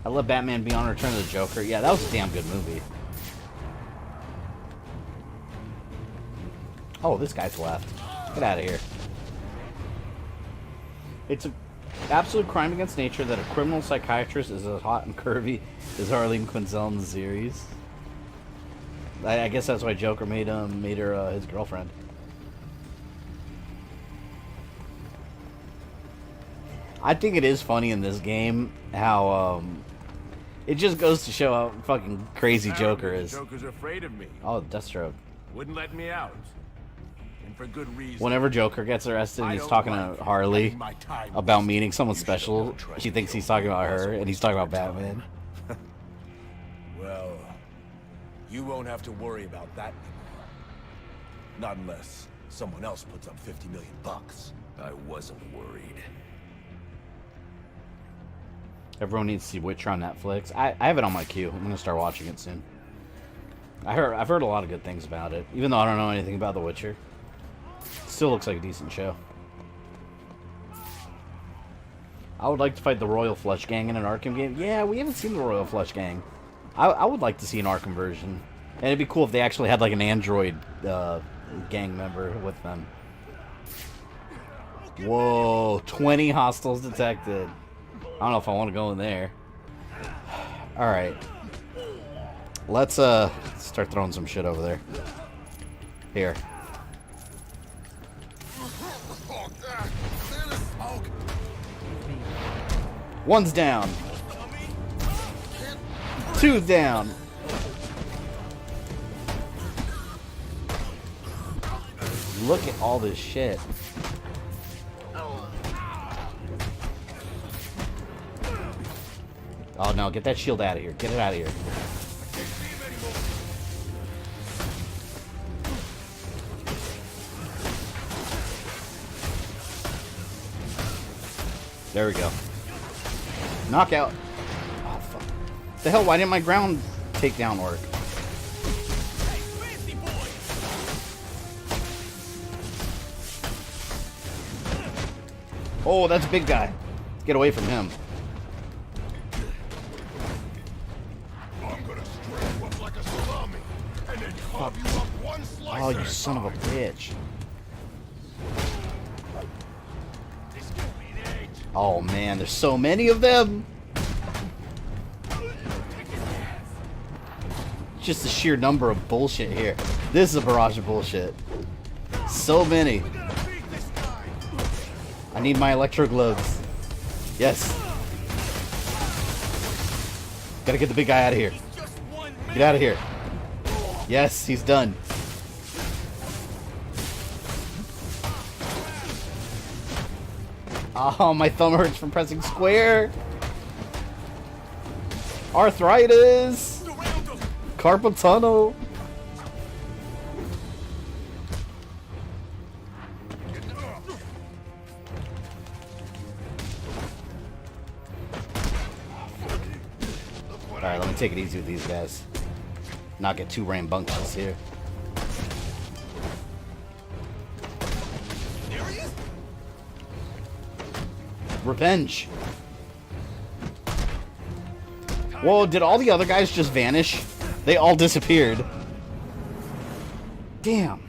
I love Batman Beyond Return of the Joker. Yeah, that was a damn good movie. Oh, this guy's left. Get out of here. It's an absolute crime against nature that a criminal psychiatrist is as hot and curvy as Harleen Quinzel in the series. I guess that's why Joker made her his girlfriend. I think it is funny in this game how it just goes to show how fucking crazy Joker is. Joker's afraid of me. Oh, Deathstroke. Wouldn't let me out. And for good reason. Whenever Joker gets arrested and he's talking to Harley about meeting someone special, she thinks he's talking about her, and he's talking about Batman. Well, you won't have to worry about that anymore. Not unless someone else puts up $50 million. I wasn't worried. Everyone needs to see Witcher on Netflix. I have it on my queue. I'm gonna start watching it soon. I've heard a lot of good things about it, even though I don't know anything about The Witcher. Still looks like a decent show. I would like to fight the Royal Flush Gang in an Arkham game. Yeah, we haven't seen the Royal Flush Gang. I would like to see an Arkham version. And it'd be cool if they actually had like an android gang member with them. Whoa, 20 hostiles detected. I don't know if I want to go in there. Alright. Let's start throwing some shit over there. Here. One's down. Two's down. Look at all this shit. Oh no, get that shield out of here. Get it out of here. There we go. Knockout. Oh, fuck. The hell, why didn't my ground takedown work? Oh, that's a big guy. Get away from him. Oh, you son of a bitch. Oh man, there's so many of them. Just the sheer number of bullshit here. This is a barrage of bullshit. So many. I need my electro gloves. Yes. Gotta get the big guy out of here. Get out of here. Yes, he's done. Oh, my thumb hurts from pressing square. Arthritis. Carpal tunnel. Alright, let me take it easy with these guys. Not get too rambunctious here. Revenge. Whoa, did all the other guys just vanish? They all disappeared. Damn.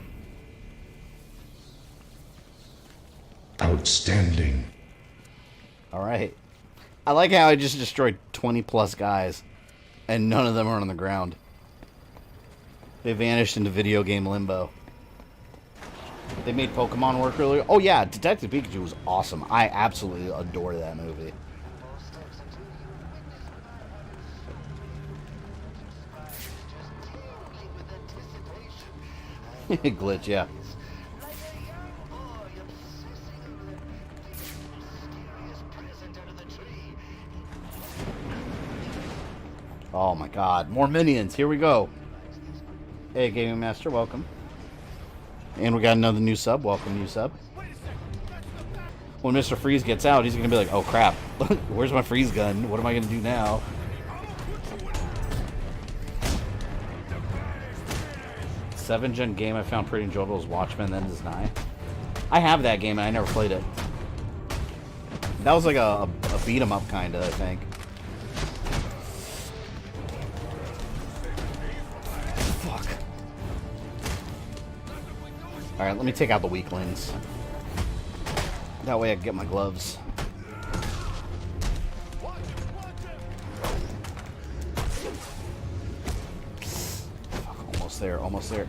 Outstanding. Alright. I like how I just destroyed 20 plus guys, and none of them are on the ground. They vanished into video game limbo. They made Pokemon work earlier. Oh yeah, Detective Pikachu was awesome. I absolutely adore that movie. Glitch, yeah. Oh my god, more minions. Here we go. Hey, Gaming Master, welcome. And we got another new sub. Welcome, new sub. When Mr. Freeze gets out, he's going to be like, oh crap, where's my freeze gun? What am I going to do now? Seven-gen game I found pretty enjoyable was Watchmen, then is Nye. I have that game and I never played it. That was like a beat-em-up kind of, I think. Fuck. Alright, let me take out the weaklings. That way I can get my gloves. Fuck, almost there, almost there.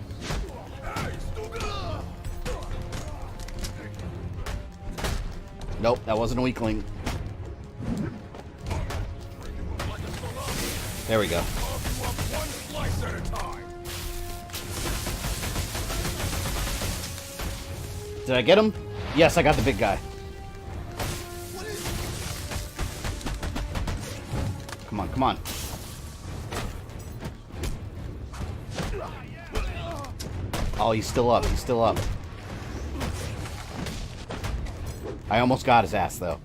Nope, that wasn't a weakling. There we go. Did I get him? Yes, I got the big guy. Come on, come on. Oh, he's still up. He's still up. I almost got his ass, though.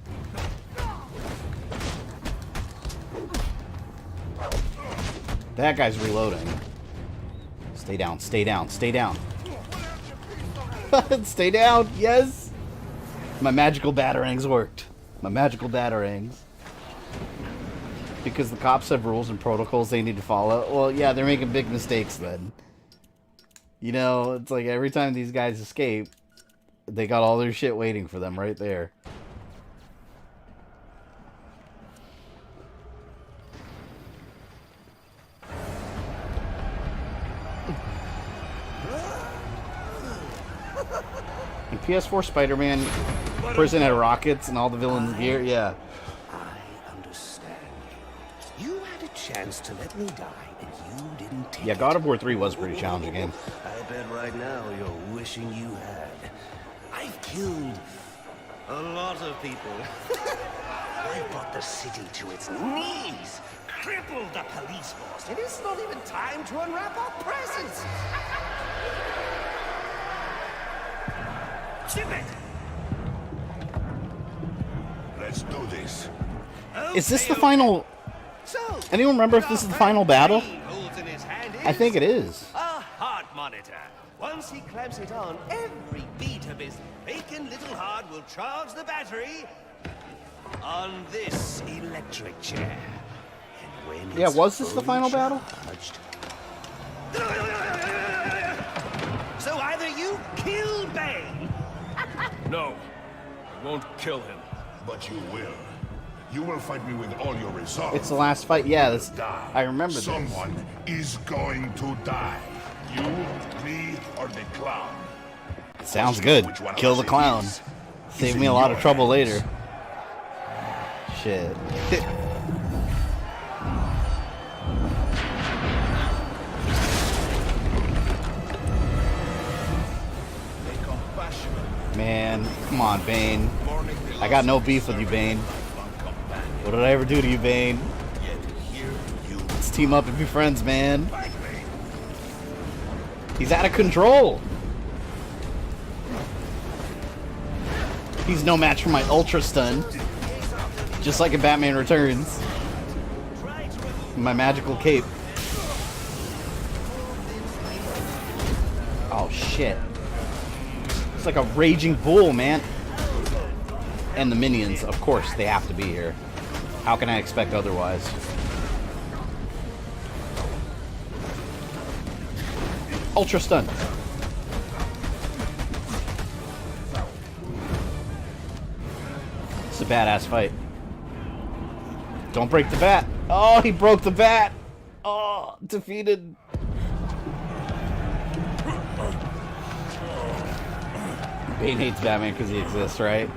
That guy's reloading. Stay down, stay down, stay down. Stay down, yes! My magical batarangs worked. My magical batarangs. Because the cops have rules and protocols they need to follow. Well, yeah, they're making big mistakes then. You know, it's like every time these guys escape, they got all their shit waiting for them right there. In PS4 Spider-Man, prison had rockets and all the villains' gear, yeah. I understand. You had a chance to let me die, and you didn't take Yeah, God of War 3 was a pretty challenging game. I bet right now you're wishing you had. I've killed a lot of people. I brought the city to its knees, crippled the police force, and it's not even time to unwrap our presents. Ship it! Let's do this. Is this the final... Anyone remember if this is the final battle? I think it is. A heart monitor. Once he clamps it on, every beat of his bacon little heart will charge the battery on this electric chair. And when Yeah, was this the final battle? So either you kill Bane. No, I won't kill him. But you will. You will fight me with all your resolve. It's the last fight. Yeah, this, I remember this. Someone is going to die. You, me, or the clown. Sounds good. Kill the clown. Save me a lot of trouble later. Shit. Man, come on, Bane. I got no beef with you, Bane. What did I ever do to you, Bane? Let's team up and be friends, man. He's out of control. He's no match for my Ultra Stun. Just like in Batman Returns. My magical cape. Oh, shit. It's like a raging bull, man. And the minions, of course, they have to be here. How can I expect otherwise? Ultra Stun. badass fight. Don't break the bat. Oh, he broke the bat. Oh, defeated. Bane hates Batman because he exists, right?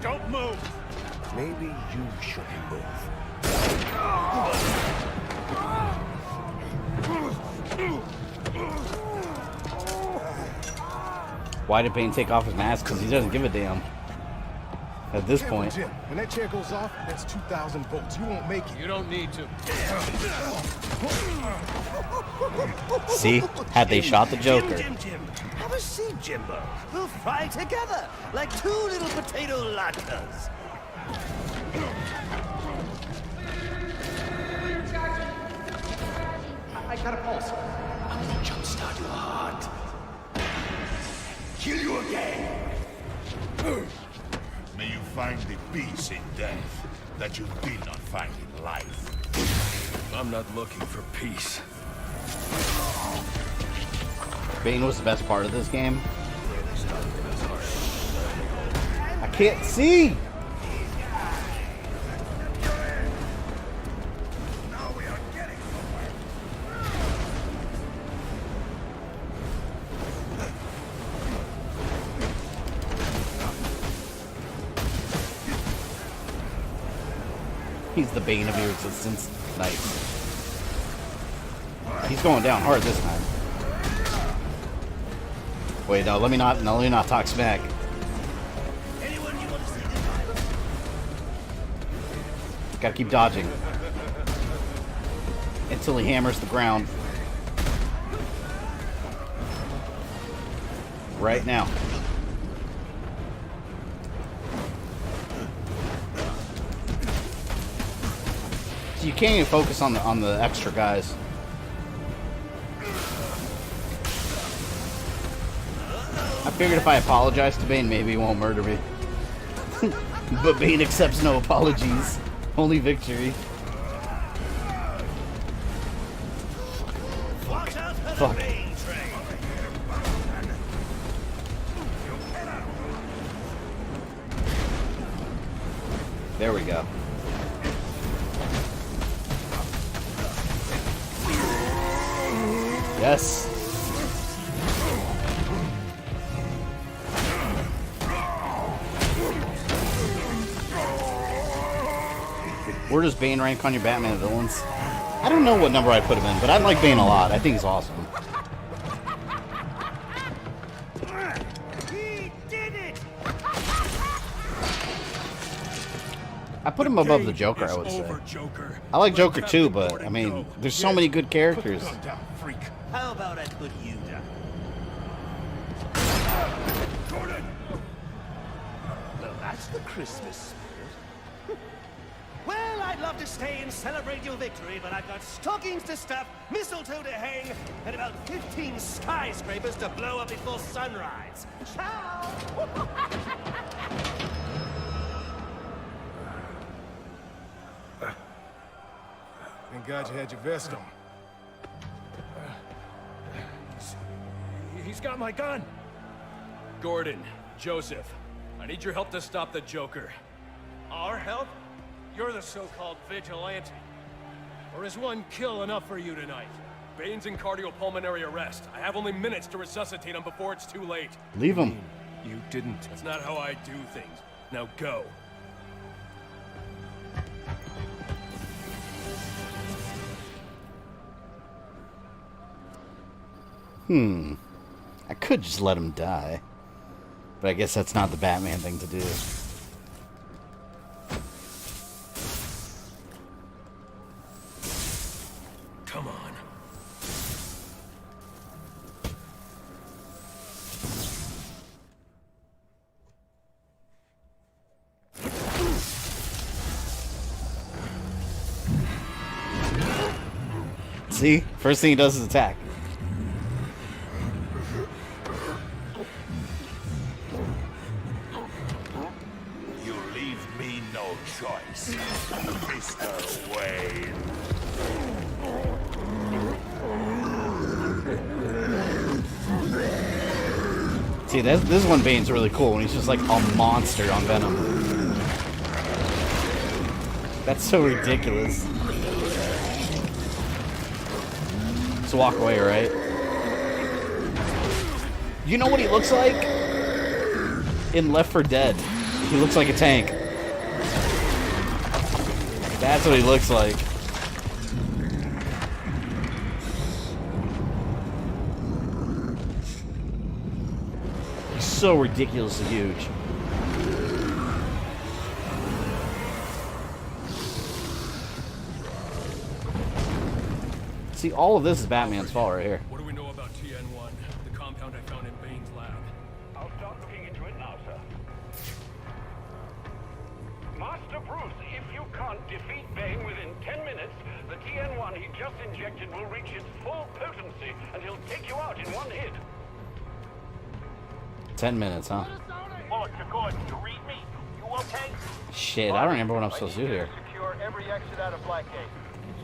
Don't move. Maybe you shouldn't move. Why did Bane take off his mask? Because he doesn't give a damn. At this point. Jim, when that chair goes off, that's 2,000 volts. You won't make it. You don't need to. See? Had they shot the Joker. Jim. Have a seat, Jimbo. We'll fry together like two little potato latkes. I got a pulse. I'm gonna jumpstart your heart. Kill you again. May you find the peace in death that you did not find in life. I'm not looking for peace. Bane was the best part of this game. I can't see! He's the bane of your existence. Nice. He's going down hard this time. Wait, no, let me not talk smack. Gotta keep dodging. Until he hammers the ground. Right now. You can't even focus on the extra guys. I figured if I apologize to Bane, maybe he won't murder me. But Bane accepts no apologies. Only victory. Fuck. There we go. Yes. Where does Bane rank on your Batman villains? I don't know what number I'd put him in, but I like Bane a lot. I think he's awesome. He did it! I put him above the Joker, I would say. I like Joker too, but I mean, there's so many good characters. How about I put you down? Well, that's the Christmas spirit. Well, I'd love to stay and celebrate your victory, but I've got stockings to stuff, mistletoe to hang, and about 15 skyscrapers to blow up before sunrise. Ciao! Thank God you had your vest on. He's got my gun! Gordon, Joseph, I need your help to stop the Joker. Our help? You're the so-called vigilante. Or is one kill enough for you tonight? Bane's in cardiopulmonary arrest. I have only minutes to resuscitate him before it's too late. Leave him. You didn't. That's not how I do things. Now go. I could just let him die. But I guess that's not the Batman thing to do. Come on. See? First thing he does is attack. You leave me no choice, Mr. Wayne. See, this one Bane's really cool when he's just like a monster on Venom. That's so ridiculous. Just walk away, right? You know what he looks like? In Left 4 Dead. He looks like a tank. That's what he looks like. He's so ridiculously huge. See, all of this is Batman's fault right here. What do we know about TN1, the compound I found in Bane's lab? I'll start looking into it now, sir. Master Bruce, if you can't defeat Bane within 10 minutes, the TN1 he just injected will reach its full potency, and he'll take you out in one hit. 10 minutes, huh? Oh, Gordon, you read me? You okay? Shit, I don't remember what I'm supposed to do here. Secure every exit out of Blackgate.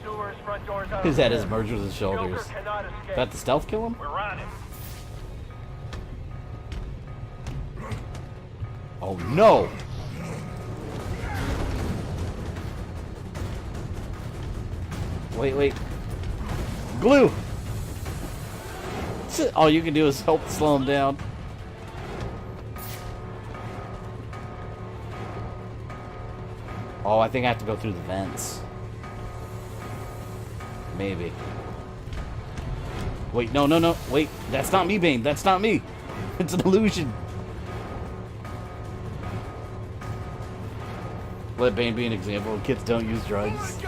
Sewers, front doors out. His head is merged with his shoulders. Joker cannot escape. That the stealth kill him? We're on it. Oh no! Wait. Glue! All you can do is help slow him down. Oh, I think I have to go through the vents. Maybe. Wait, no. Wait, that's not me, Bane. That's not me. It's an illusion. Let Bane be an example. Kids don't use drugs.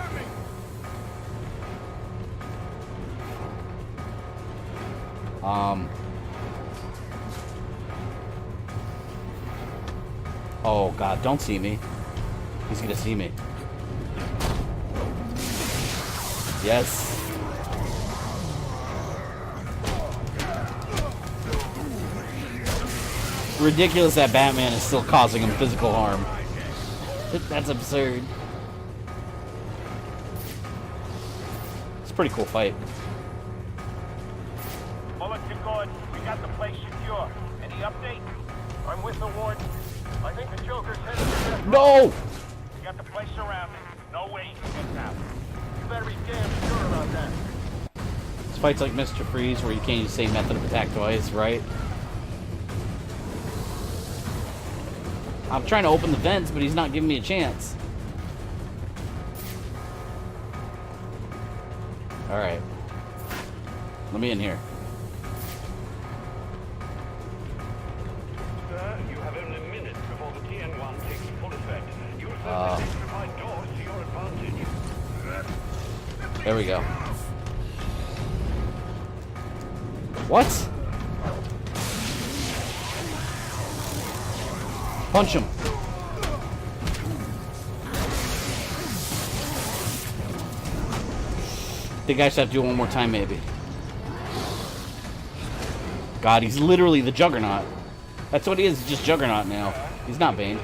Oh, God, don't see me. He's gonna see me. Yes. Ridiculous that Batman is still causing him physical harm. That's absurd. It's a pretty cool fight. Bullet to Gordon. We got the place secure. Any update? I'm with the warden. I think the Joker's headed to death. No! We got the place surrounded. No way he can get out. You better be damn sure about that. This fight's like Mr. Freeze, where you can't use the same method of attack twice, right? I'm trying to open the vents, but he's not giving me a chance. Alright. Let me in here. Sir, you have only minutes before the TN1 takes full effect. Use the electrified doors to your advantage. There we go. What? Punch him. I think I should have to do it one more time, maybe. God, he's literally the Juggernaut. That's what he is, just Juggernaut now. He's not Bane.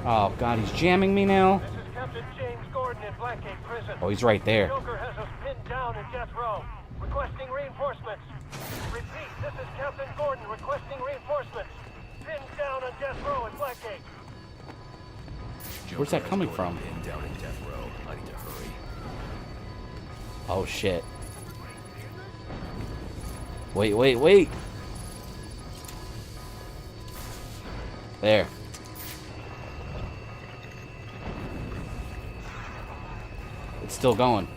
Oh, God, he's jamming me now. This is Captain James Gordon in Blackgate Prison. Oh, he's right there. The Joker has us pinned down in death row. Requesting reinforcements. Repeat, this is Captain Gordon requesting reinforcements. Pinned down on death row in Blackgate. Where's that coming from? Pinned down in death row. I need to hurry. Oh, shit. Wait. There. It's still going.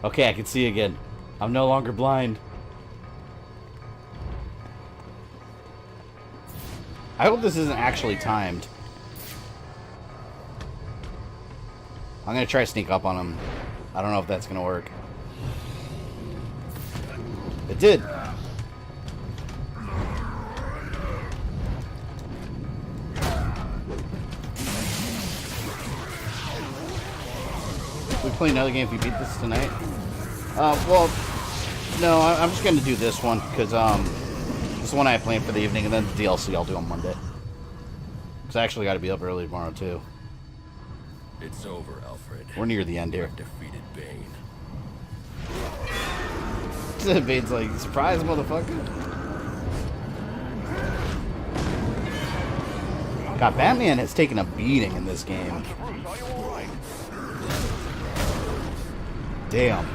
Okay, I can see again. I'm no longer blind. I hope this isn't actually timed. I'm gonna try to sneak up on him. I don't know if that's gonna work. It did. We play another game if we beat this tonight. Well, no, I'm just gonna do this one because this is one I have planned for the evening, and then the DLC I'll do on Monday. Because I actually got to be up early tomorrow too. It's over, Alfred. We're near the end here. Defeated Bane. Bane's like, surprise, motherfucker. God, Batman has taken a beating in this game. Damn.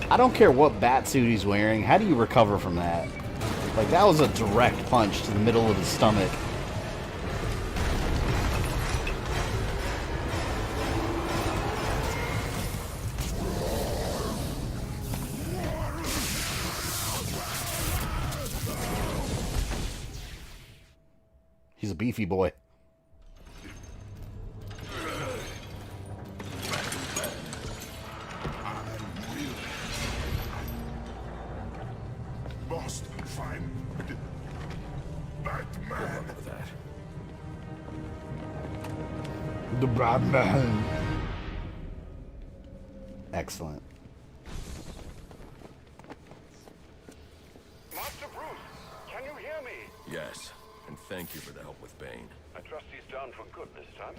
I don't care what batsuit he's wearing. How do you recover from that? Like, that was a direct punch to the middle of the stomach. He's a beefy boy. Must find Batman. The Batman. Excellent. Master Bruce, can you hear me? Yes, and thank you for the help with Bane. I trust he's down for good this time.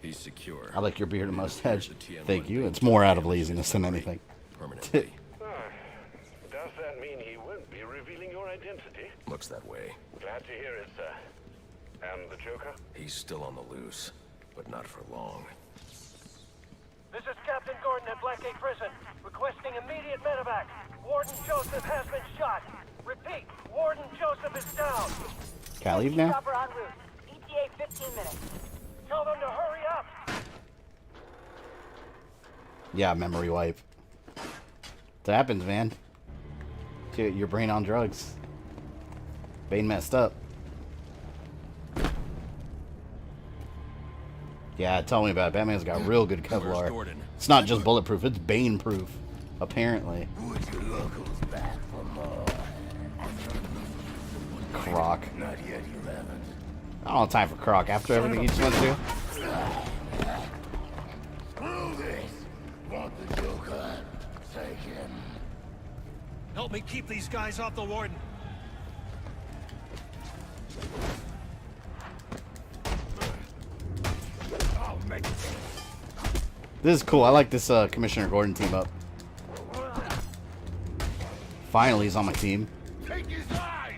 He's secure. I like your beard and mustache. Thank you. It's more out of laziness than anything. Permanently. Does that mean he won't be revealing your identity? Looks that way. Glad to hear it, sir. And the Joker? He's still on the loose, but not for long. This is Captain Gordon at Blackgate Prison, requesting immediate medevac. Warden Joseph has been shot. Repeat, Warden Joseph is down. Can I leave now? Chopper en route. ETA 15 minutes. Tell them to hurry up. Yeah, memory wipe. That happens, man. Dude, your brain on drugs. Bane messed up. Yeah, tell me about it. Batman's got real good Kevlar. It's not just bulletproof, it's Bane proof, apparently. Croc. Not yet, 11. I don't have time for Croc after everything he just went through. Screw this. Want the Joker? Take him. Help me keep these guys off the Warden. I'll make it. This is cool. I like this Commissioner Gordon team up. Finally, he's on my team. Take his eyes.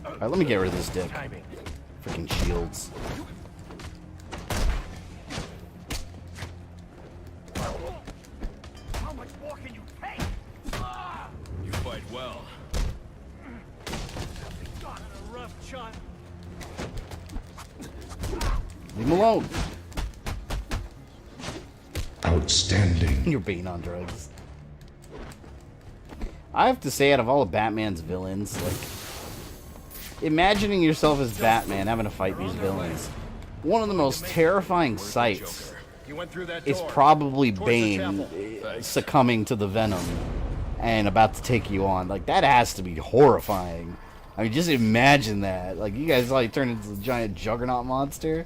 Alright, let me get rid of this dick. Freaking shields. How much more can you take? You fight well. Got in a rough shot. Leave him alone. Outstanding. You're being on drugs. I have to say, out of all of Batman's villains, like, imagining yourself as Batman having to fight these villains, one of the most terrifying sights is probably Bane succumbing to the venom and about to take you on. Like, that has to be horrifying. I mean, just imagine that. Like, you guys like turn into a giant juggernaut monster.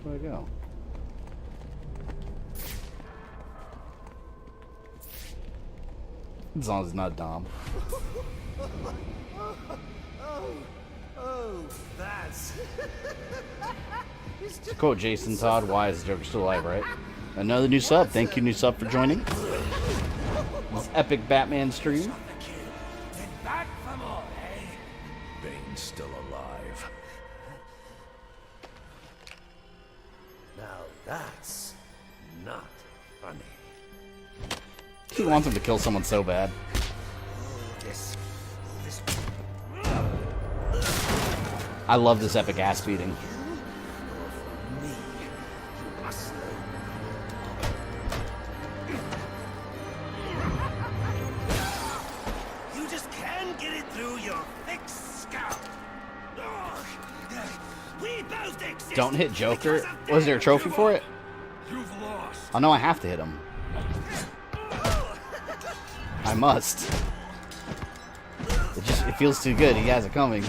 Where'd I go? As long as it's not Dom. Oh, that's... To quote Jason Todd, why is the Joker still alive, right? Another new sub. Thank you, new sub, for joining this epic Batman stream. Back for more, eh? Bane's still alive. Now that's not funny. He wants him to kill someone so bad. This. I love this epic ass beating. You just can't get it through your thick scalp. We both exist. Don't hit Joker. Was there a trophy for it? You've lost. Oh no, I have to hit him. I must. It feels too good. He has it coming.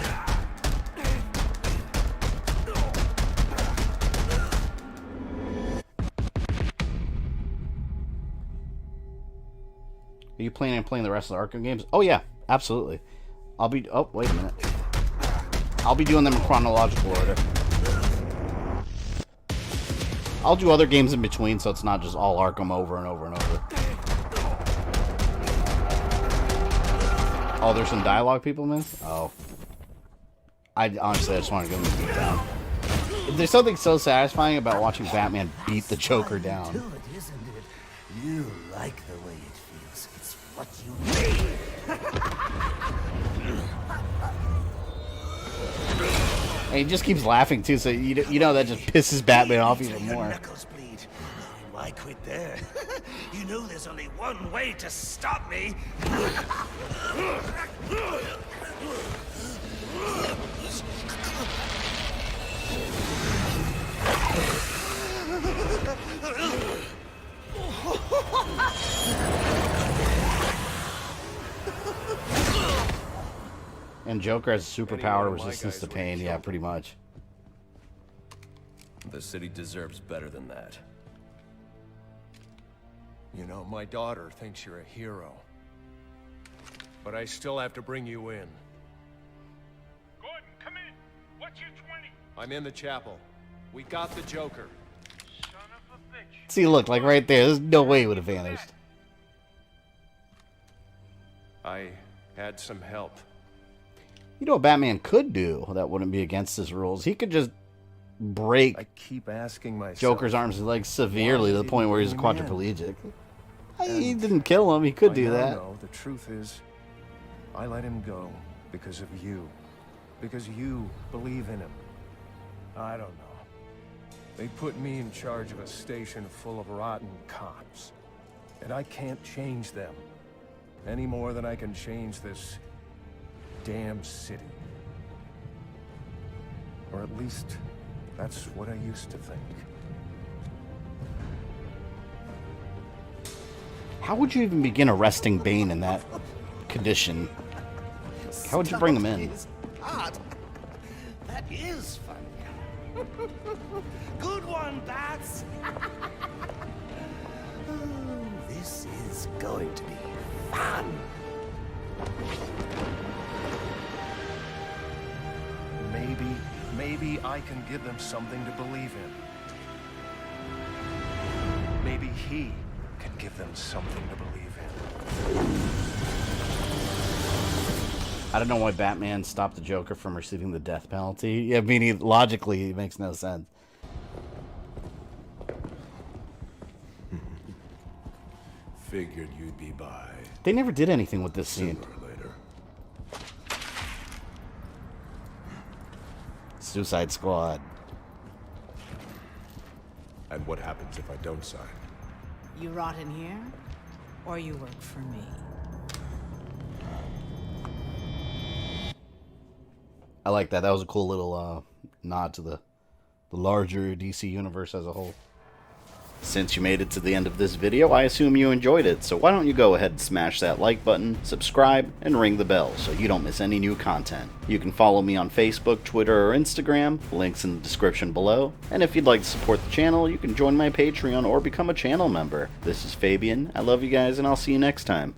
Are you planning on playing the rest of the Arkham games? Oh yeah, absolutely. I'll be... Oh, wait a minute. I'll be doing them in chronological order. I'll do other games in between, so it's not just all Arkham over and over and over. Oh, there's some dialogue people miss? Oh. Honestly, I just want to give them a beat down. There's something so satisfying about watching Batman beat the Joker down. Do it, isn't it? You like the way it feels. It's what you need. And he just keeps laughing too, so you know that just pisses Batman off even more. Knuckles bleed. Why quit there? You know there's only one way to stop me. And Joker has superpower resistance to pain. Yeah, pretty much. The city deserves better than that. You know, my daughter thinks you're a hero. But I still have to bring you in. Gordon, come in. What's your 20? I'm in the chapel. We got the Joker. Son of a bitch. See, look, like right there. There's no way it would have vanished. I had some help. You know what Batman could do that wouldn't be against his rules? He could just break I keep asking myself, Joker's arms and legs severely to the point where he's a quadriplegic. He didn't kill him. He could do that. No, the truth is, I let him go because of you. Because you believe in him. I don't know. They put me in charge of a station full of rotten cops. And I can't change them. Any more than I can change this damn city. Or at least, that's what I used to think. How would you even begin arresting Bane in that condition? How would you bring him in? Odd. That is funny. Good one, Bats. This is going to be fun. Maybe I can give them something to believe in. Maybe he can give them something to believe in. I don't know why Batman stopped the Joker from receiving the death penalty. Yeah, I mean, logically, it makes no sense. Figured you'd be by. They never did anything with this scene. Sooner or later. Suicide Squad. And what happens if I don't sign? You rot in here, or you work for me. I like that. That was a cool little nod to the larger DC universe as a whole. Since you made it to the end of this video, I assume you enjoyed it, so why don't you go ahead and smash that like button, subscribe, and ring the bell so you don't miss any new content. You can follow me on Facebook, Twitter, or Instagram, links in the description below, and if you'd like to support the channel, you can join my Patreon or become a channel member. This is Fabian, I love you guys, and I'll see you next time.